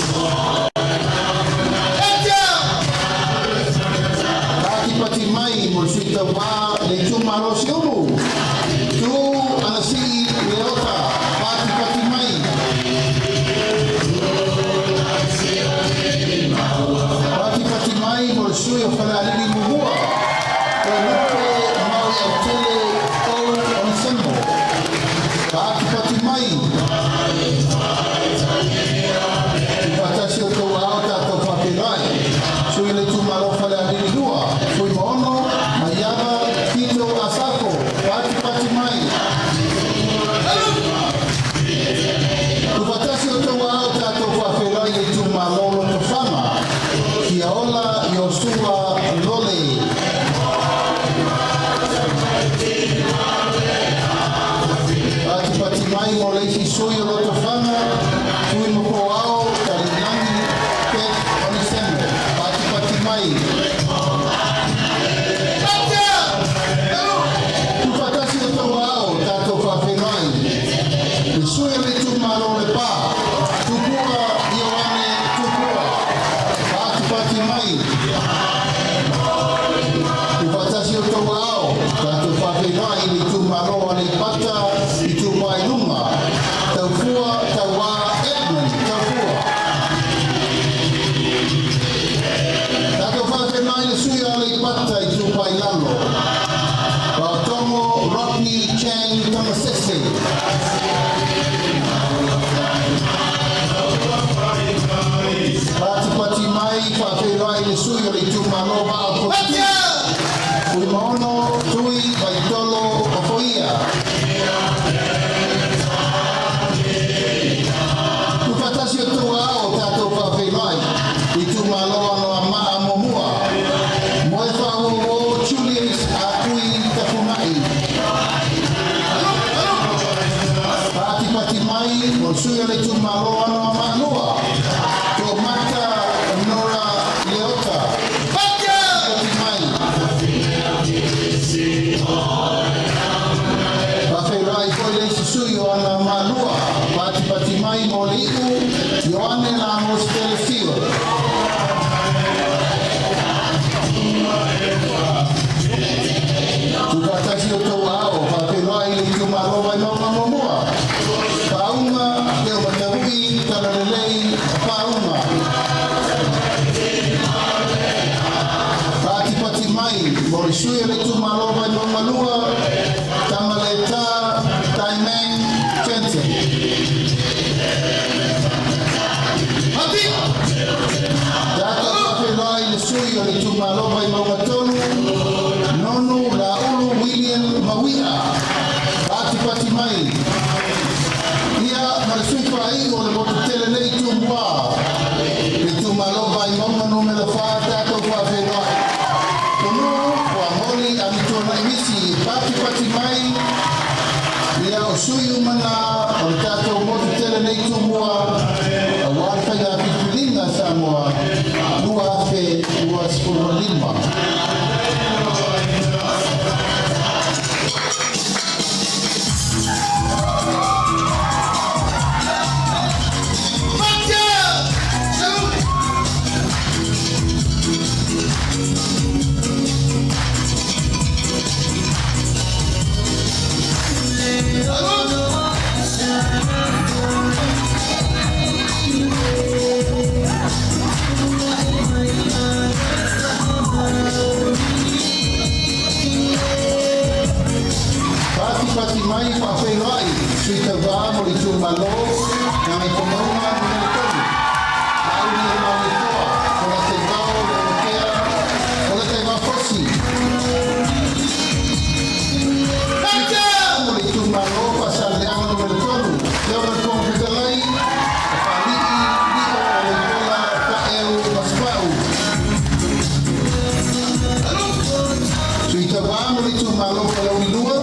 Speaker 5: Pati mai mo sui tau a le Itumalo siumu. Tu anasi leota, pati mai. Pati mai mo sui o Faraile mumua. O lupe mau au tele o onisembo. Pati mai. Upatasi o tau ao, Tatou Feiloaiga sui le Itumalo Faraile lua. Fui moono, maiava, tito asako, pati mai. Upatasi o tau ao, Tatou Feiloaiga Itumalo lo tofama. Kia ola Yosua Lole. Pati mai mo le isi sui o lo tofama. o suya le Itumalo Aana Manua, ko mata nora leota. Feiloaiga foi le susui o ana malua, pati mai mo liku, Ioane na mos telefio. Tukatasi o tau ao, Feiloaiga le Itumalo vai maunga momua. Paunga, leo mataui, talalelei, paunga. Pati mai, mo le sui le Itumalo vai maunga lua, Tamaleta, Taimeng, Jensen. Hati! Data Feiloaiga le sui o le Itumalo vai AMIOTONU, Nonu Laulu William Mawia. Pati mai. Ia marisui pai o le motu tele nei tumua. Le Itumalo vai maunga numela wha Tatou Feiloaiga. Kono, wa moli amitona imisi, pati mai. Ia o sui umana o Tatou motu tele nei tumua. A wāwhai a pipilinga Samoa. Lua fe, lua skoro lima. Pati mai pa Feiloaiga, sui TAUVA mo le Itumalo, na mai komaunga mo le tonu. Auni e mau le toa, ko la te vao le okea, ko la te vao fosi. Mo le Itumalo, pasal le anga mo le tonu, leo na konfitalai, palii, liko le kola, ka eu, maspau. Sui TAUVA mo le Itumalo, ka lau ilua,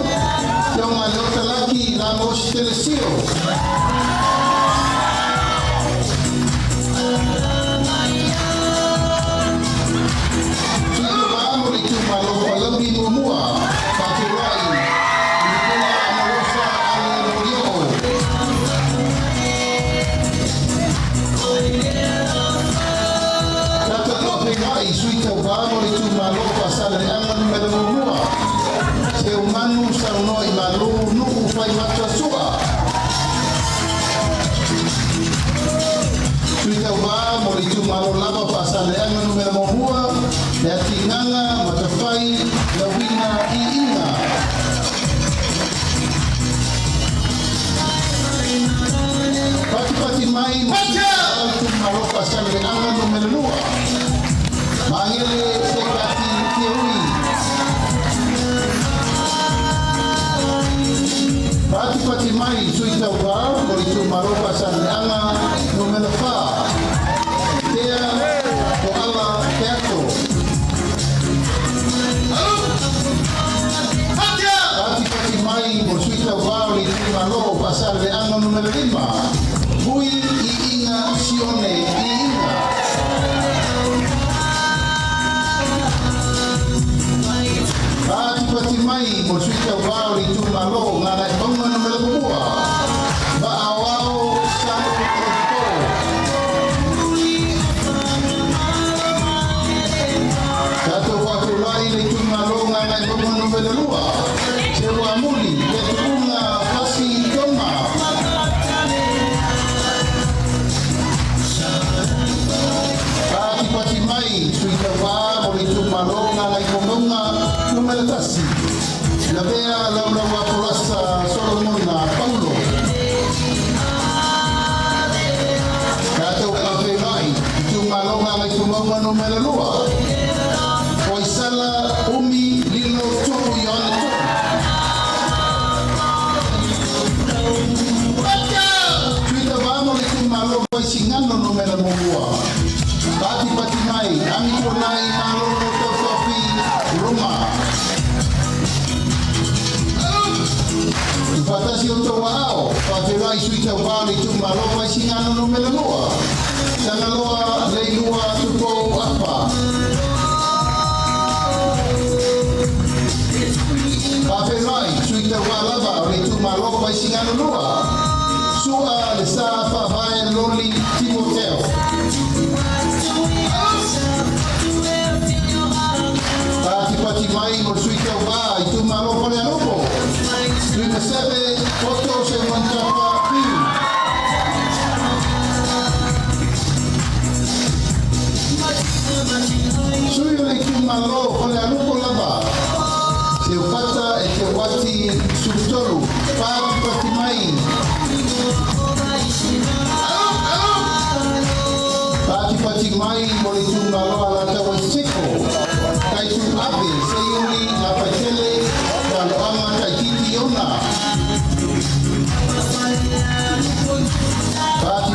Speaker 5: Yung alota lagi na mos telesio. Sino ba mo Itumalo palabi mo mua? Paturai. Nikola ALOFA ALEC. Tatou Aiga sui TAUVA mo Itumalo pasal le anga numero mo mua. Se umanu sarno imalu nuku fai matua sua. Sui TAUVA mo le Itumalo lava pasale anga numero mohua, le atinganga matafai la wina I inga. Pati mai mo Itumalo pasale anga numero lua. Mangele se kati kiui. Pati mai sui TAUVA mo le Itumalo pasal le anga numero wha. Tea o ala teato. Pati mai mo sui TAUVA le Itumalo pasal le anga numero 5. Bui I inga sione I inga. Pati mai mo sui TAUVA le Itumalo ngana I bonga numero bua. Ba awao sano ko. Tatou Feiloaiga le Itumalo ngana I bonga numero lua. Se wa muli le tunga fasi toma. Pati mai sui TAUVA mo le Itumalo ngana I bonga numero tasi. La vea Laura Wakulasa Solomona Paulo. Tatou Feiloaiga Itumalo ngana I bonga numero lua. Koisala umi lilo tupu yone tupu. Sui TAUVA mo le Itumalo koisingano numero mohua. Pati mai AMIOTONU malo no tofi Roma. Fatasi o tau ao, Faraile Feiloaiga sui TAUVA le Itumalo mai singano no melanua. Tangaloa leilua tupo apa. Feiloaiga sui TAUVA lava le Itumalo mai singano noa. Sua le sa whawhae loli Timoteo. Pati mai mo sui TAUVA Itumalo pole anopo. Sui kasebe foto se mantapa piu. Sui le Itumalo pole anopo lava. Se upata e te wati subtolu. Pati mai. Pati mai mo le Itumalo ala tawa seko. Kai tu ape se yuri la patele da loanga kai titi ona.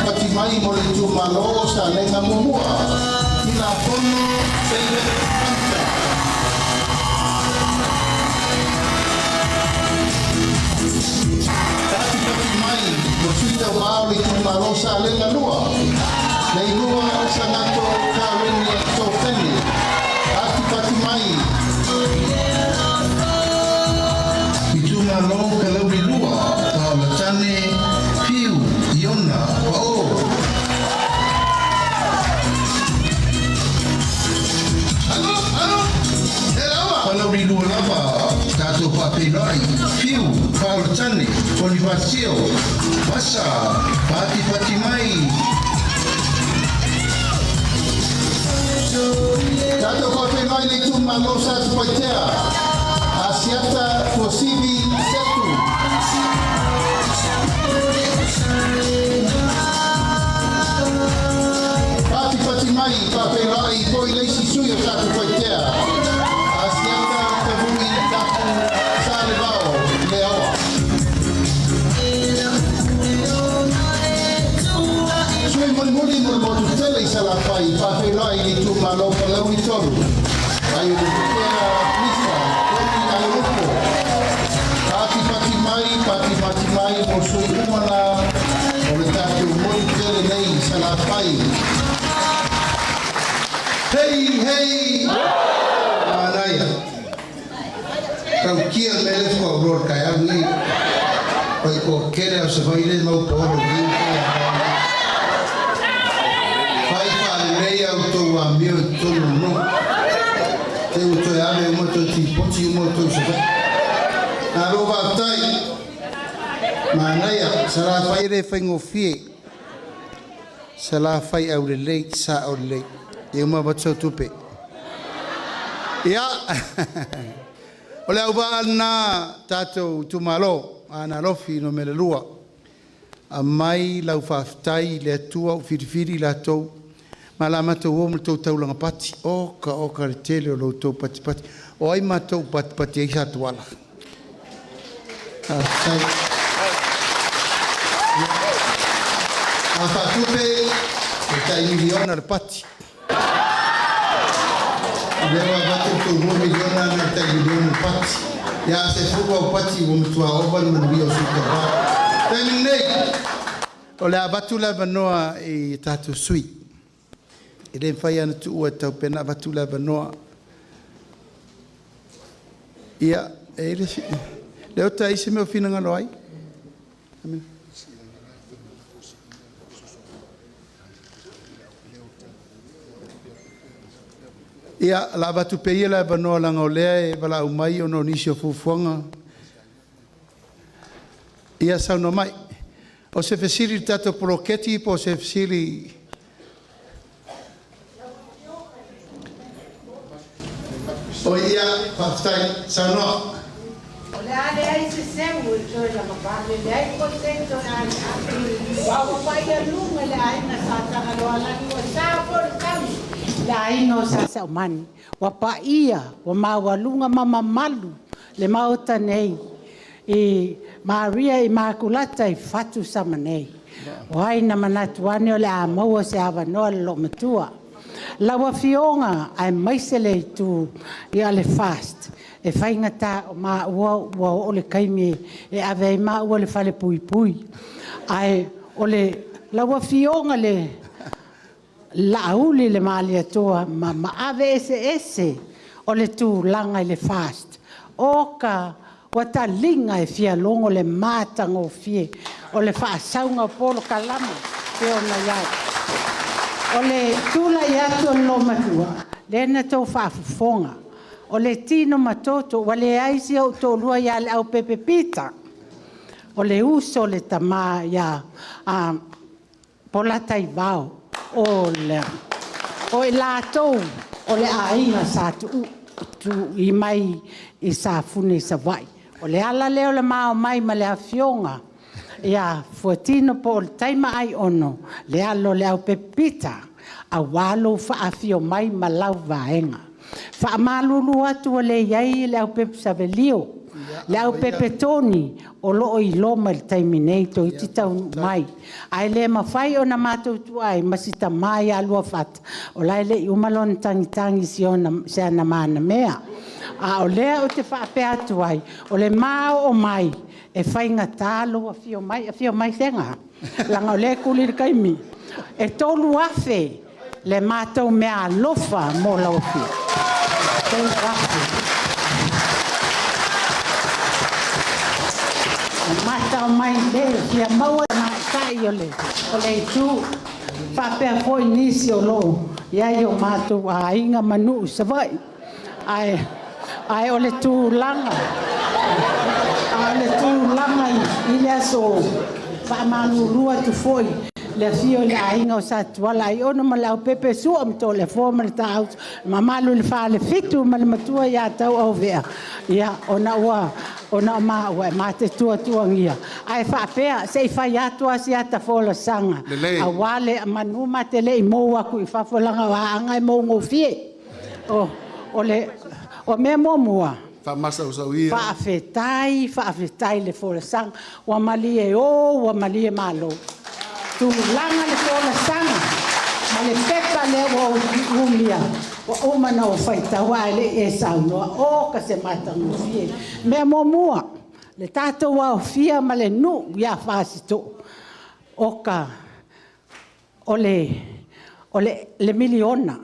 Speaker 5: Pati mai mo le Itumalo sa lenga momua. Ina kono se panta. Pati mai mo suita wao le Itumalo sa lenga lua. Leilua sanato kawenye tofeni. Pati mai. Itumalo kalauri lua. Paulatane piu iona wao. Kalauri lua lava. Tatou Feiloaiga piu paulatane Polivasio. Masa pati mai. Tatou Feiloaiga le Itumalo sa tupoitea. Asiata posibi setu. Pati mai Feiloaiga poi leisi suyo sa tupoitea. Asiata tavui taku sa levao leawa. Sui mulmuli mulmotu tele sa la fai Feiloaiga le Itumalo palauri tolu. Ayo dukea misa, koni AIONO. Pati mai mosui umana. Ole tatou moi tele nei sa la fai. Hey! Manaya. Kau kia mele ko ror kaya ni. Oi ko kere o se vai le mau poro ni. Fai Faraile auto AMIOTONU no. Te uto ame moto ti poti moto se. Arova tai. Manaya sara fai re fengo fie. Sala fai au le sa au le. E uma batso tupe. Ya. Ole au ba na Tatou Itumalo Aana Alofi no melelua. A mai lau whaftai le atua o whiriwhiri la tau. Ma la matou o mo tau taulanga pati. O ka re tele o lo tau pati. O ai matou pati ai sa tuala. A whatupe e tai miliona le pati. Lewa batou tau 1 miliona na tai miliona le pati. Ya se fuga o pati o mtua oban manuia o suka ba. Tēnei nei. O le abatu la vanoa i tatou sui. I le whai ana tu ua tau pena abatu la vanoa. Ia, e le si. Leo ta isi meo fina ngalo ai. Amen. Ia, la abatu pe ia la vanoa langa o lea e wala umai o no nisi o fufuanga. Ia sauno mai. O se fesiri tato poloketi po se fesiri o ia whaftai sauno.
Speaker 8: O le ale ai se seu i toi la mapale le ai ko se to na ati wa pai a lunga le ai na sa ta lo ala ni o sa por kam le ai no sa sa mani wa pa ia wa ma wa lunga mama malu le mauta nei e Maria Immaculata i fatu samanei. O ai na manatuane o le a maua se awa noa le lo matua. Lawa fionga ai maisele tu i ale fast. e whaingata o mā ua o le kaimi e ave mā ua le whale pui pui. Ai o le laua fionga le lauli le maali atoa ma ave ese o le tūlanga i le fast. Oka ua talinga e fia longo le mātanga o fie o le whaasaunga polo kalama e ona iau. O le tūla i atu o lo matua, le na tau whaafufonga. O le tino matoto, wa le aisi au tōlua ia le au pepe pita. O le uso le tamā ia polata i vau. O i lātou, o le ainga sa tu i mai i sa fune i sa vai. O le ala leo le mao mai ma le afionga. Ia fuatino po le taima AIONO, le alo le au pepita, a walo faafio mai ma lau vaenga. Fa malulu atu le iai le au pepe savelio, le au pepe toni, o loo i loma le taiminato i titau mai. Ai le mawhai o na mātou tuai, masita mai alua fata. O lai le umalon tangitangi si o se ana mana mea. A o lea o te whaapea tuai, o le mao o mai, e whainga tālo a fio mai senga. Langa o le kuli kaimi. E tolu afe, le mātou mea alofa mō laufi. Tolu afe. Mata o mai le, fia maua na kai o le tu, whapea foi nisi o lo, iai o mātou a inga manu savai. Ai o le tu langa, i le aso, whaamanu rua tu foi, le fio le ainga o sa tuala, ai ono ma lau pepe sua mto le fōma le tāu, ma malu le wha le fitu, ma le matua ia tau au vea, ia ona ua, ona ma ua, ma te tua ngia. Ai whaapea, se i whai atua si ata whola sanga, a wale a manu ma te le i mou aku i whawholanga wa anga i mou ngō fie. O mea mua. Whaafetai le whola sanga, wa mali e o, wa mali e malo. Tu langa le whola sanga, ma le pepa le wa umia, wa umana o whaitawa le e saunoa, o ka se matangu fie. Mea mua, le tātou wa o fia ma le nu, ia whaasito. Oka, o le miliona.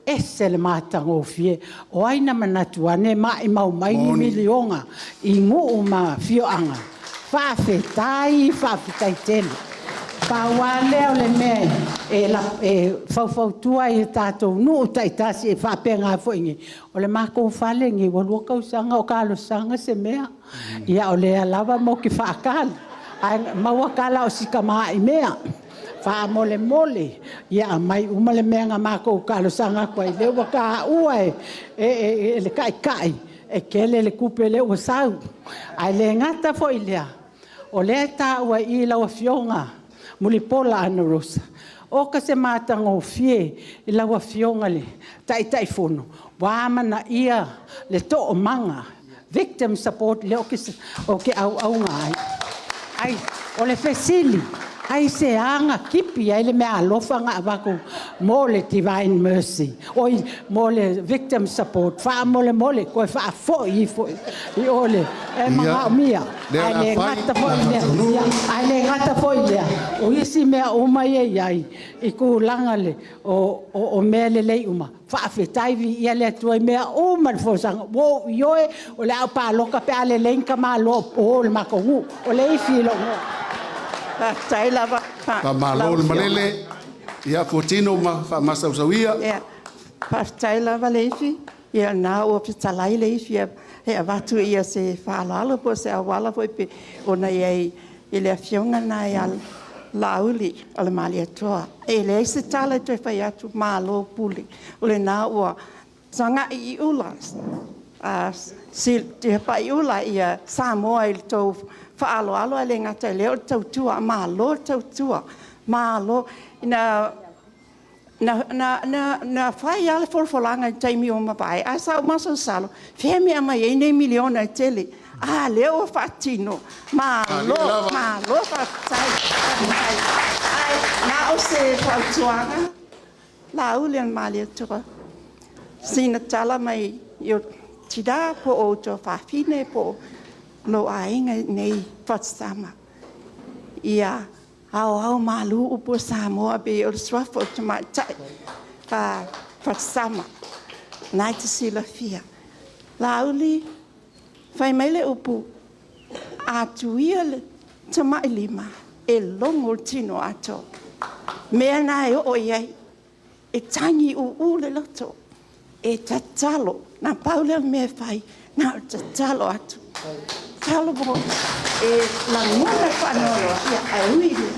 Speaker 8: Ese le mātango fie, o aina manatuane mai mau mai ni milionga i ngu ma fioanga. Whaafetai tele. Pawale o le me e faufautua i tātou nu taitasi e whapenga foingi. O le mako whalengi, walua kausanga o kalo sanga se mea. Ia o le alawa mo ki whaakala. Maua kala o sika maa i mea. Wha mole, ia mai umale mea ngā mako kalo sanga kwa i lewa ka ua e le kai, e kele le kupe lewa sau. Ai le ngata fo i lea, o le ta ua i lawa fionga, muli pola ana rosa. O ka se mātanga o fie i lawa fionga le, tai fono, wāmana ia le to o manga, victim support le o ke au ngai. Ai, o le fesili. Ai se anga kipi ai le mea alofa nga wako mo le divine mercy oi mo le victim support fa mo le koe fa fo i ole e mga mia ai le ngata fo ia ai le ngata fo ia o isi mea uma ai i ku langa le o mele le uma fa fetai vi ia le tu mea uma fo sang wo yoe o le pa loka pe ale lenka ma lo o le makongu o le filo
Speaker 5: Pa malol malele ia fotino ma fa masausaia
Speaker 9: ia partaila valefi ia na o pitalai lefi e avatu ia se falala po se awala foi pe ona ia ele afionga na ia lauli ala malia toa ele se tala te fai atu malo puli ole na o sanga I Iulai sil te pa Iulai ia Samoa il to alo ale ngata leo tautua malo tautua malo na fai ale folfolanga taimi o mapai asa maso salo femi ama ene miliona tele leo fatino malo fatai ai na o se fautuanga la ulian malia tua sina tala mai yo tira po o to whawhine po lo ainga nei whatsama. Ia au malu upo Samoa be o swafo to mai tai whatsama. Nai te sila fia. Lauli, whai meile upu atuia le te mai lima e longo tino ato. Mea nai o iei, e tangi u le loto, e tatalo, na paule me fai, na tatalo atu. Talo mo, e la ngona whanoro, ia ai uile,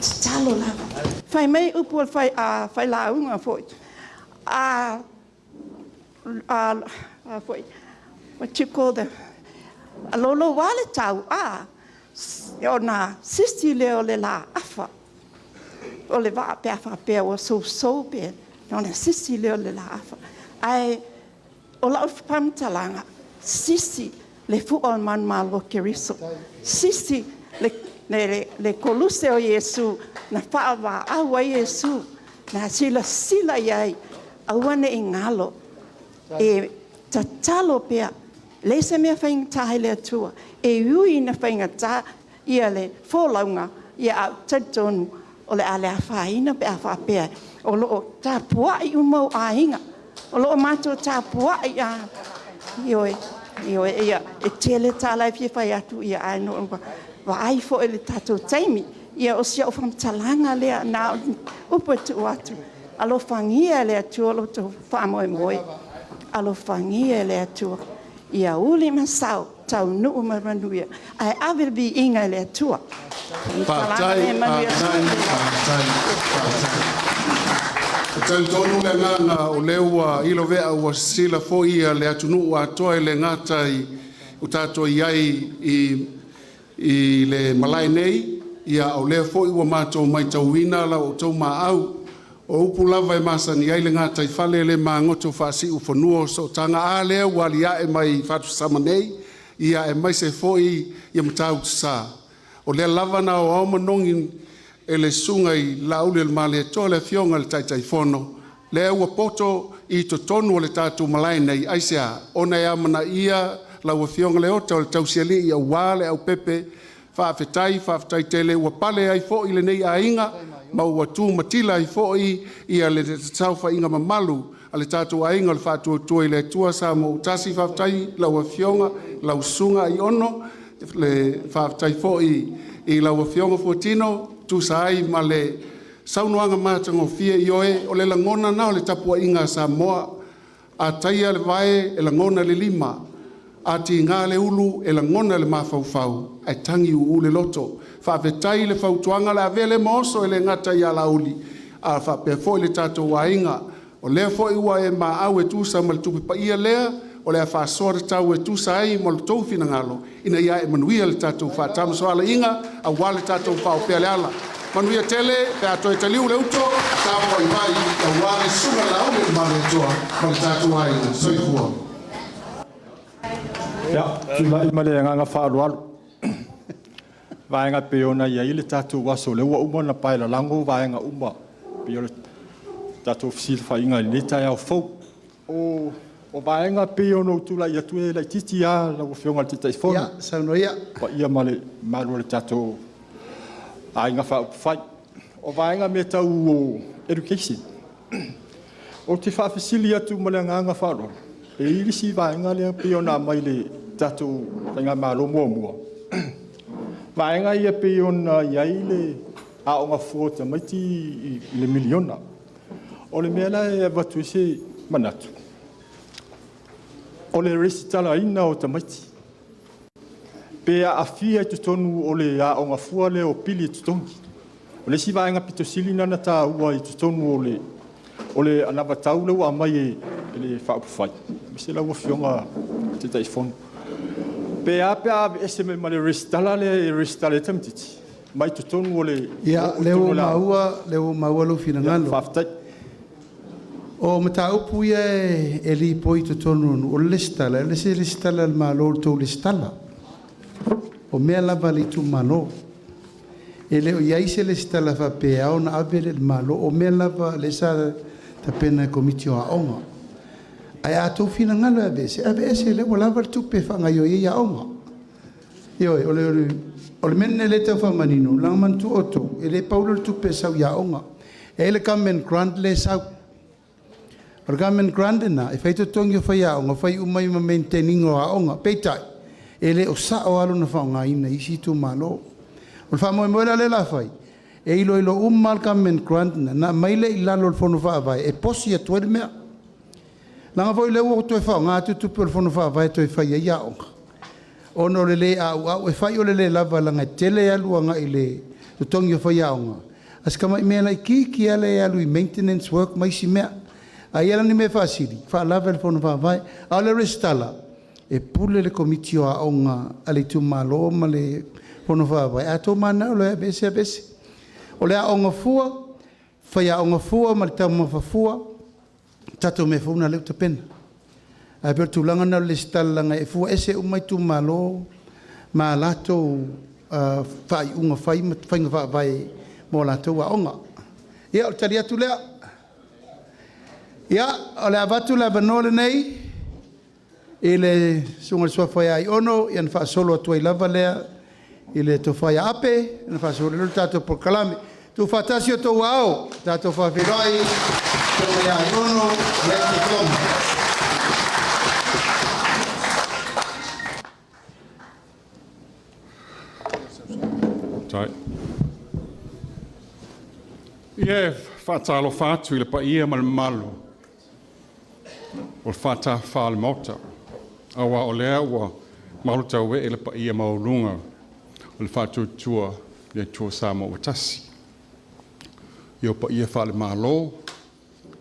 Speaker 9: tatalo lava. Whai mei upu al whai launga foi. What you call them? A lolo wale tau o na sisti leo le la afa. O le waa pea wha pea o so pea. No na sisti leo le la afa. Ai, o la pamtalanga, sisti le fu o man malo keriso. Sisti le koluse o Yesu, na whaawa awa Yesu, na sila iai, awane i ngalo. E tatalo pea, le se mea whainga tahi le atua, e ui na whainga ta ia le wholaunga, ia au tatonu, o le ale a whaina pe a whapea, o loo ta puai umau a inga, o loo mato ta puai a ioe, ia, e tele talai pia whai atu ia aino, wa ai fo e le tatou taimi, ia o sia o whamtalanga lea na upa tu atu, alo whangia le atua lo tu whamoe moe, alo whangia le atua, ia uli masau, tau nuu manuia, ai awe bi inga le atua.
Speaker 5: Pātai. Tau tonu le nganga o leua ilo vea ua sila fo ia le atunu ua atoa le ngatai o tatou iai i le malai nei, ia au lea fo iwa mātou mai tauina la o tau maau, o upu lava e masani ai le ngatai fale le mangoto whaasi u whanua so tanga a lea wali a e mai whatu sama nei, ia e mai se fo i matau tsa. O lea lava na o au manongi e le sungai laule le male to le fionga le taitai fono. Le ua poto i to tonu o le tatu malai nei aisea. Ona e amana ia la ua fionga le ota o le tausiali ia wale au pepe. Whaafetai tele ua pale ai fo i le nei a inga. Ma ua tu matila ai fo ia le taufa inga mamalu. A le tatu a inga le whātua tua i le tua sa mo utasi whaafetai la ua fionga la usunga i ono. Le whaafetai fo i la ua fionga fuatino. Tu sai ma le saunoanga mātango fia i oe o le langona na o le tapua inga Samoa a taia le vae e langona le lima a ti ngā le ulu e langona le mawhauwhau ai tangi u le loto whaafetai le whautuanga le avele mooso e le ngata i ala uli a whapea fo i le tātou wa inga o lea fo i ua e ma au e tusa ma le tupi pa ia lea o lea whaasoa le tau e tusa ai mo le toufina ngalo ina ia e manuia le tātou whaatama so ala inga a wale tātou whaopea le ala. Manuia tele, pe ato e taliu le uto, tāpua i mai a wale sunga la au le mare toa ma le Tatou Aiga. Soifua.
Speaker 10: Ia, tula i male nganga whaaruaru. Vaenga peona ia i le tātou waso le ua uma na paela lango vaenga uma. Pio le tātou fisil whainga i neta e au fau. O vaenga peona tula ia tue la titi a la wafionga le tita i fona.
Speaker 5: Ia, sauno ia.
Speaker 10: Pa ia male maru le tātou ainga whai. O vaenga me tau o education. O te whaafisili atu male nganga whaaro. E irisi vaenga lea peona mai le tātou tainga malo mua. Vaenga ia peona iai le aonga fuota maiti i le miliona. O le mea la e watu se manatu. O le resitala ina o tamaiti. Pea a fia i tutonu o le aonga fua le o pili tutongi. O le si vaenga pito sili nana ta ua i tutonu o le anava tau leu a mai e le whaapufai. Mise lau a fionga te taifonu. Pea ese me ma le resitala le tamititi. Mai tutonu o le...
Speaker 5: Ia, leo maua lo fina ngalo.
Speaker 10: Whaftai.
Speaker 5: O mataupu ia e li poi tutonu o listala. Le se listala le malo tau listala. O mea lava li tu malo. E leo iai se listala fa pea o na avele le malo. O mea lava le sa ta pena komiti o aonga. Ai atou fina ngalo a vese le wala var tupe fanga yo ia onga. Yo ole menne le tau famanino lang man tu oto ele paulo tupe sau ia onga. Ele kamen grand le sau. Or kamen grand na e feito tongi fa ia onga fai umai ma maintaining o onga peitai. Ele o sa o alo na fanga ina isi tu malo. O fa mo le la fai. E ilo umal kamen grand na maile ilalo fono fa vai e posi a tuer mea. Langa voi le o to fa nga tu per fono fa vai to fa ia o ono le a e fa yo le lava langa tele alu nga ile to tongi fa ia o as kama me la ki ale alu maintenance work mai si mea ai ala ni me facili fa lava le fono fa vai ale restala e pule le komitio a onga ale tu malo male fono fa vai a to mana le bese o le a onga fua fa ia onga fua mal tamo fa fua Tatou me funa le tapena. A per tu langa na le stalla nga e fu ese umai tu malo ma lato fai unga fai nga vai mo lato wa onga. Ia o taria tu lea. Ia o le avatu la banole nei ile sunga sua fai AIONO ian fa solo tu ai lava lea ile to fai ape na fa solo le tato por kalame. Tu fatasio to wao tato fa Feiloaiga le AIONO le EKEROMA.
Speaker 11: Tai. Ie whatalo whātu i le pa ia malu. O le whata whāle mauta. Awa o lea ua malu tau e le pa ia maulunga. O le whātu tua le tua Samoa watasi. Io pa ia whāle malo.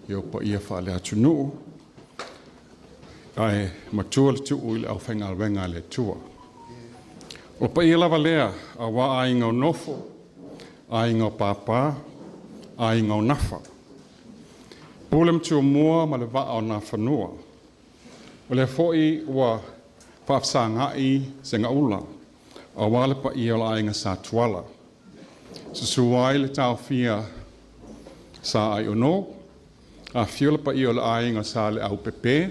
Speaker 11: Io pa ia whāle atunu. Ai matua le tu ui le au whainga alwenga le tua. O pa ia lava lea a wa ainga o nofo, ainga o pāpā, ainga o nafa. Pūlem tua mua ma le waa o na whanua. O le foi ua whaafsangai se nga ula. A wale pa ia o la ainga sa tuala. Susuai le tau fia sa AIONO. A fiola pa ia o la ainga sa le au pepe.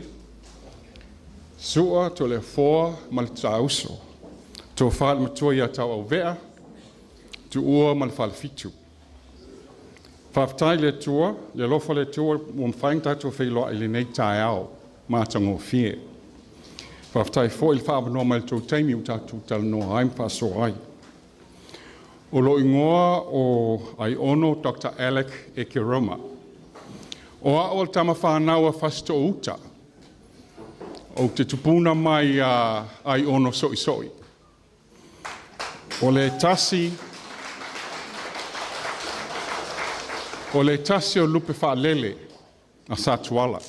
Speaker 11: Sua to le foa ma le tauso. To whaal matua ia tau au vea, tu ua ma le whaal fitu. Whaaftai le tua, le lofa le tua, mwam whaing tatua Feiloaiga le nei tae au, mātango fie. Whaaftai fo il whaabanoa ma le tau taimi u tātou tala noa haim whaaso ai. O lo ingoa o AIONO Dr. ALEC EKEROMA. O a o tama whanaua fasto uta. O te tupuna mai AIONO soi. O le tasi o lupe whaalele a satuala.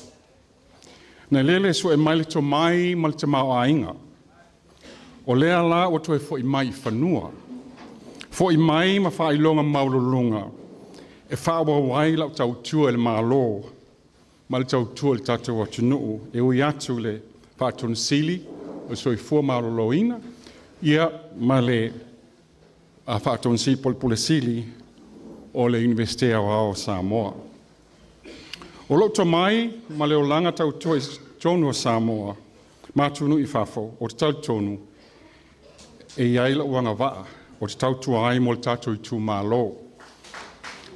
Speaker 11: Na lele so e maile to mai ma le te mau ainga. O lea la o to e fo i mai whanua. Fo i mai ma whailonga maululunga. E whaawa wai lau tau tua le malo. Ma le tau tua le tatou atunuu. E ui atu le whaatonu sili. O so i fua mauloloina. Ia ma le a whaatonu sili pole sili o le Universitea o Samoa. O lo to mai ma le o langa tau tua i tonu o Samoa. Mātunu i whafo o te tau tonu. E iaila uanga waa. O te tau tua ai mo le tatou i tu malo.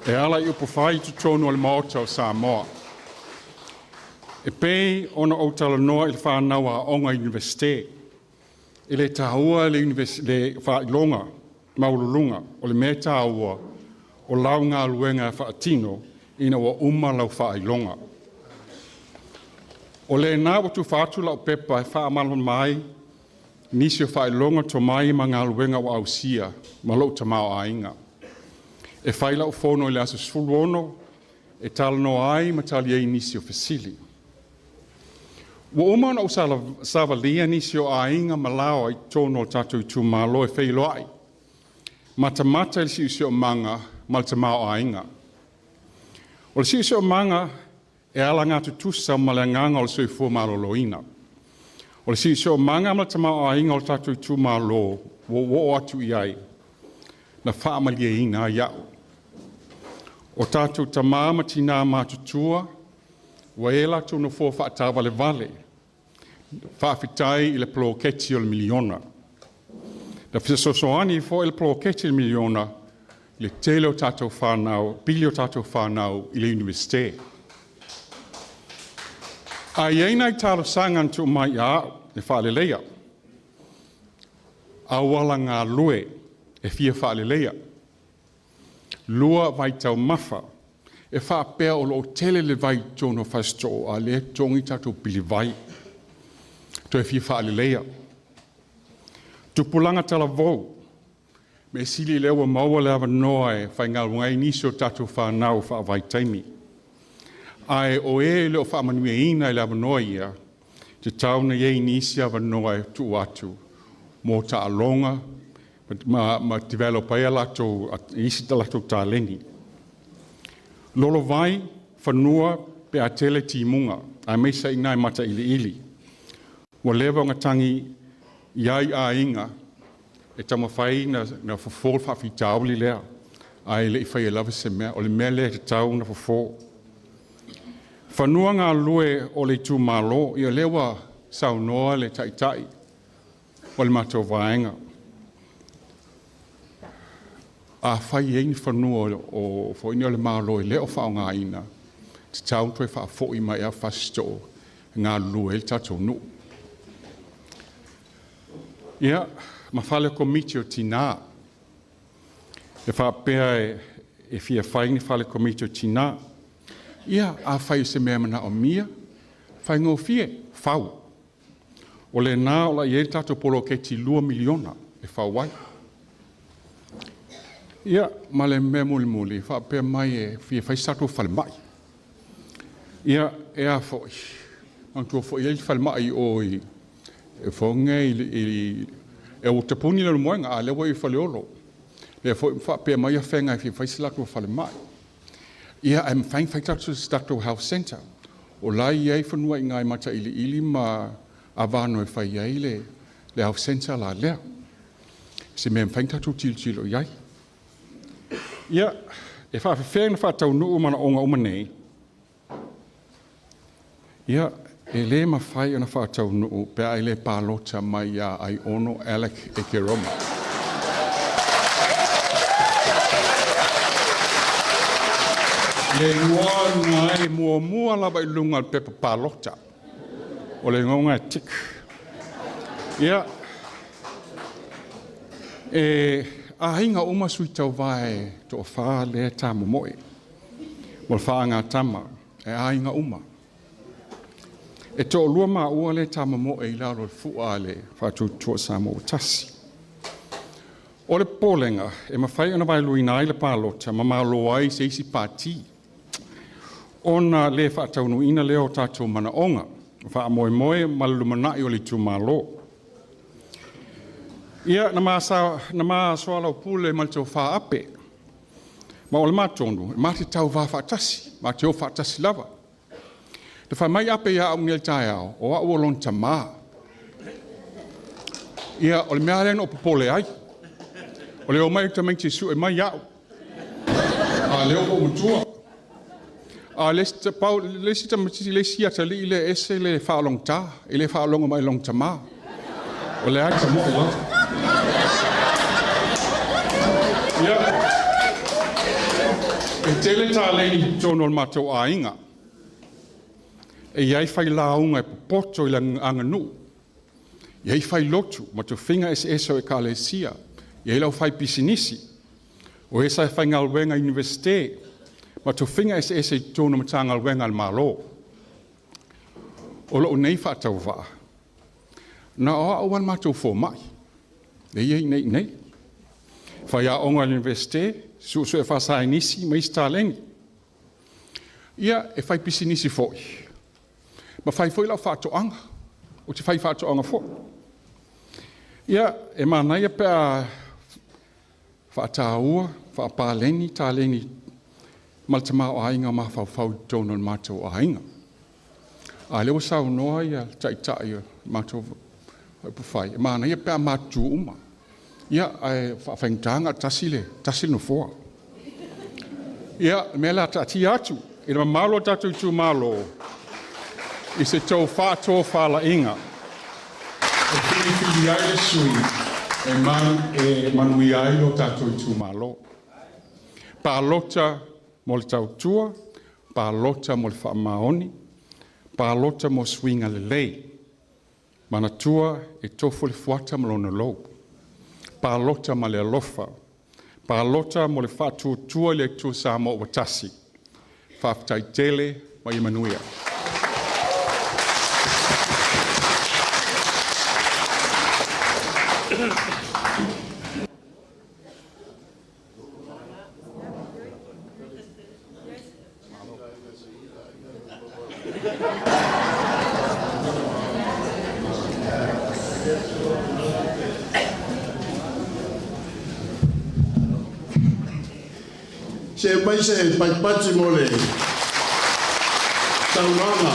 Speaker 11: E ala i upo whai tu tonu o le maota o Samoa. E pei ona o tala noa i le whanau a onga Universite. I le tahua le whailonga, maululunga, o le mea tahua o lau ngā luenga whaatino ina wa uma lau whailonga. O le nā o tu whaatu lau pepa e whaamalon mai, nisi o whailonga to mai ma ngā luenga o ausia, ma lau tamau ainga. E whaila o whono i le aso sfuluono, e tala no ai ma tali ei nisi o fesili. Wa umana o savalia nisi o ainga malao i tono o tatou i tu malo e Feiloaiga. Mata il si o manga mal te mao ainga. O le si o manga e ala ngātu tusa ma le nganga o le sui fua maloloina. O le si o manga mal te mao ainga o le tatou i tu malo wo atu i ai. Na whaamalia ina iau. O tatou tamama tina matutua Ua e la tūna fō whaata vale vale. Whaafitai i le ploketi o le miliona. Na fisosoani fō i le ploketi o le miliona, le tele o tātou whānau, pili o tātou whānau i le universite. A ieina i tālo sangan tu mai a e whaaleleia. A wala ngā lue e fia whaaleleia. Lua vai tau mafa e whaapea o lo tele le vai tono whasto a le tongi tātou pili vai. To e fia whaaleleia. Tupulanga tala vau. Me sili lewa maua lewa noa e whai ngā rungai niso tātou whanau wha vai taimi. Ai o e leo wha manuia ina e lewa noa ia, te tauna ye nisi awa noa e tu atu, mō ta alonga, ma developa e lato, isi ta lato ta leni. Lolo vai, whanua pe a tele timunga, ai meisa inai mata ili ili. Wa lewa ngatangi iai a inga, e tama whai na whafol whawhitauli lea, ai le i whai e lawa se mea, o le mea lea te tau na whafol. Whanua ngā lue o le Itumalo ia lewa saunoa le taitai o le mātou vaenga. A whai eini whanua o whaini o le mālo e leo whao ngā ina, te tau toi wha fōi mai a whasto ngā lue le tātou nu. Ia, ma whale komiti o tina. E wha pēa e fia whaini whale komiti o tina. Ia, a whai se mea mana o mia, whai ngō fie, whau. O le nā o la i eri tātou polo kei ti 2 miliona e whau wai. Ia, ma le mea muli, wha pēa mai e fie whai sato whale mai. Ia, e a whoi. Antua whoi e whale mai o i e whonga e o te puni le moenga a lewa i whale olo. Le wha pēa mai a whenga e fie whai sato whale mai. Ia am fine tatu Tatou Health Center. O lai iai whanua i ngai mata ili ma avano e whai iai le Health Center la lea. Se me am fine tatu tilo iai. Ia, e whawhewhenga whatau nuu mana onga umanei. Ia, e le ma whai ana whatau nuu pe ai le PALOTA mai a AIONO, ALEC, EKEROMA. Le ngua e mua lava i lunga al pepa PALOTA. O le ngonga e tik. Ia. E a hinga uma sui tau vai to wha le tamo moe. Mo le wha ngā tama. E a hinga uma. E to lua maa ua le tamo moe i lalo le fua le whatu tua Samoa tasi. O le polenga, e mawhai ana vai luina i le PALOTA, ma maa loa i se isi pāti. Ona le whaataunu ina leo tātou mana onga. Wha moe ma LUMANA'I o le Itumalo. Ia, na maa soa lau pule ma le tau wha ape. Ma o le mātonu, ma te TAUVA whaatasi, ma te o whaatasi lava. Te wha mai ape ia au ngel tai au, o a ua lon ta maa. Ia, o le mea rena o popole ai. O le o mai ta mengti su e mai au. A leo o mutua. A lesi ta matiti lesi ata li le ese le whaalong tā, e le whaalonga mai long ta maa. O le aita mo ua. Ia. E tele tā leini tono al mātou Aiga. E iai whai launga e popoto i la anganu. Iai whai lotu, ma tu whinga es o e ka le sia. Iai lau whai pisinisi. O esa e whai ngalwenga universite. Ma tu whinga es e tōna matanga alwenga al malo. O lo nei whaatau waa. Na o awan mātou fō mai. Nei. Whai a onga al universite, su e whasai nisi, ma ista lengi. Ia e whai pisinisi fōi. Ma whai fōi lau whaatoanga. O te whai whaatoanga fōi. Ia e mānai a pēr whaataua, whaapāleni, tāleni, Maltama o Aiga ma whau tono na mātou o Aiga. A lewa sau noa ia tai mātou pawhai. Mana ia pēr mātou uma. Ia ai whaingtanga tasile no fōa. Ia me la tati atu. Ina malo tatu Itumalo. I se tau whātua Feiloaiga. E whiri ai le sui e manuia ai lo Tatou Itumalo. PALOTA mo le tautua, PALOTA mo le whaamaoni, PALOTA mo swinga le lei. Manatua e tofu le fuata mo lona lou. PALOTA ma le ALOFA. PALOTA mo le whātua le tu Samoa watasi. Whaftai tele ma i MANUIA.
Speaker 5: Se pai se pai pati mole. Taumanga.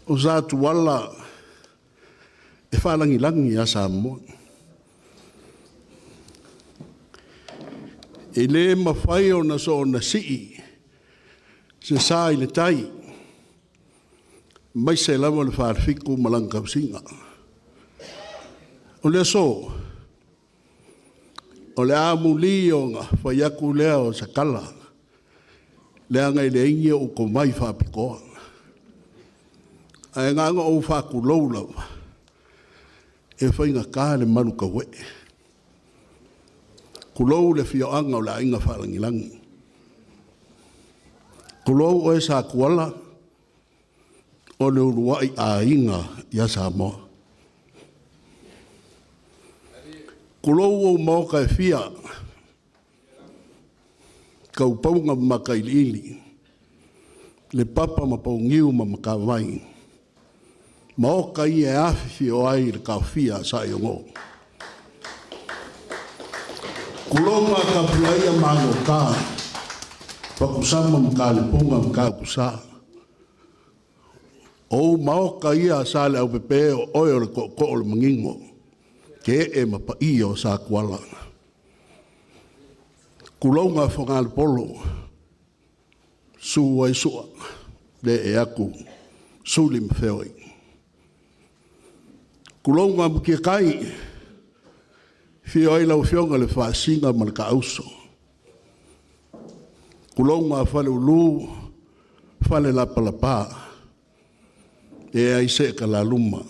Speaker 5: O zatu wala e whalangi a Samoa. E le mawhai o na so na sii, se sai le tai, mai se lama le whaarwhiku malangkau singa. O le so, o le amuli o ngā whaiaku lea o sakala, lea ngai le ingi o ko mai whapikoa. Ai nganga o whaku loulau, e whainga kā le manu ka we. Kulou le fio anga o la inga whalangilangi. Kulou o e sa kuala, o le uruai a inga ia Samoa. Kulou o mauka e fia, kau paunga makailili, le papa ma paungiu ma makawai. Mauka i e afi fio ai le kau fia sa iongo. Kuloma ka puaia mango ka, pakusama mkale punga mkakusa. O mauka ia sale au pepe o oyo le ko le mangingo, ke e mapa iyo sa kuala. Kulonga whangal polo, su ai sua, le e aku, suli mwhewai. Kulonga mkia kai, fio ai lau fionga le whaasinga ma le ka auso. Kulonga whale ulu, whale lapalapa, e ai se ka la luma,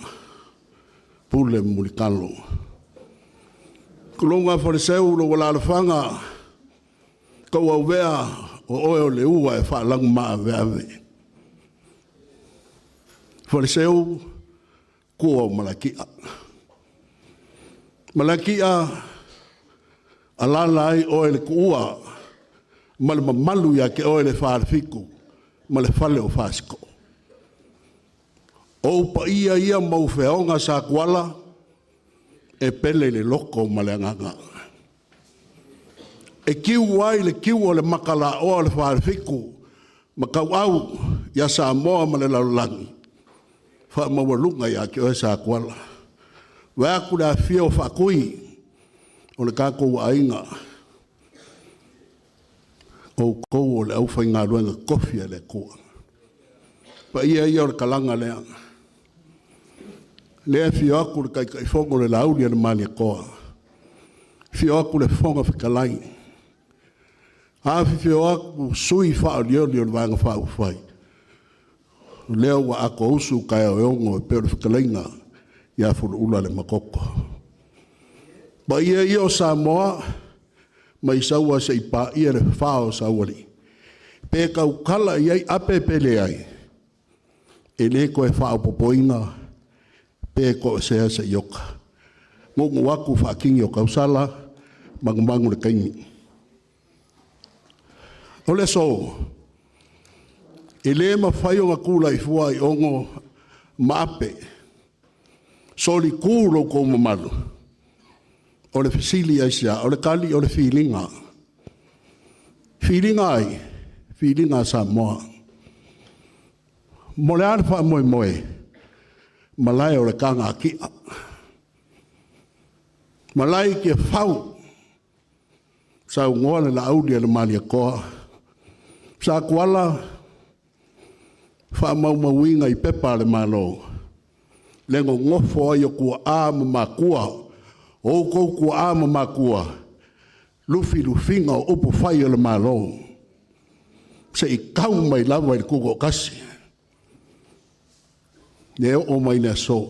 Speaker 5: pule mulikalo. Kulonga whale seu lo wala alafanga, kau au vea o oeo le ua e whaalang maa veave. Whale seu, kua o malakia. Malakia alala ai o ele kua ma le mamalu ia ke o ele whaarwhiku ma le whale o whaasiko. O pa ia mau whiaonga sa kuala e pele le loko ma le anganga. E kiu ai le kiu o le makala o le whaarwhiku ma kau au ia Samoa ma le laulangi. Wha mawalunga ia ke o e sa kuala. Wea kura fio whakui o le kako ainga o kou o le au whainga ruenga kofia le kua. Pa ia o le kalanga lea. Lea fio aku le kai whongo le laulia le mani koa. Fio aku le whonga whikalai. Hafi fio aku sui whao lio le wanga whao whai. Lea wa ako usu kai o eongo e peo le whikalainga. Ia furu ula le makoko. Ba ia o Samoa, mai saua se ipa ia le whao sauari. Pe kau kala iai ape pele ai. E le koe whao popoinga, pe koe sea se ioka. Ngongu waku whakingi o kausala, mangumangu le kaimi. Ole so, e le ma whaio ngakula i fua i ongo maape, soli kūro ko mamalu. O le fesili aisia, o le kali o le filinga. Filinga ai, filinga Samoa. Mo le alfa moe, malai o le kanga kia. Malai kia whau,
Speaker 12: Sa ngoa le la aulia le malia koa. Sa kuala fa mauinga I pepa le malo. Lengo ngofo ai o kua ama makua. O kou kua ama makua. Lufi lufinga o upu fai le malo. Se I kau mai lava I kuko kasi. Ne o mai le so.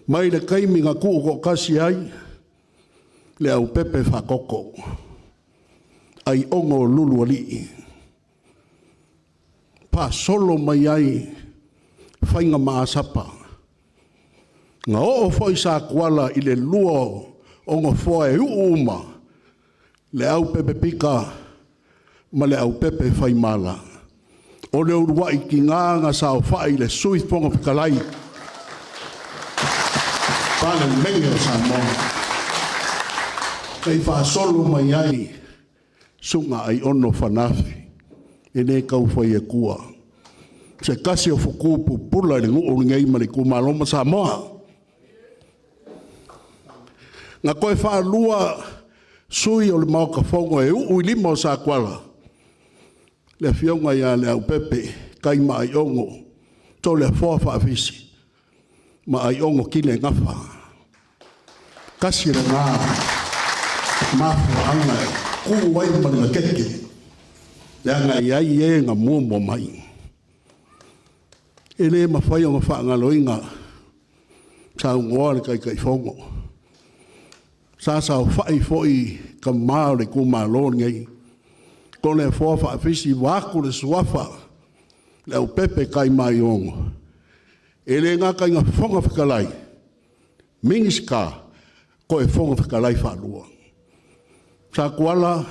Speaker 12: Mai le kaiminga kuko kasi ai. Le au pepe whakoko. Ai ongo lulu ali. Pa solo mai ai. Whainga maasapa. Nga o foi sa kuala I le lua ongo foe uuma. Le au pepe pika. Ma le au pepe whaimala. O le urua I ki nganga sa o whai le sui ponga pikalai. Pale menge o Samoa. Kei wha solo mai ai, sunga ai ono whanafi, e ne kau whai e kua. Se kasi o whukupu pula le ngu ngai mani kumaloma Samoa. Nga koe wha lua sui o le mauka whongo e ui lima o sa kuala. Le fionga ia le au pepe, kai ma ai ongo, tau le fua whaafisi, ma ai ongo kile ngafa. Kasi le ngā. Mafu anga ku wai mana keke nga ai e nga mumo mai ele ma fai o fa nga loinga sa ngoa kai kai fongo sa fai foi ka male ku malo ngai ko le fo fa fisi wa ku le swafa le o pepe kai mai ongo ele nga kai nga fonga fikalai mingiska ko e fonga fikalai fa lua. Sa kuala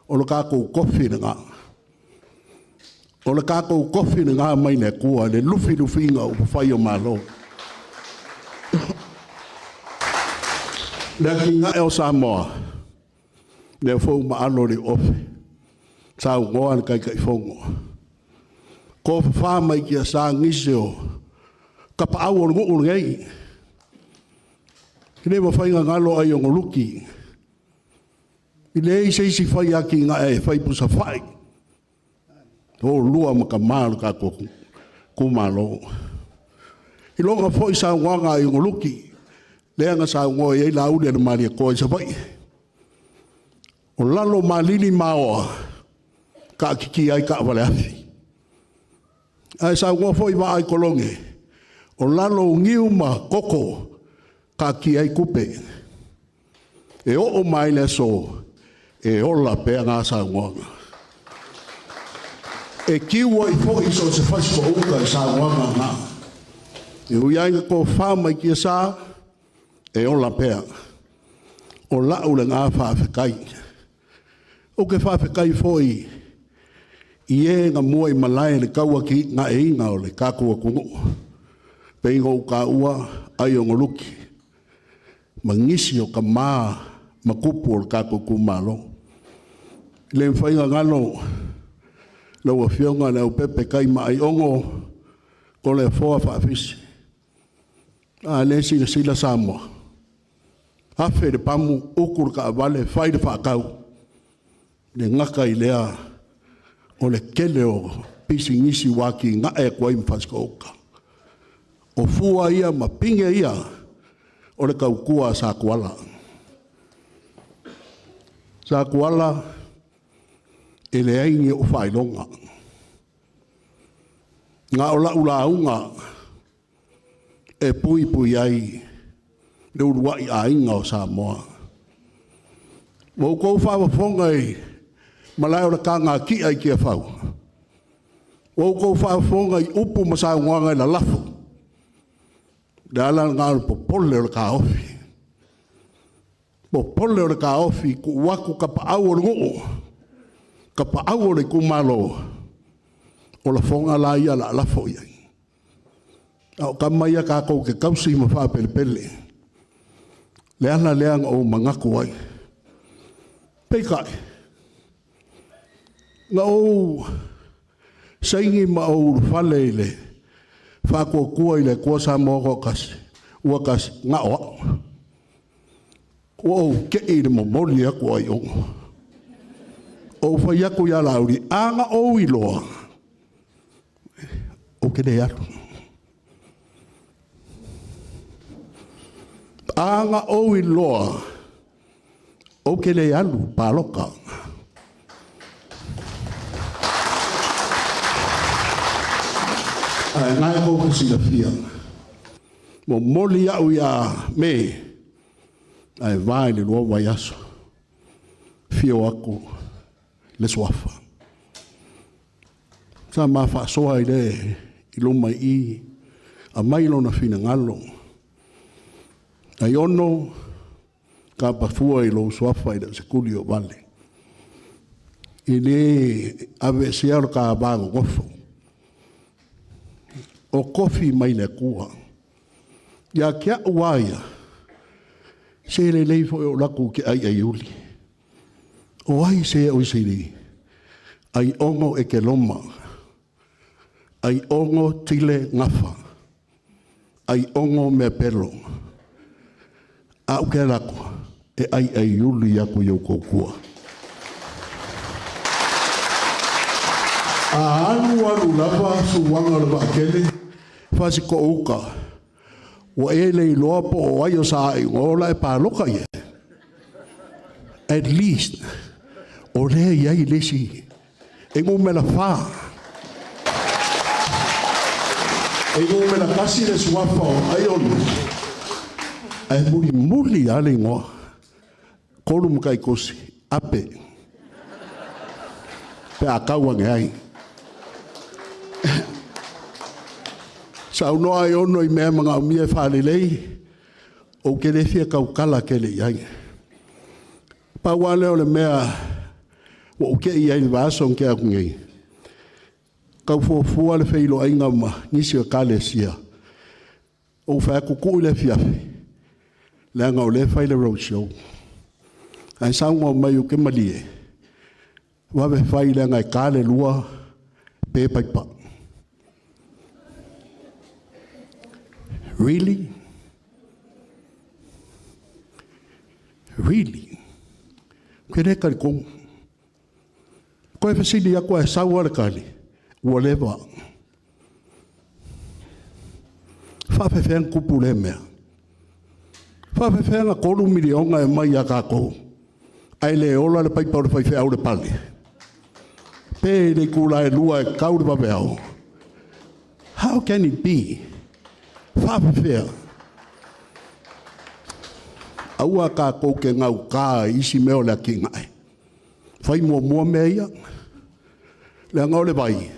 Speaker 12: o le kākou kofi nga. O le kākou kofi nga mai ne kua, le lufi nga o whai o malo. Le ki nga e o Samoa, le fau maalo le ofe, sa o ngoan kai kai fongo. Ko wha mai kia sa ngise o, ka pa au o ngu ngei. Kine wa whai ngalo ai o ngoluki, I le se fai aki nga e fai pusa fai. O lua maka malu ka kumalo. I longa foi sa wanga I ngoluki. Leanga sa ngoa e la ule na maria koe sa fai. O lalo malili maoa. Ka kiki ai ka wale afi. Ai sa ngoa foi wa ai kolonge. O lalo ngiu ma koko. Ka ki ai kupe. E o mai le so. E ola pea ngā sa nguanga. E kiwa I fo iso se fasiko uka I sa nguanga ngā. E uiainga ko whama I kia sa, e ola pea. O lau le ngā whawhekai. O ke whawhekai fo I e ngā mua I malai le kaua ki ngā e inga o le kākua kungu. Peingo ka ua ai o ngoluki. Mangisi o ka maa makupu o le kākua kumalo. Le whainga ngalo, lau a whionga le au pepe kai mai ongo, ko le foa whaafisi. Le sila Samoa. Hawhe le pamu, ukur ka avale, whai le whaakau. Le ngaka I lea, o le kele o pisi ngisi waki ngā e kwa imwhasko oka. O fua ia, ma pinge ia, o le kaukua sa kuala. Sa kuala, e le aingi o whailonga. Ngā o la ulaunga e pui ai le uruai a inga o Samoa. Mo kou whawawhonga I malai o le ka ngā ki ai kia whau. Mo kou whawawhonga I upu masa nguanga I la lafo. Le ala ngā o popole o le ka ofi. Popole o le ka ofi ku waku ka pa au o le ngoo. Ka pa au o le kumalo o la fonga la ia la lafo iai. Au ka mai a kākou ke kausi ma wha pele. Le ana leanga o mangaku ai. Peikai. Nga o saingi ma o whale le whakua kua I le kua Samoa kasi. Ua kasi nga oa. Ko ke i mo moli ko ai o. O fa ya ko ya lauri anga o i loa. O ke de ya. Anga o i loa. O ke le alu paloka. Ai ngai ko ke sila fia. Mo moli au ya me. Ai vai le loa vai aso. Fio ako le swafa. Sa ma fa soa i le i LUMANA'I a mailo na fina ngalo. AIONO ka pafua i lo swafa i le sekuli o vale. I le ave siar ka bango gofo. O kofi mai le kua. Ya kia uaia. Se le leifo o laku ke ai uli. O ai se o siri. Ai ongo EKEROMA. Ai ongo tile ngafa. Ai ongo me pelo. Au ke laku. E ai uli yaku yo kokua. A anu lava suwanga lava kele. Fasi ko uka. Wa ele I loa po o aio sa ai ngola e paloka ye. At least, o rea iai lesi, e ngu me la wha. E ngu me la kasi le suafa o AIONO. E muli ale ngoa. Kolu mukai kosi, ape. Pe a kauange ai. Sa uno AIONO I mea mga umia whalelei, o ke le fia kaukala ke le iai. Pa wale o le mea, o ke iai vasong ke aku ngei. Kau fuafua le Feiloaiga ma nisi o kale sia. O wha kuku le fiafe. Le anga o le whai le roadshow. Ai saunga o mai o ke malie. Wawe whai le anga I kale lua, pe paipa. Really? Really? Kere kari kong. Koe fasili ako e sawa le kali. Whatever. Whawhewhenga kupu le mea. Whawhewhenga kolu milionga e mai a kako. Ai le ola le paipa o le whaiwhe au le pali. Pe le kula e lua e kauri waweao. How can it be? Whawhewhenga. Aua ka koke ngau ka isi meo le ki ngai. Whai mua mea ia. Le ngau le vai.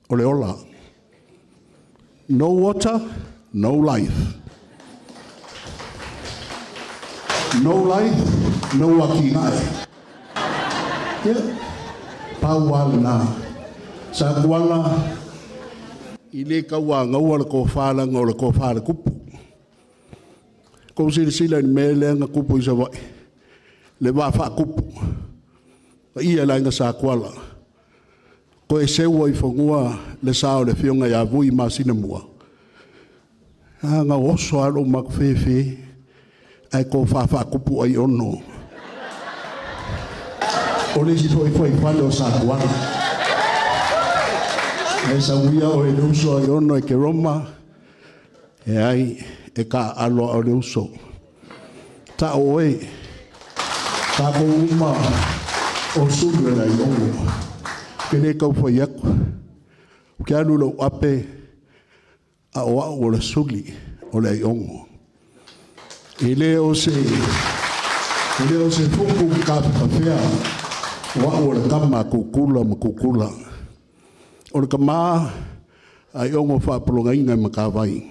Speaker 12: O le ola. No water, no life. No life, no aki ngai. Yeah. Pauala na. Sa kuala. Ile kaua ngau ala ko whala ngau le ko whala kupu. Ko sila ni mele nga kupu isa vai. Le wafa kupu. Ia la nga sa kuala. Ko e seua I whangua le sao le whionga ia vui masina mua. Nga oso alo maku whewhe. Ai ko whafa kupu AIONO. O le si toi whale o sa kuala. E sa uia o e leuso AIONO EKEROMA. E ai e ka alo o leuso. Ta oe. Ta ko uma o sulu na AIONO. Kene kau whai aku. Ke anu lau ape a oa o la suli o le AIONO. I leo se fuku ka pawhea oa o la kama kukula ma kukula. O le kama AIONO whapolongainga ma ka vai.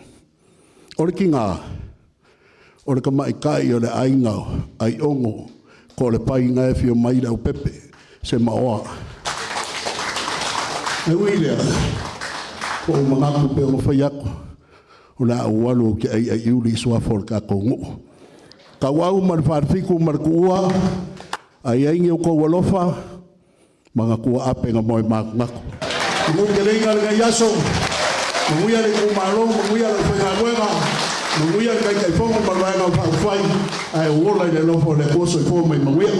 Speaker 12: O le kinga o le kama ikai o le ainga AIONO ko le pai ngai fio mai lau pepe se maoa. E wile, o mga kupe o whai ako, o na awalu ki ai Iulai suafol ka kongo. Ka wau marwharwhiku markua, ai aingi o ko walofa, mga kua ape nga moe mako. Ngu ke leinga le yaso, nguia le kumalo, nguia le whenga luega, Manguia kai kai fongo malanga fa fai ai wola le lofo le koso fo mai manguia.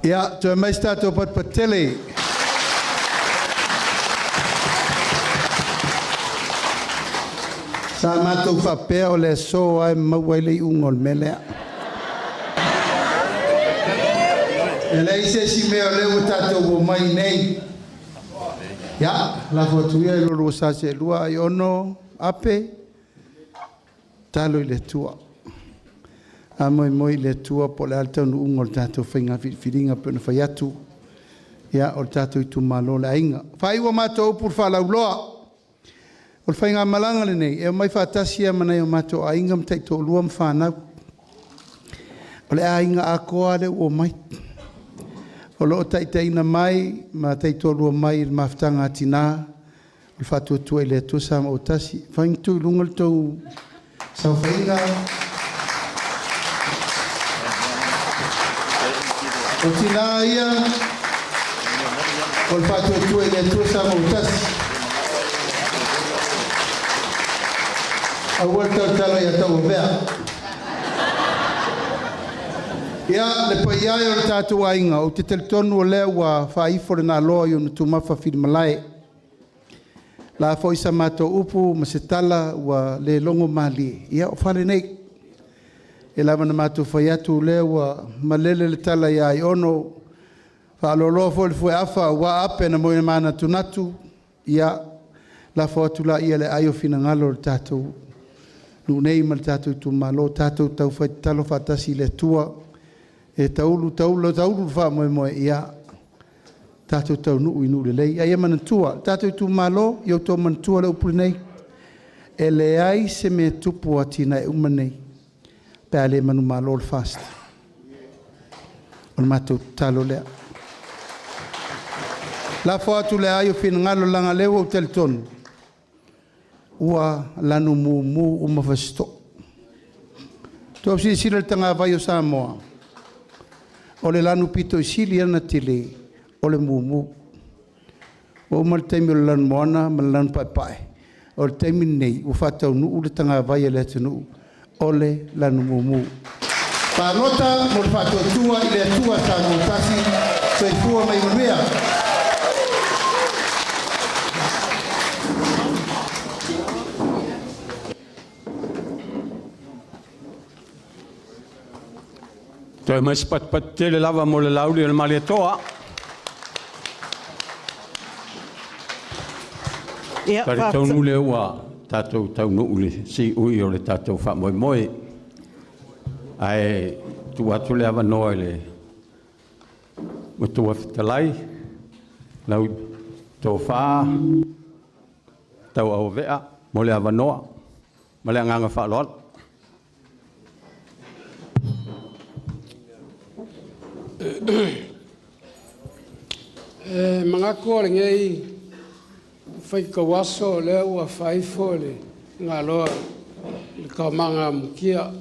Speaker 5: Ja, tu mai stato pat patele. Sa matou fa peo le so ai mawai ungol melea. Ele ise si meo le tatou mai nei. Ya, la fotuia lo lo sa se lua AIONO ape talo le tua. Amoi moi le tua po le alta no ungol tatou fainga firinga pena faiatu. Ya, o tatou Itumalo Aana. Fai wa matou por fala uloa. O fainga malanga le nei, e mai fatasia mana o matou ainga mtai to lua mfana. O le ainga akoa le o mai. O lo taitaina mai, ma taito lua mai il maftanga atina. O fatu tua le tu sama o tasi. Fain tu lungal tau sau fainga. O tina ia. O fatu tua le tu sama o tasi. A volta talo ia tau vea. Ia le pai ai o Tatou Aiga o te teletonu o lea ua whaifo le nā loa i o nutu mafa whirimalae. La fo isa matou upu ma se tala ua le longo mali. Ia o whale nei. E lava na matou whai atu lea ua malele le tala i AIONO. Whaaloloa fo le fue afa ua ape na moina mana tunatu. Ia la fo atu la ia le aio fina ngalo le tatou. Nunei ma le tatou Itumalo tatou tau whai talo whatasi le tua. E taulu wha moe ia tatou tau nuu inu le lei. Ai manatua, tatou Itumalo, iau tau manatua le upuri nei. E le ai se me tupu atina e umanei. Pea le manu malo le fast. O le matou talo lea. La fo atu le ai o fina ngalo langa leo o teletonu. Ua lanu mu uma fasto. Tau si sila tanga vai o Samoa. O le lanu pito isili ana tile. O le mu. O mal taimi o le lanu moana, mal lanu pai. O le taimi nei, u fatau nu le tanga vai e le tanu. O le lanu mu. PALOTA mo le fatau tua i le tua sa mo tasi. Soi fua mai MANUIA.
Speaker 3: Toi mai pat tele lava mo le lauli o le maliatoa. Kare taunu le ua tatou taunu uli si ui o le tatou wha moe. Ai tu atu le awa noa le matua fitalai. Lau tō wha tau au vea mo le awa noa. Ma le anganga wha loa.
Speaker 6: Mga kore ngei whai kawaso lea ua whaifo le ngā loa le kaumanga mukia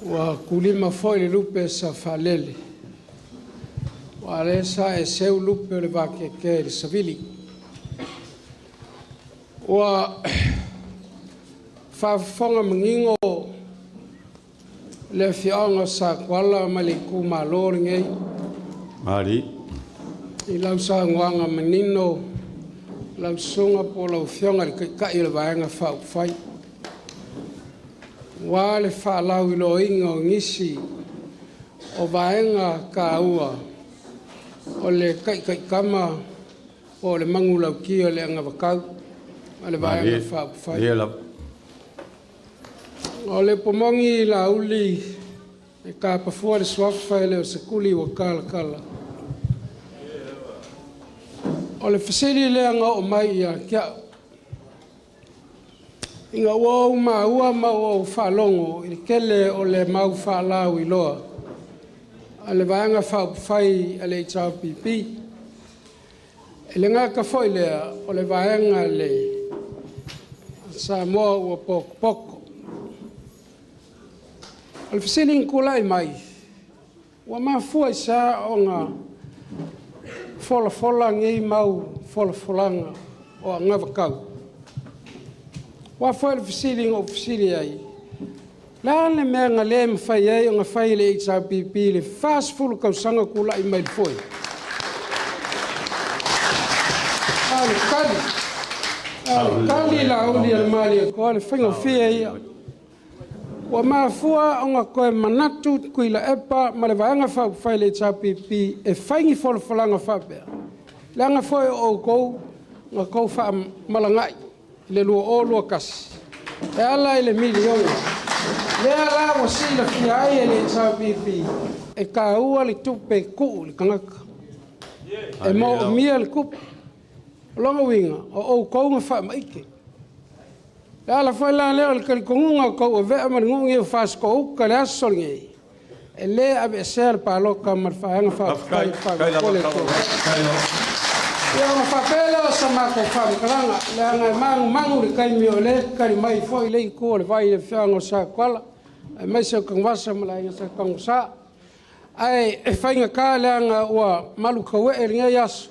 Speaker 6: ua kulima foi le lupe sa Faraile ua le sa e seu lupe le wakeke le savili ua whawhonga mangingo le fianga sa kuala ma le kumalo ngei
Speaker 3: Mari.
Speaker 6: I lau sa nguanga manino, lau sunga po lau fionga le kai le vaenga whau whai. Wā le wha lau i lo inga o ngisi o vaenga ka ua o le kai kama o le mangu lau kia le anga wakau o le vaenga whau whai. O le pomongi la uli e ka pafua le swafai le o se kuli wa kala. O le fasili le anga o mai ia kia. Inga wau ua mau o whalongo i kele o le mau whalau i loa. A le vaenga whai a le HRPP. E le ngaka foi lea o le vaenga le Samoa ua poko. Al fisiling kulai mai. Wa mafua sa o ngā fola ngei mau folanga o ngavakau. Wa foi al fisiling o fisili ai. La le mea ngā le mwhai ai o ngā whai le HRPP le fast full kausanga kulai mai foi. Kali la uli al mali ko le whingo fia ia. Wa mafua o ngā koe manatu kui la epa ma le vaanga whai le HRPP e whaingi folanga whapea. Le anga foi o kou ngā kou wha malangai le lua o lua kasi. E ala i le milionga. Le ala wa si la fia ai e le HRPP e ka ua le tupe kuu le kangaka. E mo mia le kupa. Longa winga o kou ngā wha maike. Le ala whai la leo le karikongunga kou e vea mani ngungi e whas ko uka le aso ngei. E le abe e sea le paloka ma le whaanga whai kole kou. Ia ngā whapele o sa mako whamkaranga. Le anga mangu le kaimi o le kari mai fwoi le kua le vai le whianga o sa kuala. E meise o kangwasa ma la inga sa kangwasa. Ai e whainga ka le anga ua malu kawe e ringa yasu.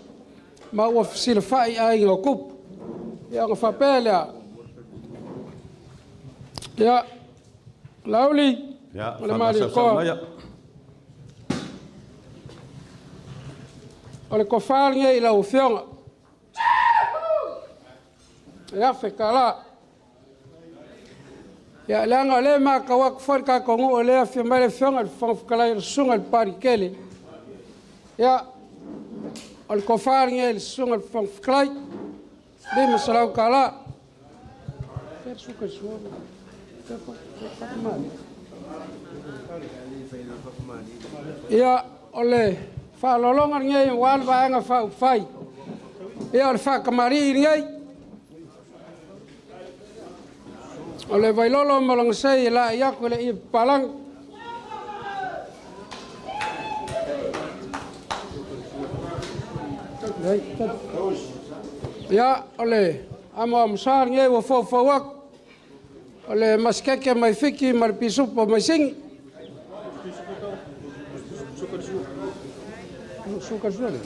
Speaker 6: Ma ua sila whai a inga o kupu. Ia ngā whapele a. Ia, lauli.
Speaker 3: Ia,
Speaker 6: le mali o koa. O le kofāringa i lau whionga. E awhi ka la. Ia leanga o le maa ka waku whari ka kongu o lea whia mai le whionga le whangwhikalai le sunga le pari kele. Ia, o le kofāringa i le sunga le whangwhikalai. Le masalau ka la. Kere suka suama. Ia, o le whaalolonga ngei o wāle vaenga whau whai. Ia o le whakamari ngei. O le vailolo malanga sei la i aku le i palang. Ia o le amo amusar ngei wa fau aku. O le maskeke mai fiki ma le pisupa mai singi. Suka suare.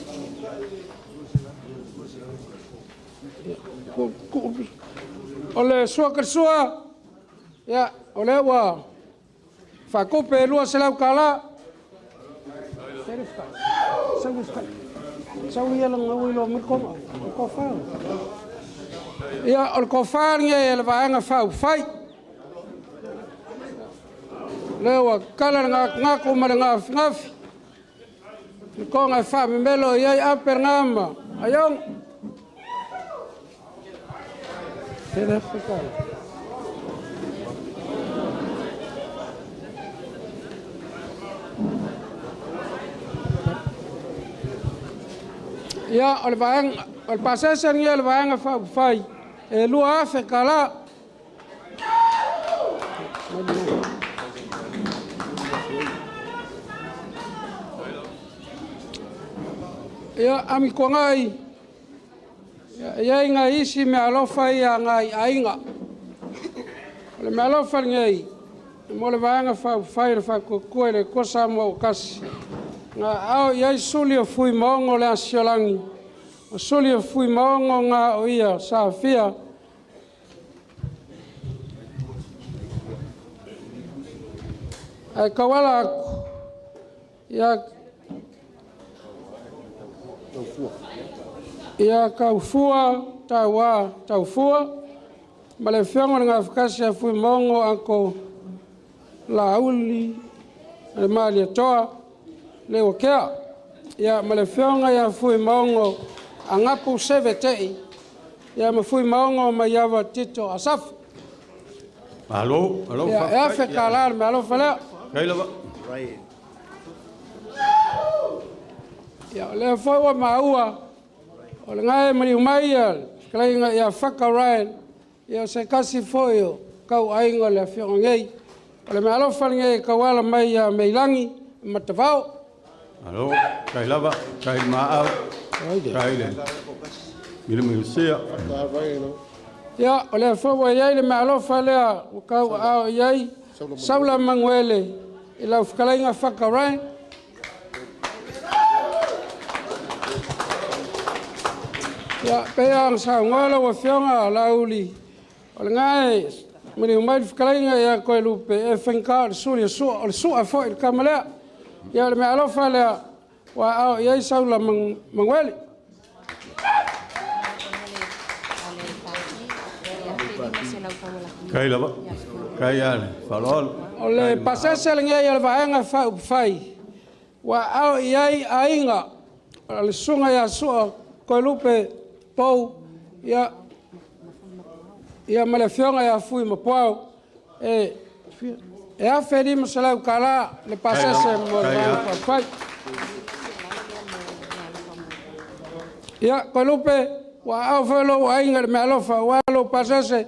Speaker 6: O le suaka sua. Ia, o le wa whakope lua se lau kala. Sau ia langa uilo mikoma. O kofao. Ia, o le kofaringa e le vaenga whau whai. Lewa kala ngako ma le ngafi. Ko ngai wha me melo iai aper ngama. Aiong. Tere whakala. Ia, o le vaenga, o le pasesa ngia le vaenga whai. E lua afe kala. Ia ami ko ngai. Ia inga isi me alofa ia ngai ainga. Le me alofa ngai. Mo le vaenga whai le whakokoe le ko Samoa o kasi. Nga au ia suli o fui maongo le asiolangi. O suli o fui maongo nga o ia sa fia. Ai kawala aku. Ia kaufua, taufua. Ma le whionga ngā whakasi a fui maongo ako la uli, le maali atoa, le wakea. Ia ma le whionga ia fui maongo a ngapu seve tei. Ia ma fui maongo ma iawa tito asafu.
Speaker 3: Alo,
Speaker 6: Ia e awhi ka lāre me alofa leo.
Speaker 3: Kaila
Speaker 6: Ia le foi wa maua. O le ngai mari umai kalai nga ia whakarai. Ia se kasi foi o kau ainga le whionga ngei. O le me alofa ngei kawala mai a meilangi matavao.
Speaker 3: alo, kaila kai maau. Kaile. Mila sia.
Speaker 6: Ia o le foi wa iai le me alofa lea o kau au iai. Saula Manguele, I lau whakalainga whakarai. Ia, pea ang sa ngala wa whionga lauli. O le ngai, mene umai whakalainga ia koe lupe, e whenka le suri o le sua fo i le kamalea. Ia le me alofa lea, wa au iai Saula Manguele.
Speaker 3: Kai lava. Kai ale, farol.
Speaker 6: O le pasese le ngai le vaenga fai. Wa au iai ainga. Le sunga ia sua koe lupe pou. Ia male fionga ia fui ma poau. E a feri mo se lau kala le pasese mo vaenga fai. Ia koe lupe wa au felo ainga me alofa wa lo pasese.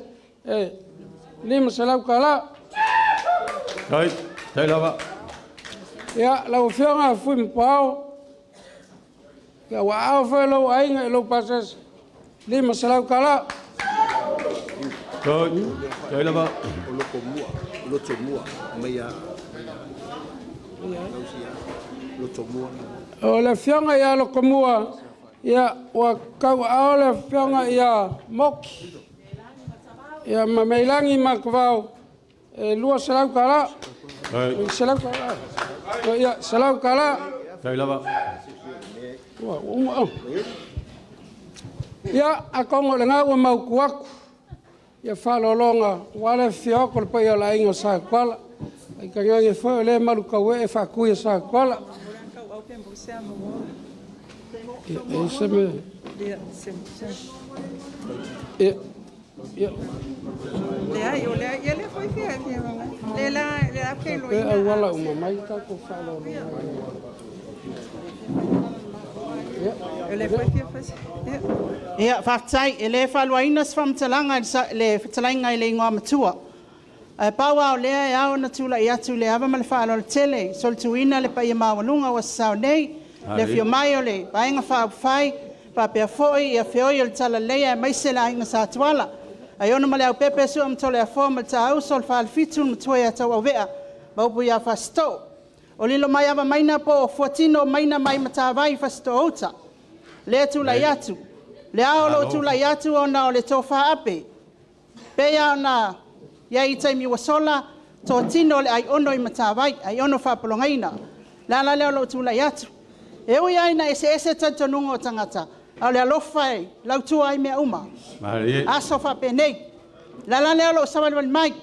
Speaker 6: Lima se lau kala.
Speaker 3: Kai, tai lava.
Speaker 6: Ia, lau whionga fui mpao. Ia, wa au whelo ainga lau pasas. Lima se lau kala.
Speaker 3: Kai, tai lava.
Speaker 13: Loto mua, meia. Loto mua.
Speaker 6: O le whionga ia loko mua. Ia, wa kau au le whionga ia moki. Ia, ma meilangi ma kawau. Lua se lau kala. Se lau kala. Ia, se lau kala.
Speaker 3: Tai lava.
Speaker 6: Ia, a kongo le ngā ua mau kuaku. Ia whalolonga, wale whioko le pai o la ingo sa kuala. Ai ka ngangi whoi le maru kaue e whakuia sa kuala. Ia, se me. Ia.
Speaker 14: Le foi fia mama. Le apelo.
Speaker 6: E wala uma mai ka ko whalolonga.
Speaker 14: Le foi fia faz.
Speaker 15: Ia, whaktai, e le whaluaina whamtalanga le whatalainga i le ingoa matua. E paua o lea e au na tula i atu le awa ma le whaalo le tele, sol tuina le pa i mawanunga wa sao nei, le fio mai o le vaenga whaapwhai, pa pia foi i a whioi o le tala leia e maise la inga sa tuala. AIONO ma le au pepe su am tole a fōma ta au sol whaal fitu ma tuai a tau au vea, maupu ia whasto. O lilo mai awa maina po o fuatino maina mai mata vai whasto outa. Le tula i atu. Le aolo tula i atu o na o le tofa ape. Pea o na ia i taimi wasola, to tino le AIONO i matawai, AIONO whapolongaina. La leo lo tula i atu. E ui aina ese tantonunga o tangata. Au le alofa e, lau tua ai mea uma. Aso whape nei. La leo lo samanwani mai.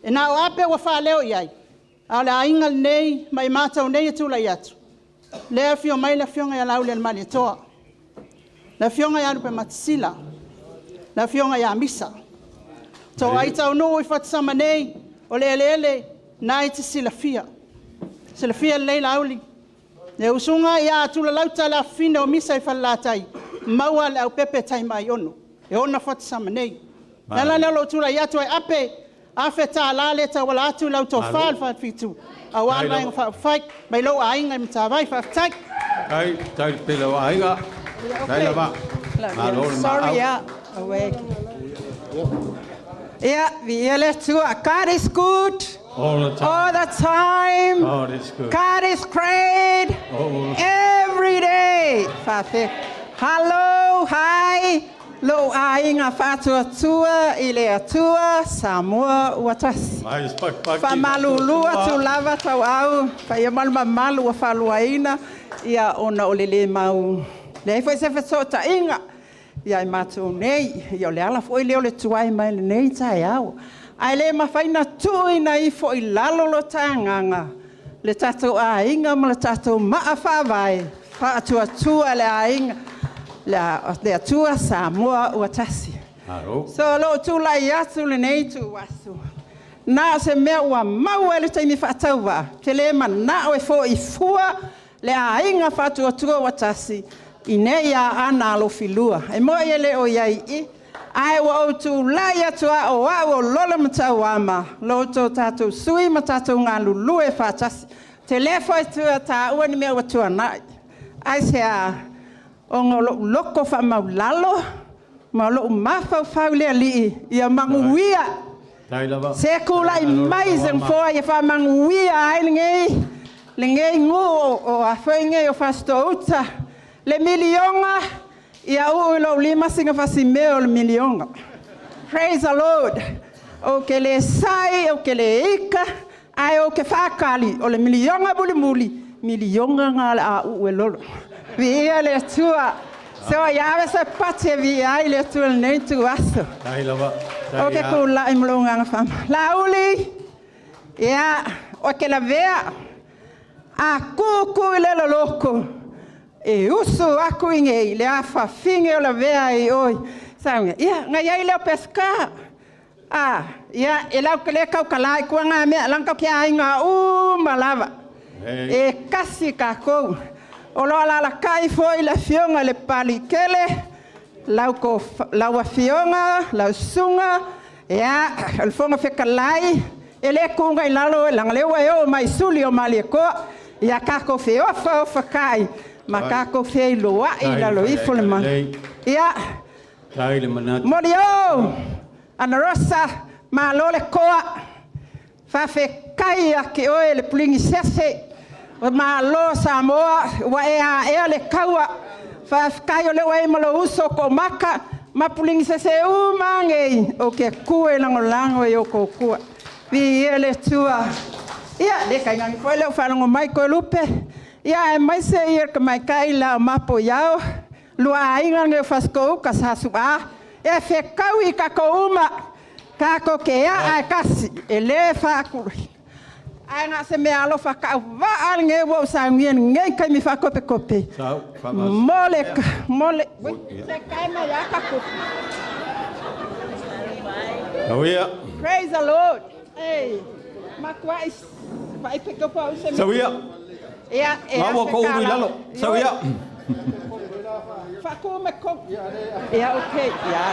Speaker 15: E na o ape wa wha leo i ai. Au le aingal nei, mai matau nei tula i atu. Lea fio mai la fionga ia lau le mani toa. La fionga ia rupe matisila. La fionga ia misa. Tau ai tau no i whatisama nei, o le ele, na i te silafia. Silafia lei lauli. Le usunga ia atula lauta la fina o misa i whalatai. Maua le au pepe tai mai ono. E ona whatisama nei. Nala leo lo tula i atu ai ape, afe ta la le ta wala atu lau tau whaal whaatwitu. Awala inga whaafai, mai lo a inga i mtawai whaaftai.
Speaker 3: Kai, tai pelo aiga. Tai lava.
Speaker 14: Sorry, yeah. Awake. Yeah, God is good.
Speaker 3: All the time.
Speaker 14: All the time.
Speaker 3: God is good.
Speaker 14: God is great. Every day. Hello, hi. Lo ainga fatua tua ile atua Samoa watas. Fa malulu tu lava tau au. Fa ia malu wa Feiloaiga ia ona olele mau. Le foi se fesota inga. Ia matu nei, ia le ala foi leo le tuai mai le nei tai au. Ai le mafaina tuina i foi lalo lo tanganga. Le Tatou Aiga ma le Tatou maafa vai. Fa atua le ainga. Le atua Samoa ua tasi. So lo tula i atu le nei tu wasu. Na se mea ua mau e le taimi whaatauwa. Te le mana o e fo i fua le ainga whatua ua tasi. I nei a Aana Alofi lua. E mo e le o iai i. Ai wa o tu lai atua o au o lola matau ama. Lo to tatou sui ma tatou ngā lulu e whaatasi. Te le fo e tua ta ua ni mea ua tua nai. Ai se a o ngolo loko wha maulalo. Ma lo mafau fau lea lii. Ia manguia. Se kula amazing for ye fa manguia ai le ngu o a fenge o fastouta le milionga ia o lo lima singa fasimeo le milionga. Praise the Lord. O ke le sai o ke le ika ai o ke fakali o le milionga muli milionga ngala a u lolo. Via le tua so ya se pate via ai le tua nei tu aso. O ke kula imlonga fam. Lauli ia o ke la vea a kuku le loko e uso aku inge le afa finge o la vea e oi sabe ia ngai le pesca ia e lau ke le kau kalai ku nga me lanka ke ai nga malava e kasi ka ko o lo la kai foi la fionga le palikele lau fionga lau sunga ia el fonga fe kalai ele ku ngai lalo lang le wa o mai suli o maleko ia kako fe ofa kai makako Feiloaiga la loifo le man ia Morio ana rosa malo le koa fa fe kai ke o le plingi sese malo Samoa wa e le kaua fa kai o le wa malo uso ko maka ma plingi sese mangi o ke kue lango e o ko kua vi ele tua ia le kai ngai foi le falango mai ko lupe ia e mai se ia ke mai kai la mapo yao lua ainga nge fasko ka sasuba e fe kaui ka ko uma ka ko ke a kasi ele fa ku ai na se me alofa ka va al nge wo sa ngien nge kai mi fa kope mole se kai ma ya ka ku praise the Lord hey makwais vai pick up au se ia
Speaker 3: ko uri lalo sawia
Speaker 14: fa ko me ko ia okay ia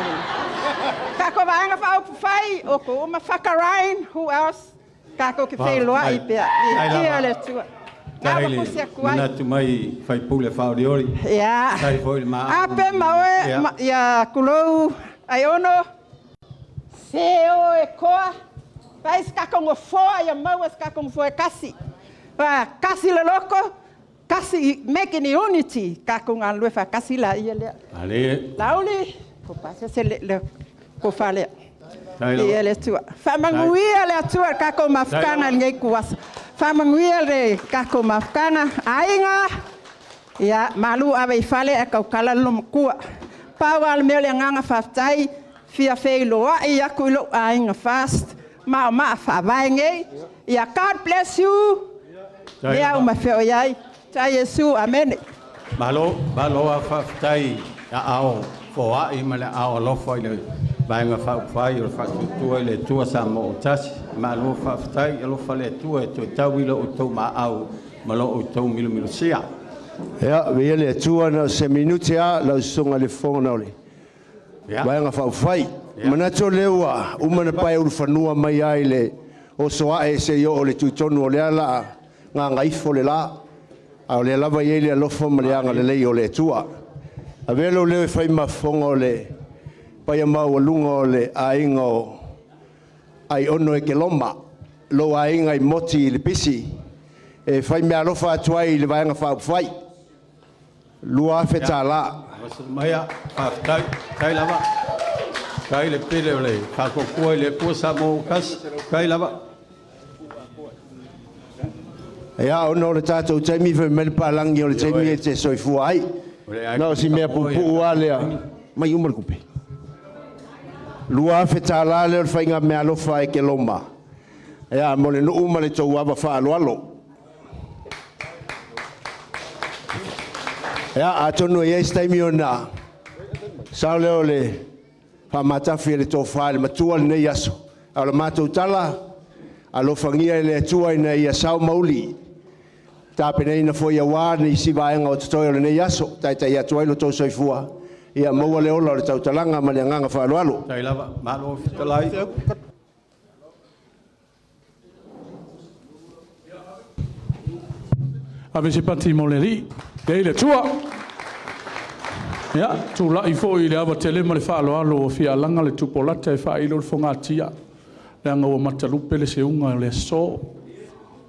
Speaker 14: ka ko vanga fa fai o ko ma fakarain who else ka ko ke Feiloaiga pe ia le tua
Speaker 3: na tu mai fai pule fa ori
Speaker 14: ia
Speaker 3: sai foi ma
Speaker 14: ape ma ia kulo AIONO seo e koa vai ska ko fo ia mau ska ko fo kasi kasi le loko, kasi making unity, kako ngalwe fa kasi la ia le. Lauli, ko pasa se le ko fale. Ia le tua. Fa manguia le tua kako mafkanga ngai kuasa. Fa manguia le kako mafkanga ainga. Ia malu ave fale e kau kala lumkua. Pawal mele nganga faftai fia Feiloaiga kulo ainga fast. Ma fa vainge. Ia God bless you. Ia uma feo iai. Ta Yesu, amen.
Speaker 3: Malo a whaftai a ao foa I male ao alofa I le vaenga whawhai o whatutua I le tua Samoa o tasi. Malo whaftai alofa le tua e toi tau ilo o tau ma au malo o tau milo sia.
Speaker 13: Ia, vea le tua na se minuti a lau songa le fonga ole. Vaenga whawhai. Manato leua, umana pai uru whanua mai ai le o soa e se yo o le tuitonu o le ala ngā ngaifo le la. A le lava ye le alofa maleanga le lei o le tua. A velo le fai mafonga o le pai mau lunga o le ainga o AIONO EKEROMA. Lo ainga I moti le pisi. E fai me alofa atuai le vaenga whai. Lua feta la.
Speaker 3: Maya, kai lava. Kai le pere o le kakokua le pua Samoa kas. Kai lava.
Speaker 13: Ia ono le tatou taimi fe mele palangi o le taimi e te soifua ai. No si mea pupu alea. Mai umar kupe. Lua feta la le whainga me alofa EKEROMA. Ia mo le no uma le tau ava wha alo. Ia atonu e eis taimi o na. Sao leo le whamatafi le tau whae le matua le nei aso. Au le mātou tala. Alofangia le atua ina ia sao mauli. Tāpene ina foi a wā ni si vaenga o tatoi o le nei aso. Tai atua ilo tau soifua. Ia maua le ola o le tautalanga ma le anganga whaaloalo.
Speaker 3: Tai lava, malo fitalai.
Speaker 4: Ave se pati mo le ri. Kei le tua. Ia, tū lai fo I le awa tele ma le whaaloalo o fia langa le tupolata e wha ilo le whongatia. Leanga ua matalupe le seunga le so.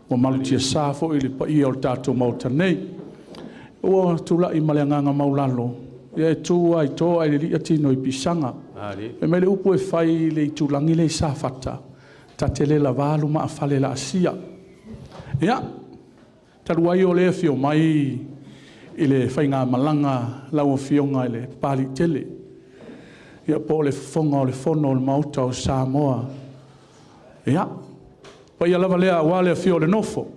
Speaker 4: Ua malutia sa fo i le paia o le tātou mauta nei. Ua tulai ma le anganga maulalo. Ia e tū ai tō ai le lia tino i pisanga. E me le upu e whai le i tūlangi le sa fata. Ta te le la walu ma a whale la asia. Ia, taru ai o le fio mai i le whainga malanga lau fionga i le pali tele. Ia po le fonga o le fono o le mauta o Samoa. Ia, pa ia lava lea wale a fio le nofo.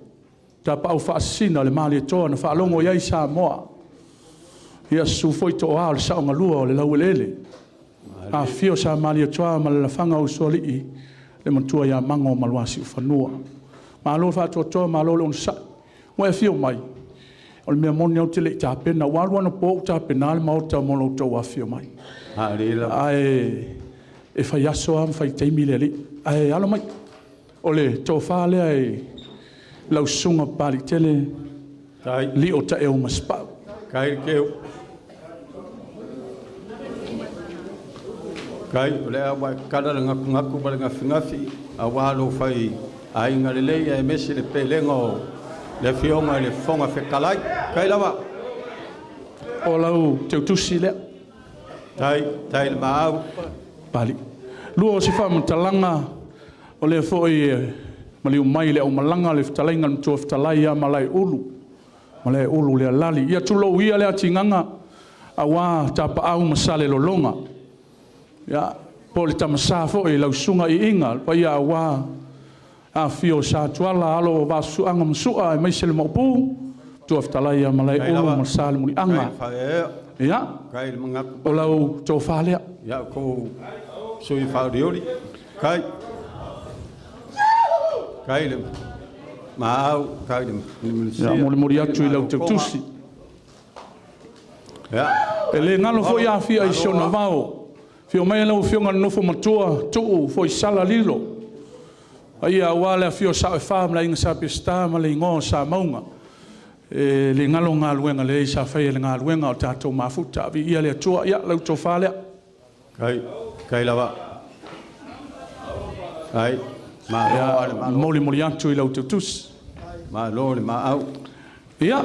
Speaker 4: Ta pa au whaasina le maali e toa na whaalongo iai Samoa. Ia su foi to o le saonga lua o le lau lele. A fio sa maali e toa ma le lafanga o soli le mantua ia mango maluasi ufanua. Ma alo fa to ma alo on sa. Wa fio mai. O le mea moni au te le ta pena walu ana po ta pena le mauta mo lo to wa fio mai. Ai e fa yaso am fa te mile li. Ai alo mai. O le to fa le ai lau sunga pali tele. Li o ta e o maspa.
Speaker 3: Kai keu. Kai le awa kada ngaku ba ngafi a walo fai ai ngalele e mesi le pelengo le fionga le fonga fe kalai kai lava
Speaker 4: o lau te tusi le
Speaker 3: tai le mau
Speaker 4: pali luo si fa mtalanga o le foi mali mai le o malanga le ftalinga to ftalai malai ulu le lali ia tulo ia le atinganga awa tapa au masale lolonga ya pole tamasa fo e lau sunga I inga pa ia wa a fio sa tuala alo va su anga msua e mai sele mopu tu aftalai ya malai o masal muli anga ya
Speaker 3: kai manga
Speaker 4: o lau to fale
Speaker 3: ya ko so I fa riori kai le mau kai le
Speaker 4: ya mori atu I lau te tusi
Speaker 3: ya
Speaker 4: ele ngalo fo ya fia I sona vao fio mai lau fio ngana nofo matua tuu fo I sala lilo. Aia wale fio sa e wha mla inga sa pista ma le ingo sa maunga. Le ngalo ngā luenga le sa whai le ngā luenga o tātou mafuta. Vi ia le atua ia lau tō whalea.
Speaker 3: Kai lawa. Kai.
Speaker 4: Moli atu I lau te tus.
Speaker 3: Ma lo le ma au.
Speaker 4: Ia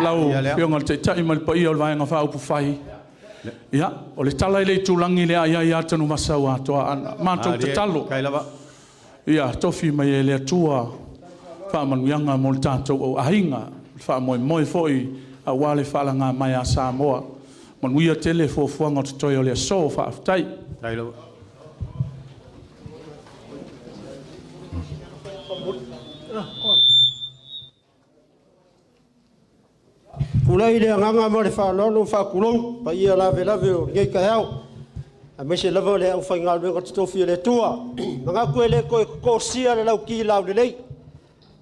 Speaker 4: lau fio ngā te tai ma le pa ia o le vaenga wha upu whai. Ia, o le tala I le tūlangi le ai atanu masau atoa ana. Mātou te talo.
Speaker 3: Kai lava.
Speaker 4: Ia, tofi mai e le atua whaamanuianga mo le tātou o ahinga. Whaamoe foi a wale whalanga mai a Samoa. Manuia tele fuafuanga o te toi o le aso whaaftai.
Speaker 3: Kai lava.
Speaker 16: Kulai le nganga mo le whaalolo whaakulong, pa ia lave o ngei ka hau. A mese lava le au whainga luenga tofi le tua. Mga koe le koe kōsia le lau ki lau le lei.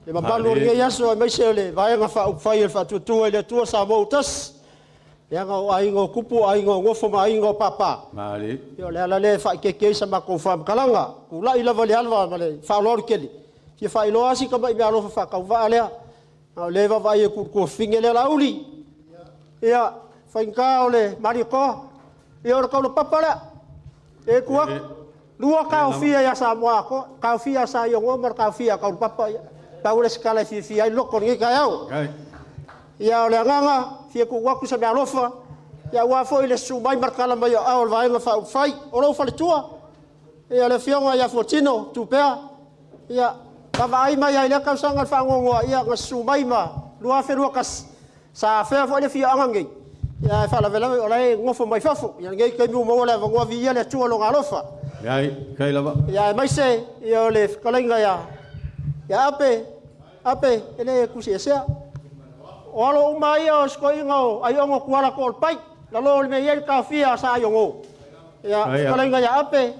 Speaker 16: Le mambalo ngei aso a mese le vaenga whai le whaatutua le tua sa mautas. Le anga o aingo kupu, aingo ngofo ma aingo papa.
Speaker 3: Maali.
Speaker 16: Yo le ala le whaikeke sa mako whaamkalanga. Kulai lava le alwa ma le whaalolo keli. Fia whailo asi ka mai me alofa whakauwa alea. Le vai e ko finge le lauli. Ia whainka o le mariko. Ia ora kau le papala. E kuak. Lua kau fia ya Samoa ko. Kau fia sa yongo mar kau fia kau papa. Kau le skala fia loko ngi kau. Ia o le nganga. Fia ku waku sa me alofa. Ia wa fo ile sumai mar kala mai au vai nga fa fai. Ora fa le tua. Ia le fionga ya fotino tu pea. Ia Kavai mai ai le kau sanga whangongoa ia nga sumai ma lua wherua kas sa whea fo le fia angangi ia whala vela o lai ngofo mai whafo ia ngei kai miu maua le vangoa vi ia le tua longa alofa
Speaker 3: Iai, kai lava
Speaker 16: ia mai se ia o le whakalenga ia ape ele kusi esea o alo umai o sko inga o ai ongo kuala ko pai la lo le me ia ka fia sa yongo ia whakalenga ia ape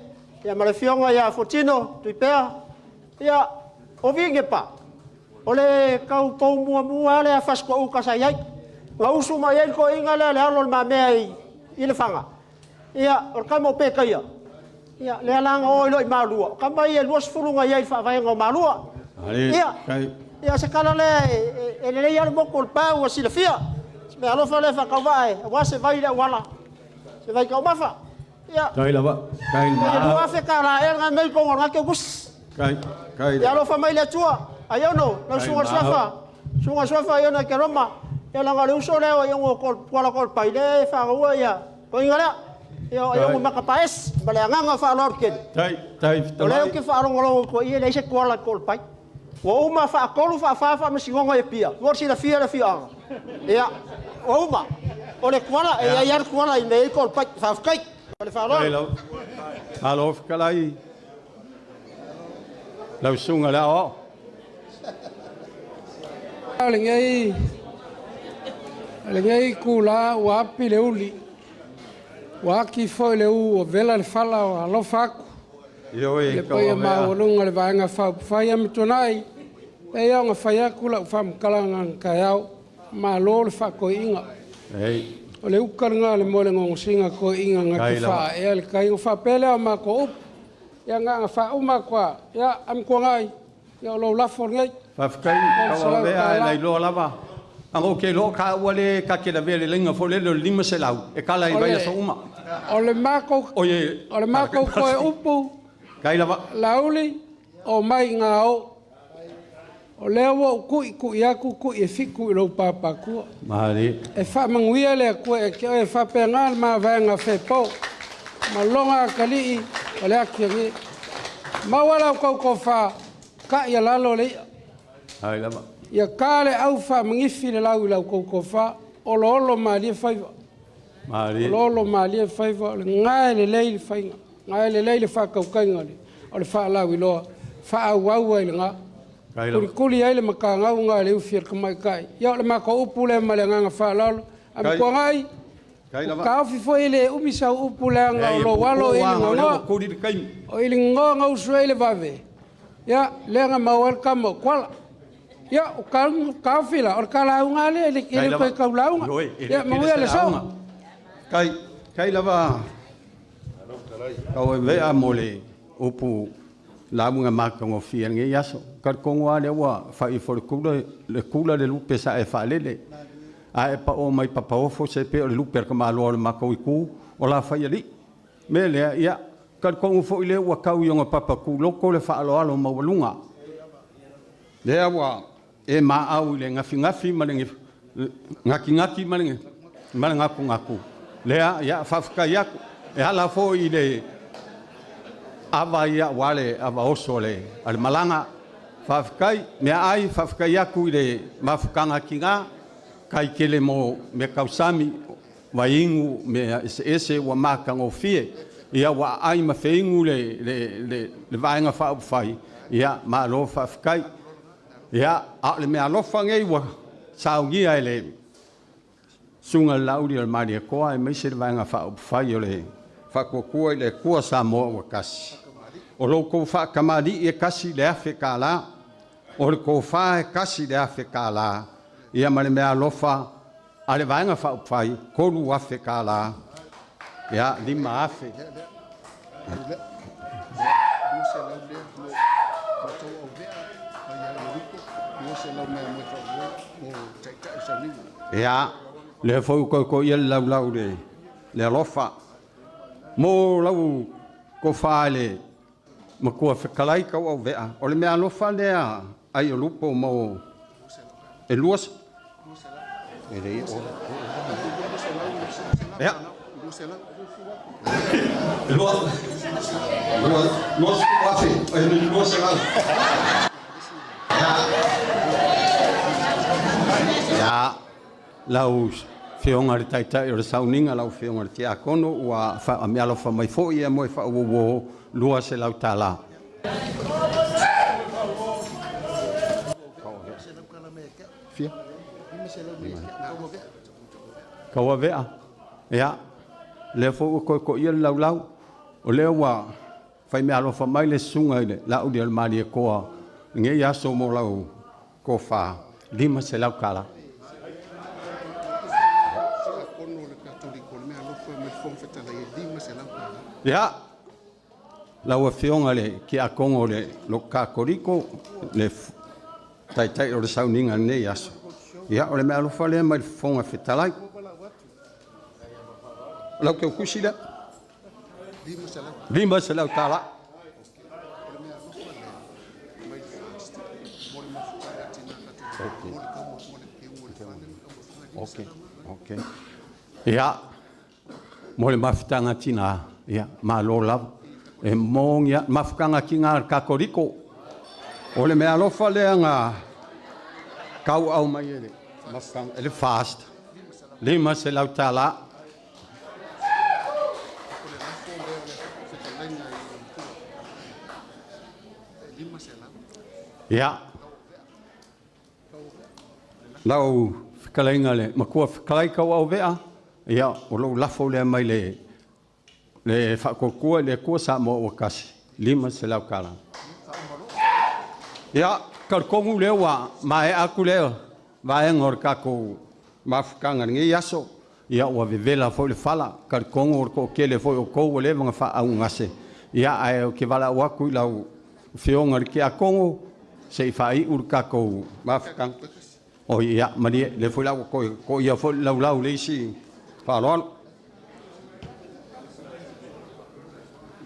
Speaker 16: ia male fionga ia fotino tuipea ia o vinge pa. O le kau pou mua le a fasko uka sa iai. Nga usu ma iai ko inga le alo ma mea I le whanga. Ia, o kamo peka ia. Ia, le alanga o ilo I malua. Kama ia luas furunga iai whaenga o malua. Ia, ia se kala le e le ia le moko le pau a sila fia. Me alofa le whakawai. Wa se vai le wala. Se vai kau mafa. Ia.
Speaker 3: Kai lava. Kai
Speaker 16: maa. Ia lua fe kala e nga mei kongo nga ke gus. E alofa mai le atua. AIONO, lau sunga sofa. Sunga sofa ia na EKEROMA. Ia langa le uso leo ia ngo kuala kol pai le whakaua ia. Ko inga lea. Ia ngo makapaes. Bale anganga whaalor ken. O leo ke whaalongolongo ko ia leise kuala kol pai. O uma whaakolu whaafafa ma singonga e pia. Ngor si la fia anga. Ia. O uma. O le kuala e ia iar kuala i mei kol pai. Whaafkai. Bale whaalor.
Speaker 3: Alofa kalai. Lau sunga lea o.
Speaker 6: Alengai kula wa api le uli. Wa aki foi le u o vela le fala o alofa aku. Le poia maolunga le vaenga whau whai amitonai. E ia nga whai aku la wham kalanga kai au. Ma lo le whako inga. O le ukaranga le mole ngong singa ko inga nga ki wha. Ea le kai ngā whapele o ma ko up. Ia nga wha uma kwa. Ia am kua ngai. Ia lo lafo ngai.
Speaker 3: Whafkai, kawa vea e nei loa lava. Ango ke lo ka wale ka ke la vele linga fo le lima se lau. E kala i vai sa uma.
Speaker 6: O le mako ko e upu.
Speaker 3: Kai lava.
Speaker 6: Lauli o mai ngā o. O leo o kui aku kui e fiku i lo papakua.
Speaker 3: Mahari.
Speaker 6: E wha manguia le kua e kia e wha pengal ma vaenga whepo. Ma longa kalii o le aki angi. Ma wala kau ko wha ka ia lalo le ia.
Speaker 3: Hai lava.
Speaker 6: Ia kāle au wha mangifi le lau i lau kouko wha, o lo olo maalia whaiva.
Speaker 3: Mahari.
Speaker 6: O lo olo maalia whaiva, o le ngae le leili whainga. Ngae le leili whakaukainga le. O le wha lau i loa, wha au au ai le ngā. Kuri kuli ai le maka ngau ngā le uwhir kamai kai. Ia o le maka upu le ma le nganga wha lau. Ami kua ngai, ka awhi fo le umisau upu le anga o lo walo ili ngonga. O ili ngonga usua ili vave. Ia, le nga ma welcome o kuala. Ia, o ka fila, o ka launga le, ele koe kau launga. Ia, mawia le saunga.
Speaker 3: Kai lava, kau e vea mo le upu launga maka ngo fia nge yaso. Kar kongoa le ua, whai fo le kula le lupe sa e whaalele. A e pa o mai papaofo se pe o le lupe ka maloa le maka uiku, o la whai ali. Me lea, ia, kar kongo fo i le ua kau ionga papaku, loko le whaaloalo mawalunga. Lea ua, e ma au le ngafi malingi ngaki malingi ngaku lea ya fafka ya e hala fo i le ava ia wale ava osole al malanga fafkai me ai fafka ya ku le mafkanga kinga kai kele mo me kausami waingu me ese wa maka ngofie ia wa ai mafeingu le vainga fa fai ia ma lo fafkai. Ia, le mea alofa ngai wa saungia e le sunga lauri al maria koa e meise le vaenga whai o le whakokua i le kua Samoa wa kasi. O lo kou whakamari e kasi le afe ka la, o le kou wha e kasi le afe ka la, ia ma le mea alofa a le vaenga whai, koru afe ka la, ia lima afe. Ia, le fau ko ia lau le alofa. Mo lau ko whaale, ma kua whekalai kau au vea. O le mea alofa lea, ai o lupo mo e luas. Ia. Luas kuafe, luas lau. Ia, lau whionga re taitai o re sauninga, lau whionga re te akono, ua me alofa mai fo ia mo e wha uo lua se lau tā la. Kaua vea, ia, le fo ua ko ia lau, o lea ua whai me alofa mai le sunga ile, lau di almari e koa, nge ia so mo lau ko wha, lima se lau kala. Ia, lau a whionga le ki a kongo le lo ka koriko le taitai o le sauninga nei aso. Ia, o le mea alofa lea mai le whonga whetalai. Lau ke ukusi lea? Lima se lau kala. Okay. Ia, mo le mafutanga tina, ia, malola, e mongia, mafukanga ki ngā kakoriko, o le mea alofa lea ngā kau au mai ele, mafukanga, ele fast, lima se lau tala. Ia, lau whikalainga le, makua whikalai kau au vea, ia, o lau lafo lea mai le whakokua le kua Samoa o kasi, lima se lau kala. Ia, karkongu leo wa, mae aku leo, vae ngor kako mafukanga ngi yaso, ia ua vivela fo le fala, karkongu orko kele fo o kou le vanga wha au ngase. Ia ai o ke wala waku i lau whionga riki a kongo, se i whai urkako mafukanga. O ia, mani le fo lau ko ia fo lau leisi wharoan.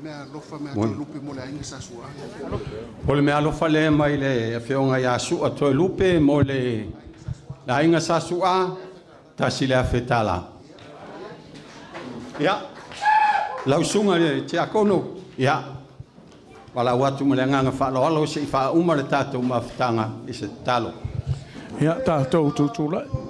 Speaker 5: Mea alofa mea toi lupe mo le ainga sa sua.
Speaker 3: O le mea alofa le mai le whionga ia su a toi lupe mo le ainga sa sua, ta si le awhetala. Ia, lau sunga le te akono, ia, wala watu mo le nganga whaaloalo se i wha uma le tātou mawhitanga i se talo.
Speaker 4: Ia, tātou tūtūlai.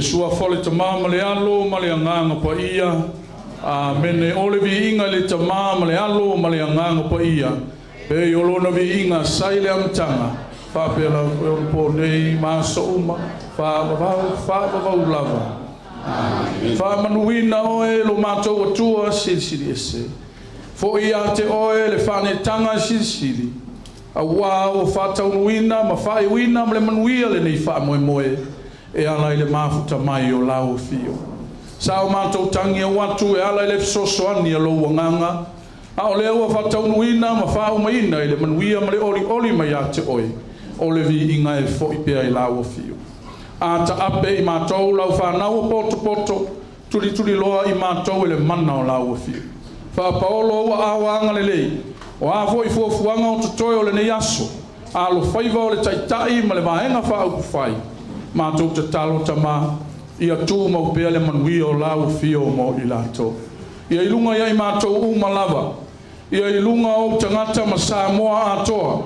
Speaker 4: Sua fole tama male alo male nganga pa ia a mene ole vi inga le tama male alo male nganga pa ia pe yolo no vi inga saile amtanga fa pela po nei ma so uma fa ba lava fa manuina o e lo mato tua sili ese fo ia te o le fa ne tanga sili a wa o fa taunuina ma fa wina male manuia le nei fa moe e ala ile mafuta mai o lau fio. Sao mātou tangi e watu e ala ile fisosoani e lo nganga. A o leo a whataunuina ma whao maina ile manuia ma le oli mai a te oi. O le vi inga e fo i pia i lau fio. A ta ape i mātou lau whanau poto tuli loa i mātou ele mana o lau fio. Wha paolo wa awanga le lei. O a fo i fuafuanga o tutoe o le ne yaso. A lo whaiva o le taitai ma le vahenga wha au kufai. Mātou te talo tama, ia tū mau pēa le manuia o lau fio mo i lato. Ia ilunga iai mātou umalava. Ia ilunga o tangata ma Samoa atoa.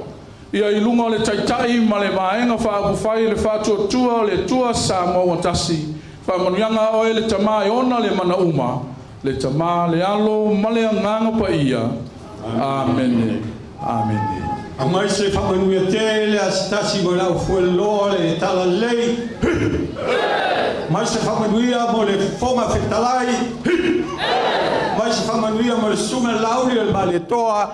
Speaker 4: Ia ilunga o le taitai ma le vaenga whaakufai le whātua tua o le tua Samoa tasi. Whamanuianga o le tama e ona le mana uma. Le tama le alo ma le nganga pa ia. Amen. Amen.
Speaker 3: A mai se whamanuia tele a stasi mo lau fueloa le tala lei. Mai se whamanuia mo le fonga whetalai. Mai se whamanuia mo le sunga lauri le male toa.